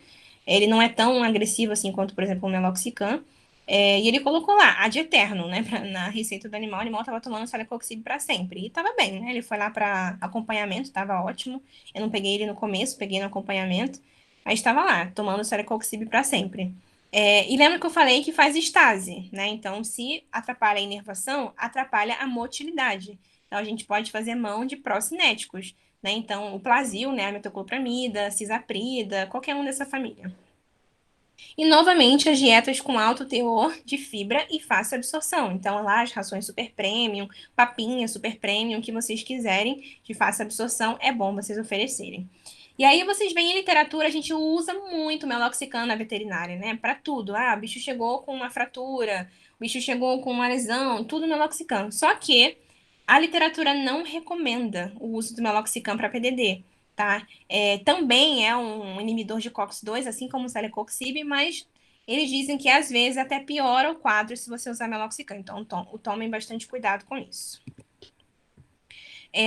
Ele não é tão agressivo assim quanto, por exemplo, o meloxicam. E ele colocou lá, ad eterno, né? Na receita do animal, o animal estava tomando celecoxib para sempre. E estava bem, né? Ele foi lá para acompanhamento, estava ótimo. Eu não peguei ele no começo, peguei no acompanhamento. Aí estava lá, tomando celecoxib para sempre. E lembra que eu falei que faz estase, né? Então, se atrapalha a inervação, atrapalha a motilidade. Então, a gente pode fazer mão de procinéticos, né? Então, o Plasil, né? A metoclopramida, cisaprida, qualquer um dessa família. E, novamente, as dietas com alto teor de fibra e fácil absorção. Então, lá as rações super premium, papinha super premium, o que vocês quiserem, de fácil absorção, é bom vocês oferecerem. E aí vocês veem em literatura, a gente usa muito meloxicam na veterinária, né? Para tudo. Ah, o bicho chegou com uma fratura, o bicho chegou com uma lesão, tudo meloxicam. Só que a literatura não recomenda o uso do meloxicam para PDD, tá? Também é um inibidor de COX-2, assim como o celecoxib, mas eles dizem que às vezes até piora o quadro se você usar meloxicam. Então, tomem bastante cuidado com isso.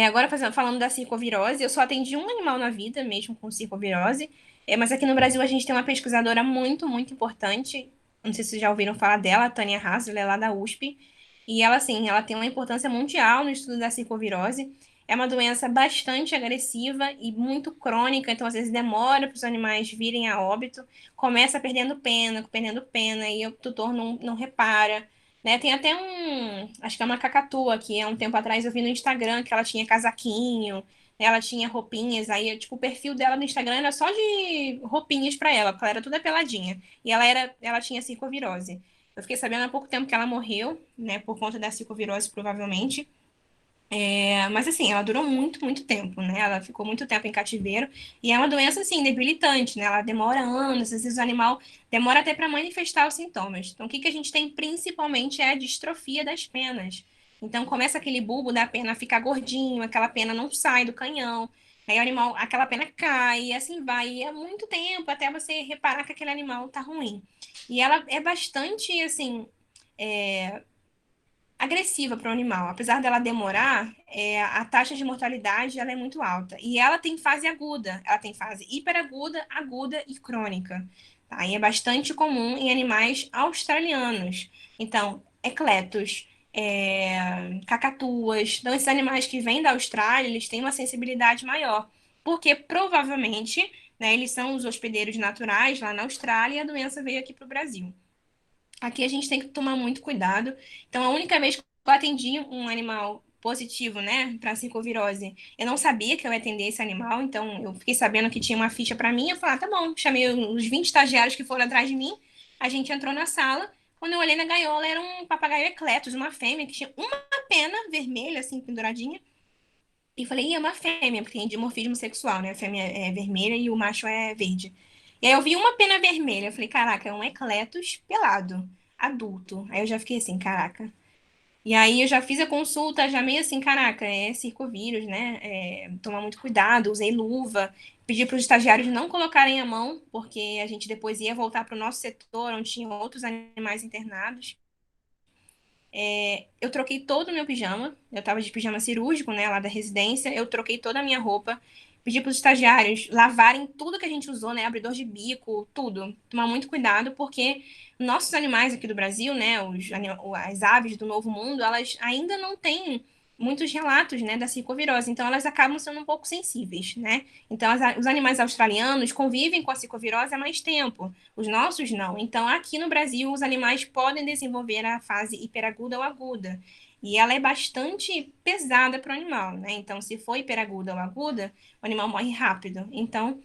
Agora, falando da circovirose, eu só atendi um animal na vida, mesmo com circovirose, mas aqui no Brasil a gente tem uma pesquisadora muito, muito importante, não sei se vocês já ouviram falar dela, a Tânia Haas, ela é lá da USP, e ela, assim, ela tem uma importância mundial no estudo da circovirose. É uma doença bastante agressiva e muito crônica, então às vezes demora para os animais virem a óbito, começa perdendo pena, e o tutor não repara, né? Tem até acho que é uma cacatua, que há um tempo atrás eu vi no Instagram que ela tinha casaquinho, né? Ela tinha roupinhas, aí tipo, o perfil dela no Instagram era só de roupinhas para ela, porque ela era toda peladinha. E ela tinha circovirose. Eu fiquei sabendo há pouco tempo que ela morreu, né, por conta da circovirose, provavelmente. Mas assim, ela durou muito, muito tempo, né? Ela ficou muito tempo em cativeiro e é uma doença assim debilitante, né? Ela demora anos, às vezes o animal demora até para manifestar os sintomas. Então, o que a gente tem principalmente é a distrofia das penas. Então, começa aquele bulbo da pena ficar gordinho, aquela pena não sai do canhão, aí o animal, aquela pena cai, e assim vai. E é muito tempo até você reparar que aquele animal tá ruim. E ela é bastante assim. É, agressiva para o animal. Apesar dela demorar, a taxa de mortalidade ela é muito alta. E ela tem fase aguda, ela tem fase hiperaguda, aguda e crônica. Tá? E é bastante comum em animais australianos. Então, ecletos, cacatuas. Então, esses animais que vêm da Austrália, eles têm uma sensibilidade maior. Porque provavelmente, né, eles são os hospedeiros naturais lá na Austrália e a doença veio aqui para o Brasil. Aqui a gente tem que tomar muito cuidado. Então, a única vez que eu atendi um animal positivo, né, para circovirose, eu não sabia que eu ia atender esse animal, então eu fiquei sabendo que tinha uma ficha para mim. Eu falei, tá bom, chamei os 20 estagiários que foram atrás de mim. A gente entrou na sala. Quando eu olhei na gaiola, era um papagaio ecletus, uma fêmea que tinha uma pena vermelha, assim, penduradinha. E falei, é uma fêmea, porque tem dimorfismo sexual, né? A fêmea é vermelha e o macho é verde. E aí eu vi uma pena vermelha. Eu falei, caraca, é um ecletus pelado, adulto. Aí eu já fiquei assim, caraca. E aí eu já fiz a consulta, já meio assim, caraca, é circovírus, né? Tomar muito cuidado, usei luva. Pedi para os estagiários não colocarem a mão, porque a gente depois ia voltar para o nosso setor, onde tinha outros animais internados. Eu troquei todo o meu pijama, eu tava de pijama cirúrgico, né, lá da residência, eu troquei toda a minha roupa, pedi para os estagiários lavarem tudo que a gente usou, né, abridor de bico, tudo. Tomar muito cuidado, porque nossos animais aqui do Brasil, né, as aves do Novo Mundo, elas ainda não têm muitos relatos, né, da circovirose, então elas acabam sendo um pouco sensíveis, né? Então, os animais australianos convivem com a circovirose há mais tempo, os nossos não. Então, aqui no Brasil, os animais podem desenvolver a fase hiperaguda ou aguda, e ela é bastante pesada para o animal, né? Então, se for hiperaguda ou aguda, o animal morre rápido. Então,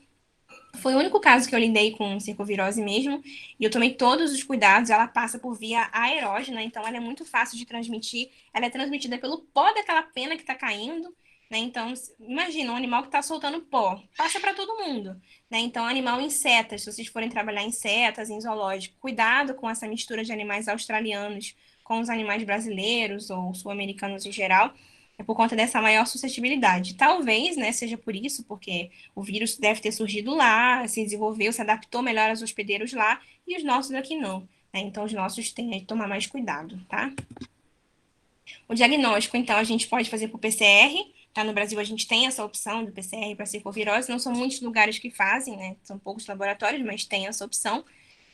foi o único caso que eu lidei com circovirose mesmo, e eu tomei todos os cuidados. Ela passa por via aerógena, então ela é muito fácil de transmitir. Ela é transmitida pelo pó daquela pena que está caindo, né? Então, imagina um animal que está soltando pó, passa para todo mundo, né? Então, animal insetas, se vocês forem trabalhar em setas, em zoológico, cuidado com essa mistura de animais australianos com os animais brasileiros ou sul-americanos em geral, é por conta dessa maior suscetibilidade. Talvez, né, seja por isso, porque o vírus deve ter surgido lá, se desenvolveu, se adaptou melhor aos hospedeiros lá, e os nossos aqui não, né? Então, os nossos têm que tomar mais cuidado, tá? O diagnóstico, então, a gente pode fazer por PCR, tá? No Brasil, a gente tem essa opção do PCR para circovirose, não são muitos lugares que fazem, né? São poucos laboratórios, mas tem essa opção.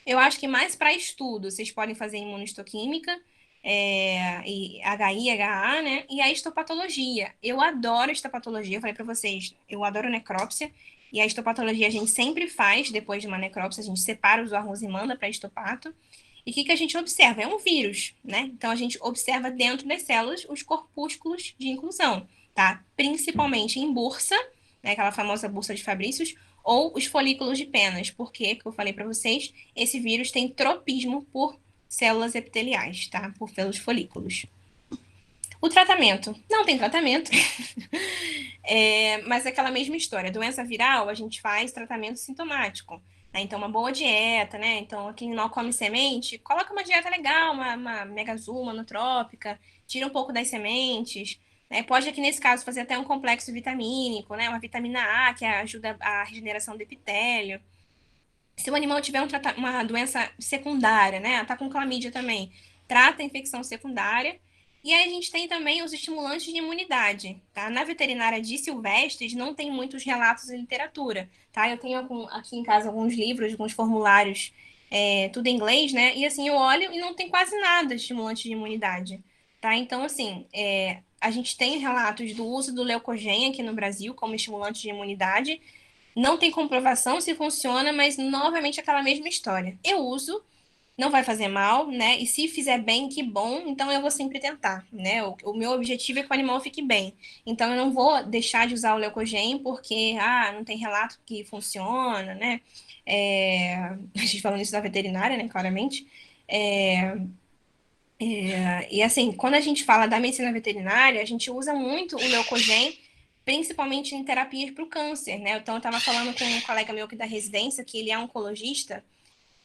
Eu acho que mais para estudo, vocês podem fazer imunohistoquímica, e HI, HA, né? E a histopatologia. Eu adoro histopatologia, eu falei para vocês, eu adoro necrópsia, e a histopatologia a gente sempre faz, depois de uma necrópsia, a gente separa os órgãos e manda para histopato. E o que a gente observa? É um vírus, né? Então a gente observa dentro das células os corpúsculos de inclusão, tá? Principalmente em bursa, né? Aquela famosa bursa de Fabrícios, ou os folículos de penas, porque, que eu falei para vocês, esse vírus tem tropismo por células epiteliais, tá? Pelos folículos. O tratamento. Não tem tratamento. Mas é aquela mesma história. Doença viral, a gente faz tratamento sintomático. Né? Então, uma boa dieta, né? Então, aquele não come semente, coloca uma dieta legal, uma Megazoo, uma nutrópica, tira um pouco das sementes. Né? Pode, aqui nesse caso, fazer até um complexo vitamínico, né? Uma vitamina A, que ajuda a regeneração do epitélio. Se o animal tiver uma doença secundária, né? Tá com clamídia também, trata a infecção secundária. E aí a gente tem também os estimulantes de imunidade, tá? Na veterinária de silvestres não tem muitos relatos em literatura, tá? Eu tenho aqui em casa alguns livros, alguns formulários, tudo em inglês, né? E assim, eu olho e não tem quase nada de estimulante de imunidade, tá? Então, assim, a gente tem relatos do uso do leucogen aqui no Brasil como estimulante de imunidade, não tem comprovação se funciona, mas novamente aquela mesma história. Eu uso, não vai fazer mal, né? E se fizer bem, que bom, então eu vou sempre tentar, né? O meu objetivo é que o animal fique bem. Então eu não vou deixar de usar o leucogen porque, não tem relato que funciona, né? A gente falando isso da veterinária, né? Claramente. E assim, quando a gente fala da medicina veterinária, a gente usa muito o leucogen, principalmente em terapias para o câncer, né? Então, eu estava falando com um colega meu aqui da residência, que ele é oncologista,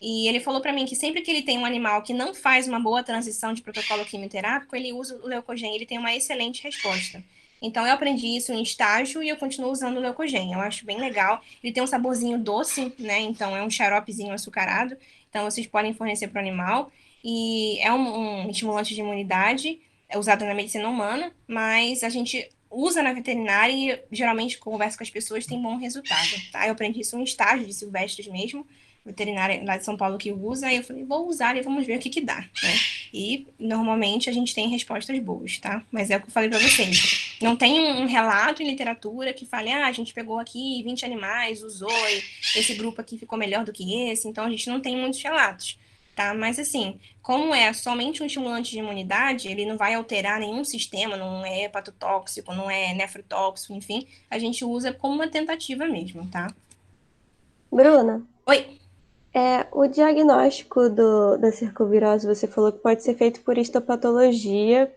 e ele falou para mim que sempre que ele tem um animal que não faz uma boa transição de protocolo quimioterápico, ele usa o leucogen, ele tem uma excelente resposta. Então, eu aprendi isso em estágio e eu continuo usando o leucogen. Eu acho bem legal. Ele tem um saborzinho doce, né? Então, é um xaropezinho açucarado. Então, vocês podem fornecer para o animal. E é um estimulante de imunidade, é usado na medicina humana, mas a gente usa na veterinária e geralmente conversa com as pessoas, tem bom resultado, tá? Eu aprendi isso em estágio de silvestres mesmo, veterinária lá de São Paulo que usa, e eu falei, vou usar e vamos ver o que que dá, né? E normalmente a gente tem respostas boas, tá? Mas é o que eu falei para vocês. Não tem um relato em literatura que fale, a gente pegou aqui 20 animais, usou, e esse grupo aqui ficou melhor do que esse, então a gente não tem muitos relatos, tá? Mas assim, como é somente um estimulante de imunidade, ele não vai alterar nenhum sistema, não é hepatotóxico, não é nefrotóxico, enfim, a gente usa como uma tentativa mesmo, tá? Bruna, Oi! o diagnóstico da circovirose, você falou que pode ser feito por histopatologia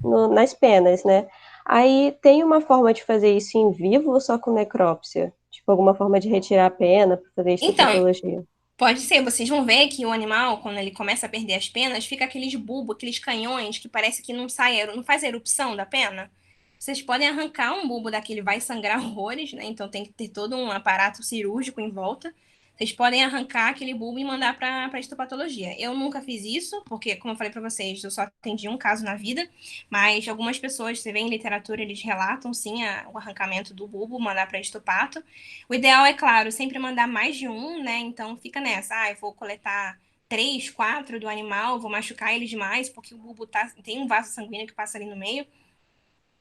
nas penas, né? Aí tem uma forma de fazer isso em vivo ou só com necrópsia? Tipo, alguma forma de retirar a pena para fazer Então, histopatologia? pode ser, vocês vão ver que o animal, quando ele começa a perder as penas, fica aqueles bulbos, aqueles canhões que parece que não sai, não faz erupção da pena. Vocês podem arrancar um bulbo daquele, vai sangrar horrores, né? Então tem que ter todo um aparato cirúrgico em volta. Vocês podem arrancar aquele bulbo e mandar para histopatologia. Eu nunca fiz isso, porque, como eu falei para vocês, eu só atendi um caso na vida, mas algumas pessoas, você vê em literatura, eles relatam, sim, o arrancamento do bulbo, mandar para histopato. O ideal é, claro, sempre mandar mais de um, né? Então fica nessa, eu vou coletar 3, 4 do animal, vou machucar ele demais, porque o bulbo tem um vaso sanguíneo que passa ali no meio.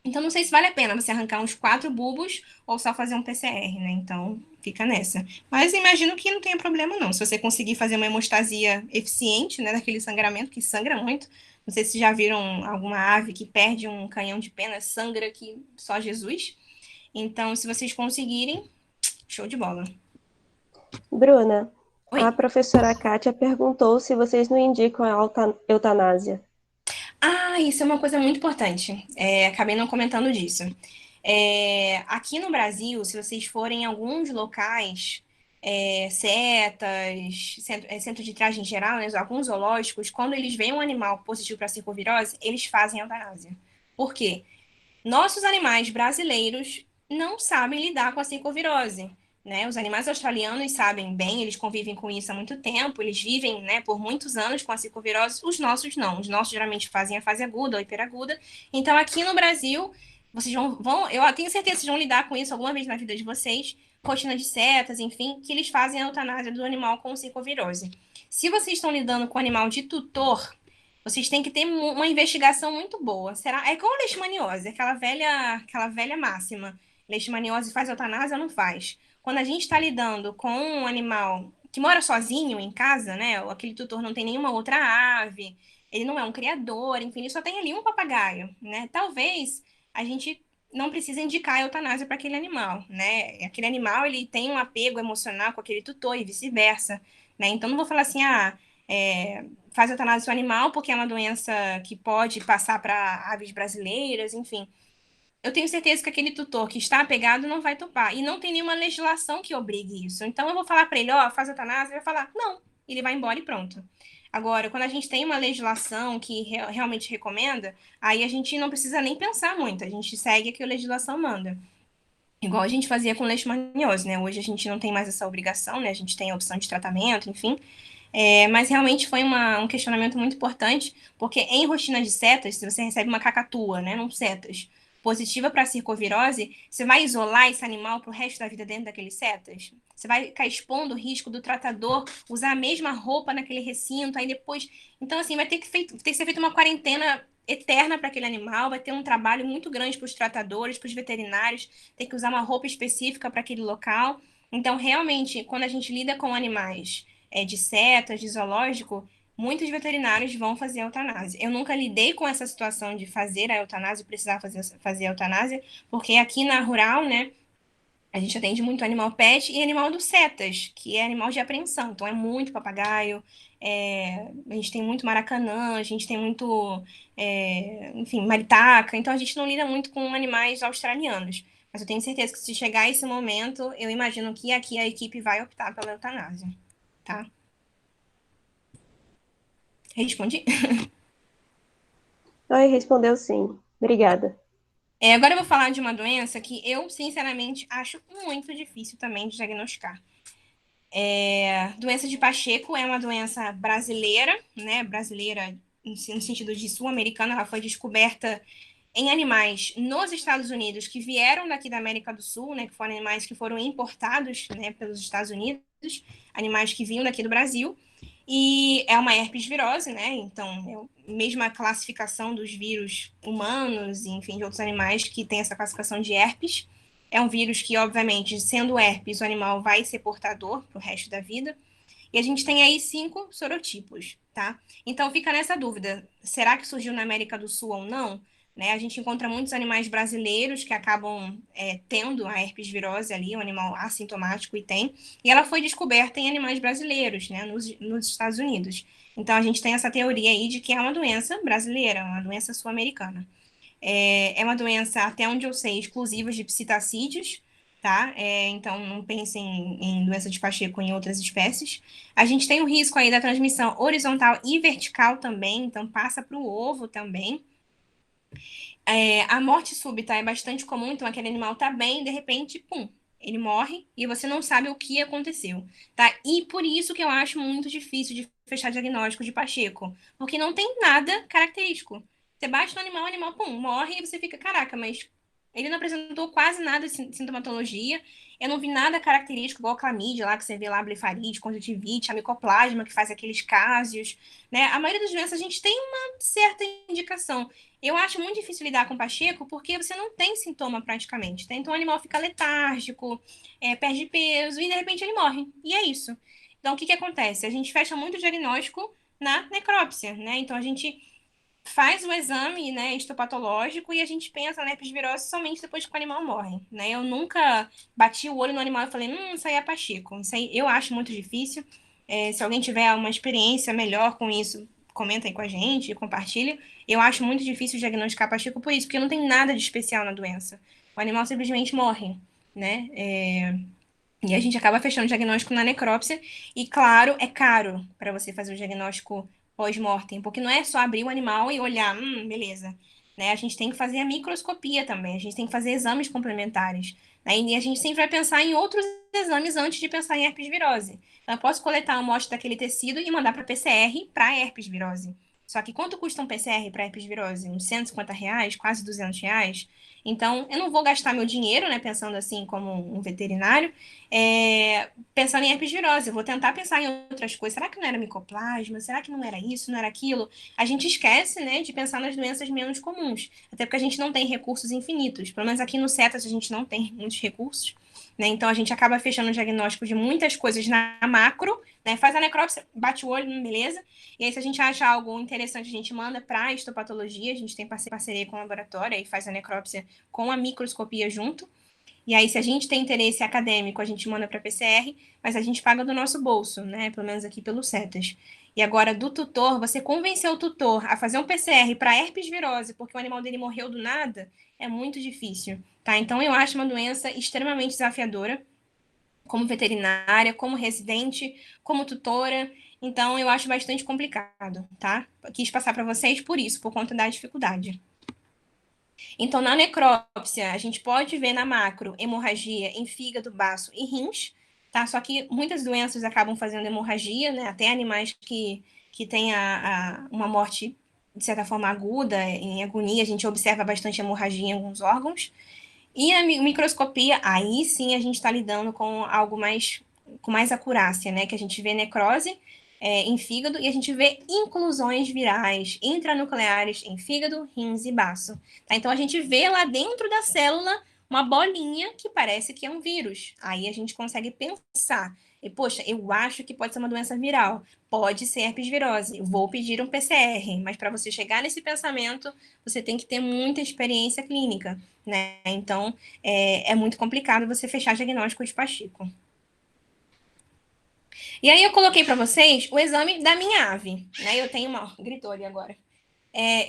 Então, não sei se vale a pena você arrancar uns 4 bulbos ou só fazer um PCR, né? Então, fica nessa. Mas imagino que não tenha problema, não. Se você conseguir fazer uma hemostasia eficiente, né, daquele sangramento, que sangra muito. Não sei se já viram alguma ave que perde um canhão de pena, sangra que só Jesus. Então, se vocês conseguirem, show de bola. Bruna, Oi. a professora Kátia perguntou se vocês não indicam a eutanásia. Ah, isso é uma coisa muito importante. Acabei não comentando disso. Aqui no Brasil, se vocês forem em alguns locais, setas, centro de triagem geral, né, alguns zoológicos, quando eles veem um animal positivo para circovirose, eles fazem eutanásia. Por quê? Nossos animais brasileiros não sabem lidar com a circovirose. Né? Os animais australianos sabem bem, eles convivem com isso há muito tempo, eles vivem, né, por muitos anos com a circovirose, os nossos não. Os nossos geralmente fazem a fase aguda ou hiperaguda. Então, aqui no Brasil, vocês eu tenho certeza que vocês vão lidar com isso alguma vez na vida de vocês, rotina de setas, enfim, que eles fazem a eutanásia do animal com circovirose. Se vocês estão lidando com animal de tutor, vocês têm que ter uma investigação muito boa. Será? É igual a leishmaniose, aquela velha máxima. Leishmaniose faz eutanásia ou não faz? Quando a gente está lidando com um animal que mora sozinho em casa, né? Ou aquele tutor não tem nenhuma outra ave, ele não é um criador, enfim, ele só tem ali um papagaio, né? Talvez a gente não precise indicar a eutanásia para aquele animal, né? Aquele animal, ele tem um apego emocional com aquele tutor e vice-versa, né? Então, não vou falar assim, faz eutanásia animal porque é uma doença que pode passar para aves brasileiras, enfim. Eu tenho certeza que aquele tutor que está apegado não vai topar. E não tem nenhuma legislação que obrigue isso. Então eu vou falar para ele, ó, faz eutanásia, ele vai falar, não. Ele vai embora e pronto. Agora, quando a gente tem uma legislação que realmente recomenda, aí a gente não precisa nem pensar muito, a gente segue o que a legislação manda. Igual a gente fazia com leishmaniose, né? Hoje a gente não tem mais essa obrigação, né? A gente tem a opção de tratamento, enfim. Mas realmente foi um questionamento muito importante, porque em rotina de setas, se você recebe uma cacatua, né, não setas, positiva para circovirose, você vai isolar esse animal para o resto da vida dentro daqueles setas? Você vai ficar expondo o risco do tratador usar a mesma roupa naquele recinto, aí depois. Então, assim, vai ter que ser feita uma quarentena eterna para aquele animal, vai ter um trabalho muito grande para os tratadores, para os veterinários, ter que usar uma roupa específica para aquele local. Então, realmente, quando a gente lida com animais de setas, de zoológico, muitos veterinários vão fazer a eutanásia. Eu nunca lidei com essa situação de fazer a eutanásia, precisar fazer a eutanásia, porque aqui na rural, né, a gente atende muito animal pet e animal dos setas, que é animal de apreensão. Então, é muito papagaio, a gente tem muito maracanã, a gente tem muito, enfim, maritaca. Então, a gente não lida muito com animais australianos. Mas eu tenho certeza que se chegar esse momento, eu imagino que aqui a equipe vai optar pela eutanásia, tá? Respondi? Oi, respondeu sim. Obrigada. Agora eu vou falar de uma doença que eu, sinceramente, acho muito difícil também de diagnosticar. Doença de Pacheco é uma doença brasileira, né? Brasileira no sentido de sul-americana, ela foi descoberta em animais nos Estados Unidos que vieram daqui da América do Sul, né? Que foram animais que foram importados, né, pelos Estados Unidos, animais que vinham daqui do Brasil. E é uma herpes virose, né? Então, é a mesma classificação dos vírus humanos e, enfim, de outros animais que tem essa classificação de herpes. É um vírus que, obviamente, sendo herpes, o animal vai ser portador para o resto da vida. E a gente tem aí 5 sorotipos, tá? Então, fica nessa dúvida. Será que surgiu na América do Sul ou não? Né? A gente encontra muitos animais brasileiros que acabam tendo a herpes virose ali, um animal assintomático e tem. E ela foi descoberta em animais brasileiros, né, nos Estados Unidos. Então, a gente tem essa teoria aí de que é uma doença brasileira, uma doença sul-americana. É uma doença, até onde eu sei, exclusiva de psitacídeos, tá? Então, não pensem em doença de Pacheco em outras espécies. A gente tem o risco aí da transmissão horizontal e vertical também, então passa para o ovo também. A morte súbita é bastante comum, então aquele animal tá bem, de repente, pum, ele morre e você não sabe o que aconteceu, tá? E por isso que eu acho muito difícil de fechar diagnóstico de Pacheco, porque não tem nada característico. Você bate no animal, o animal, pum, morre e você fica, caraca, mas Ele não apresentou quase nada de sintomatologia. Eu não vi nada característico, igual a clamídia lá, que você vê lá, blefarite, conjuntivite, a micoplasma, que faz aqueles cásios, né? A maioria das doenças a gente tem uma certa indicação. Eu acho muito difícil lidar com pacheco porque você não tem sintoma praticamente, tá? Então o animal fica letárgico, perde peso e de repente ele morre. E é isso. Então o que acontece? A gente fecha muito o diagnóstico na necrópsia, né? Então a gente faz o exame, né, histopatológico e a gente pensa na herpes virose somente depois que o animal morre, né? Eu nunca bati o olho no animal e falei, isso aí é pacheco. Isso aí eu acho muito difícil. Se alguém tiver uma experiência melhor com isso, comenta aí com a gente, compartilha. Eu acho muito difícil diagnosticar pacheco por isso, porque não tem nada de especial na doença. O animal simplesmente morre, né? E a gente acaba fechando o diagnóstico na necrópsia. E, claro, é caro para você fazer o diagnóstico pós-mortem, porque não é só abrir o animal e olhar, beleza. Né? A gente tem que fazer a microscopia também, a gente tem que fazer exames complementares. Né? E a gente sempre vai pensar em outros exames antes de pensar em herpes virose. Então, eu posso coletar uma amostra daquele tecido e mandar para PCR para herpes virose. Só que quanto custa um PCR para herpes virose? Uns R$ 150, quase R$ 200. Então, eu não vou gastar meu dinheiro, né, pensando assim como um veterinário, pensando em herpes virose. Eu vou tentar pensar em outras coisas. Será que não era micoplasma? Será que não era isso? Não era aquilo? A gente esquece, né, de pensar nas doenças menos comuns. Até porque a gente não tem recursos infinitos. Pelo menos aqui no CETAS a gente não tem muitos recursos. Né? Então a gente acaba fechando o diagnóstico de muitas coisas na macro, né? Faz a necrópsia, bate o olho, beleza. E aí, se a gente acha algo interessante, a gente manda para a histopatologia. A gente tem parceria com o laboratório e faz a necrópsia com a microscopia junto. E aí, se a gente tem interesse acadêmico, a gente manda para a PCR, mas a gente paga do nosso bolso, né? Pelo menos aqui pelo CETAS. E agora, do tutor, você convencer o tutor a fazer um PCR para herpes virose, porque o animal dele morreu do nada, é muito difícil, tá? Então, eu acho uma doença extremamente desafiadora, como veterinária, como residente, como tutora. Então, eu acho bastante complicado, tá? Quis passar para vocês por isso, por conta da dificuldade. Então, na necrópsia, a gente pode ver na macro hemorragia em fígado, baço e rins, tá? Só que muitas doenças acabam fazendo hemorragia, né? Até animais que têm uma morte, de certa forma, aguda, em agonia, a gente observa bastante hemorragia em alguns órgãos. E a microscopia, aí sim a gente está lidando com algo com mais acurácia, né? Que a gente vê necrose em fígado e a gente vê inclusões virais intranucleares em fígado, rins e baço. Tá? Então a gente vê lá dentro da célula uma bolinha que parece que é um vírus. Aí a gente consegue pensar. E, poxa, eu acho que pode ser uma doença viral. Pode ser herpes virose. Vou pedir um PCR. Mas para você chegar nesse pensamento, você tem que ter muita experiência clínica, né? Então, é muito complicado você fechar diagnóstico de pacheco. E aí eu coloquei para vocês o exame da minha ave, né? Eu tenho uma... Gritou ali agora.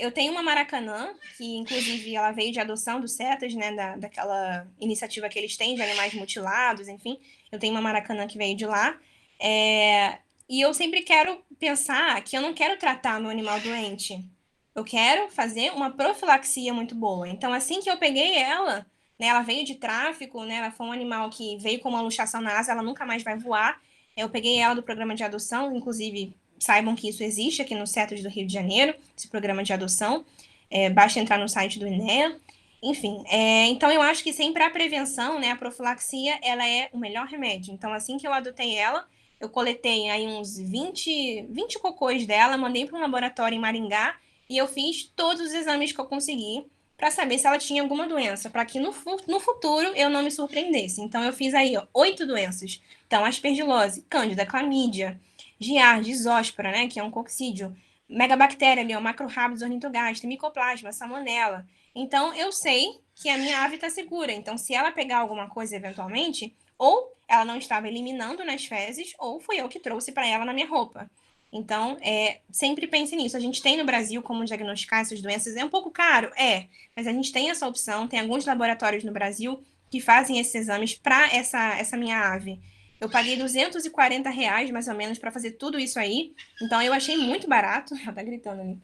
Eu tenho uma Maracanã, que inclusive ela veio de adoção do CETAS, né? Daquela iniciativa que eles têm de animais mutilados, enfim. Eu tenho uma Maracanã que veio de lá. E eu sempre quero pensar que eu não quero tratar meu animal doente. Eu quero fazer uma profilaxia muito boa. Então, assim que eu peguei ela, né, ela veio de tráfico, né, ela foi um animal que veio com uma luxação na asa, ela nunca mais vai voar. Eu peguei ela do programa de adoção, inclusive saibam que isso existe aqui no CETAS do Rio de Janeiro, esse programa de adoção. Basta entrar no site do INEA. Enfim, então eu acho que sempre a prevenção, né, a profilaxia, ela é o melhor remédio. Então, assim que eu adotei ela, eu coletei aí uns 20 cocôs dela, mandei para um laboratório em Maringá e eu fiz todos os exames que eu consegui para saber se ela tinha alguma doença, para que no futuro eu não me surpreendesse. Então, eu fiz aí 8 doenças. Então, aspergilose, cândida, clamídia, giardia, zóspora, né, que é um coccídio, megabactéria ali, macrorhabis ornitogastro, micoplasma, salmonela. Então, eu sei que a minha ave está segura. Então, se ela pegar alguma coisa eventualmente, ou ela não estava eliminando nas fezes, ou fui eu que trouxe para ela na minha roupa. Então, sempre pense nisso. A gente tem no Brasil como diagnosticar essas doenças. É um pouco caro? Mas a gente tem essa opção. Tem alguns laboratórios no Brasil que fazem esses exames para essa minha ave. Eu paguei R$ 240, mais ou menos, para fazer tudo isso aí. Então, eu achei muito barato. Ela tá gritando ali.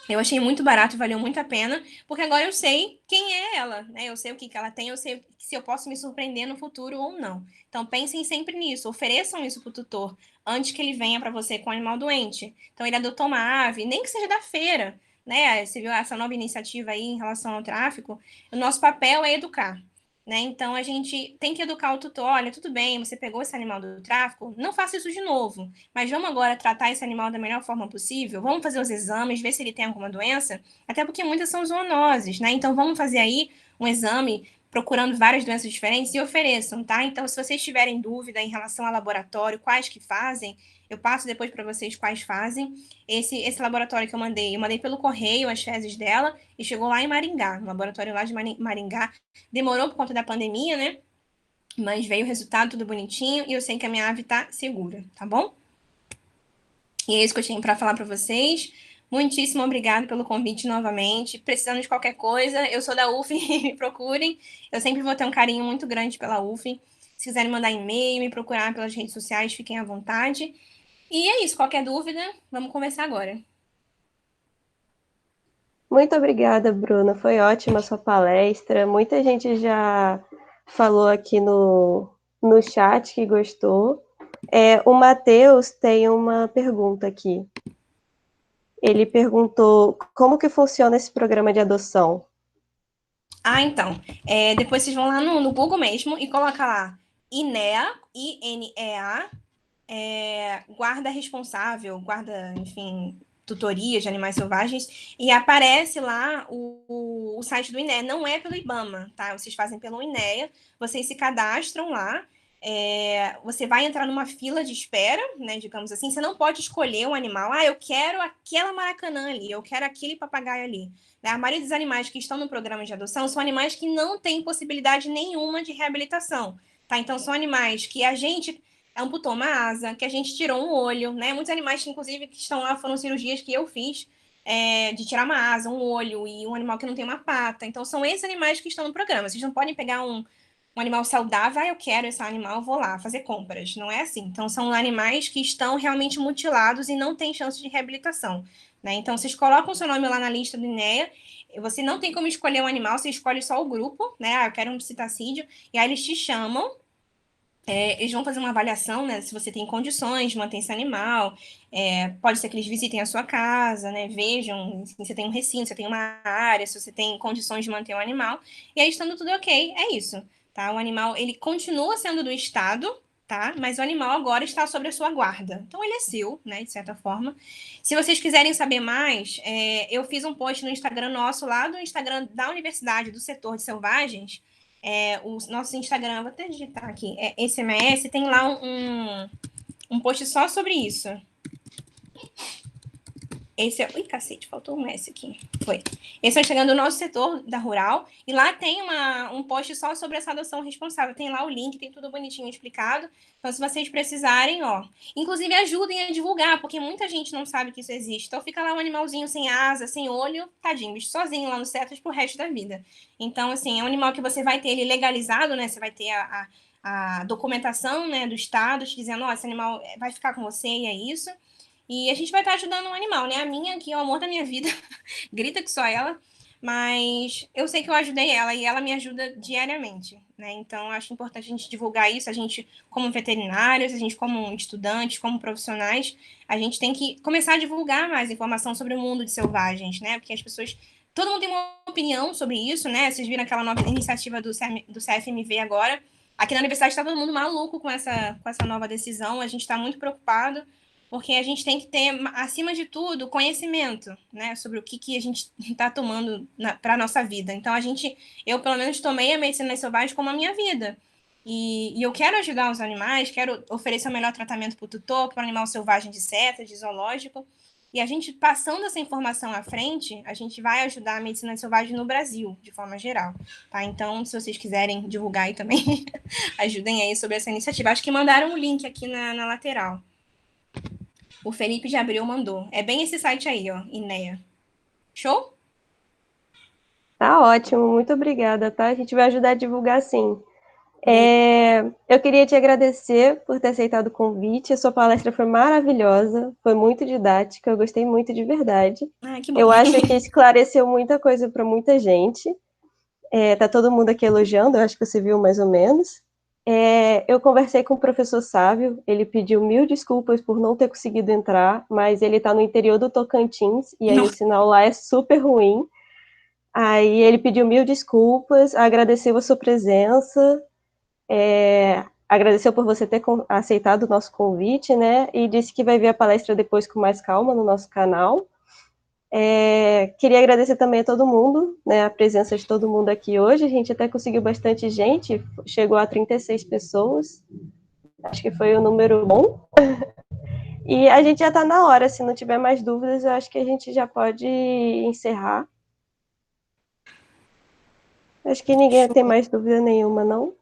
Eu achei muito barato, valeu muito a pena, porque agora eu sei quem é ela, né? Eu sei o que ela tem, eu sei se eu posso me surpreender no futuro ou não. Então, pensem sempre nisso, ofereçam isso para o tutor antes que ele venha para você com o animal doente. Então, ele adotou uma ave, nem que seja da feira, né? Você viu essa nova iniciativa aí em relação ao tráfico, o nosso papel é educar. Né? Então, a gente tem que educar o tutor. Olha, tudo bem, você pegou esse animal do tráfico, não faça isso de novo. Mas vamos agora tratar esse animal da melhor forma possível. Vamos fazer os exames, ver se ele tem alguma doença. Até porque muitas são zoonoses, né? Então, vamos fazer aí um exame procurando várias doenças diferentes e ofereçam, tá? Então, se vocês tiverem dúvida em relação ao laboratório, quais que fazem, eu passo depois para vocês quais fazem. Esse laboratório que eu mandei pelo correio as fezes dela e chegou lá em Maringá, no laboratório lá de Maringá. Demorou por conta da pandemia, né? Mas veio o resultado tudo bonitinho e eu sei que a minha ave tá segura, tá bom? E é isso que eu tinha para falar para vocês. Muitíssimo obrigado pelo convite novamente. Precisando de qualquer coisa, eu sou da UF, me procurem. Eu sempre vou ter um carinho muito grande pela UF. Se quiserem mandar e-mail, me procurar pelas redes sociais, fiquem à vontade. E é isso, qualquer dúvida, vamos conversar agora. Muito obrigada, Bruna. Foi ótima a sua palestra. Muita gente já falou aqui no chat que gostou. O Matheus tem uma pergunta aqui. Ele perguntou como que funciona esse programa de adoção. Então, depois vocês vão lá no Google mesmo e colocam lá INEA, INEA, guarda responsável, guarda, enfim, tutoria de animais selvagens, e aparece lá o site do INEA. Não é pelo IBAMA, tá? Vocês fazem pelo INEA, vocês se cadastram lá, você vai entrar numa fila de espera, né, digamos assim, você não pode escolher um animal, eu quero aquela maracanã ali, eu quero aquele papagaio ali. A maioria dos animais que estão no programa de adoção são animais que não têm possibilidade nenhuma de reabilitação, tá? Então, são animais que a gente amputou uma asa, que a gente tirou um olho, né? Muitos animais que, inclusive, que estão lá foram cirurgias que eu fiz, de tirar uma asa, um olho e um animal que não tem uma pata. Então, são esses animais que estão no programa. Vocês não podem pegar um animal saudável, eu quero esse animal, vou lá fazer compras. Não é assim. Então, são animais que estão realmente mutilados e não têm chance de reabilitação. Né? Então, vocês colocam o seu nome lá na lista do INEA, você não tem como escolher um animal, você escolhe só o grupo, né? Eu quero um citacídeo, e aí eles te chamam, eles vão fazer uma avaliação, né? Se você tem condições de manter esse animal, pode ser que eles visitem a sua casa, né? Vejam se você tem um recinto, se você tem uma área, se você tem condições de manter o animal, e aí estando tudo ok, é isso, tá? O animal, ele continua sendo do Estado, tá? Mas o animal agora está sob a sua guarda. Então, ele é seu, né? De certa forma. Se vocês quiserem saber mais, eu fiz um post no Instagram nosso, lá do Instagram da Universidade do Setor de Selvagens, o nosso Instagram, vou até digitar aqui, SMS, tem lá um post só sobre isso. Esse Ui, cacete, faltou um S aqui. Foi. Esse é o Instagram do nosso setor da Rural. E lá tem um post só sobre essa adoção responsável. Tem lá o link, tem tudo bonitinho explicado. Então, se vocês precisarem, inclusive ajudem a divulgar, porque muita gente não sabe que isso existe. Então, fica lá um animalzinho sem asa, sem olho, tadinho, bicho sozinho lá no Cetas pro resto da vida. Então, assim, é um animal que você vai ter ele legalizado, né? Você vai ter a documentação, né, do Estado, te dizendo, esse animal vai ficar com você e é isso. E a gente vai estar ajudando um animal, né? A minha aqui é o amor da minha vida, grita que só ela, mas eu sei que eu ajudei ela e ela me ajuda diariamente, né? Então, eu acho importante a gente divulgar isso, a gente como veterinários, a gente como estudantes, como profissionais, a gente tem que começar a divulgar mais informação sobre o mundo de selvagens, né? Porque as pessoas, todo mundo tem uma opinião sobre isso, né? Vocês viram aquela nova iniciativa do CFMV agora. Aqui na universidade está todo mundo maluco com essa nova decisão, a gente está muito preocupado, porque a gente tem que ter, acima de tudo, conhecimento, né, sobre o que a gente está tomando para a nossa vida. Então, eu pelo menos tomei a medicina selvagem como a minha vida. E eu quero ajudar os animais, quero oferecer o melhor tratamento para o tutor, para o animal selvagem de seta, de zoológico. E a gente, passando essa informação à frente, a gente vai ajudar a medicina selvagem no Brasil, de forma geral. Tá? Então, se vocês quiserem divulgar aí também, ajudem aí sobre essa iniciativa. Acho que mandaram um link aqui na lateral. O Felipe de Abril mandou. É bem esse site aí, INEA. Show? Tá ótimo, muito obrigada, tá? A gente vai ajudar a divulgar, sim. Eu queria te agradecer por ter aceitado o convite. A sua palestra foi maravilhosa, foi muito didática, eu gostei muito de verdade. Que bom. Eu acho que esclareceu muita coisa para muita gente. Tá todo mundo aqui elogiando, eu acho que você viu mais ou menos. Eu conversei com o professor Sávio, ele pediu 1000 desculpas por não ter conseguido entrar, mas ele está no interior do Tocantins, e aí o sinal lá é super ruim. Aí ele pediu 1000 desculpas, agradeceu a sua presença, agradeceu por você ter aceitado o nosso convite, né? E disse que vai ver a palestra depois com mais calma no nosso canal. Queria agradecer também a todo mundo, né? A presença de todo mundo aqui hoje. A gente até conseguiu bastante gente, chegou a 36 pessoas. Acho que foi um número bom. E a gente já está na hora, se não tiver mais dúvidas, eu acho que a gente já pode encerrar. Acho que ninguém tem mais dúvida nenhuma, não?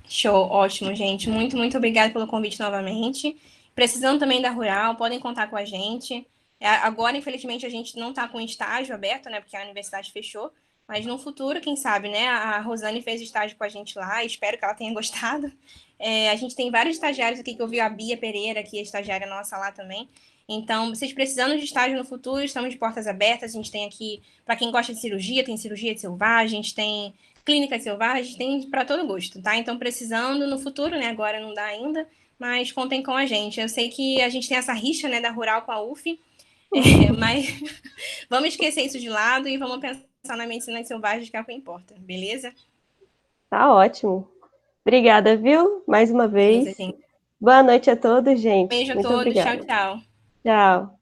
Show, ótimo, gente. Muito, muito obrigada pelo convite novamente. Precisando também da Rural, podem contar com a gente. Agora, infelizmente, a gente não está com estágio aberto, né? Porque a universidade fechou. Mas no futuro, quem sabe, né? A Rosane fez estágio com a gente lá. Espero que ela tenha gostado. A gente tem vários estagiários aqui, que eu vi a Bia Pereira, que é estagiária nossa lá também. Então, vocês precisando de estágio no futuro, estamos de portas abertas. A gente tem aqui, para quem gosta de cirurgia, tem cirurgia de selvagem, a gente tem clínicas selvagens, tem para todo gosto, tá? Então, precisando no futuro, né? Agora não dá ainda, mas contem com a gente. Eu sei que a gente tem essa rixa, né, da Rural com a UF, mas vamos esquecer isso de lado e vamos pensar na medicina selvagem, que é o que importa, beleza? Tá ótimo. Obrigada, viu? Mais uma vez. Beleza, gente. Boa noite a todos, gente. Beijo a Muito todos, tchau, obrigada. tchau. Tchau.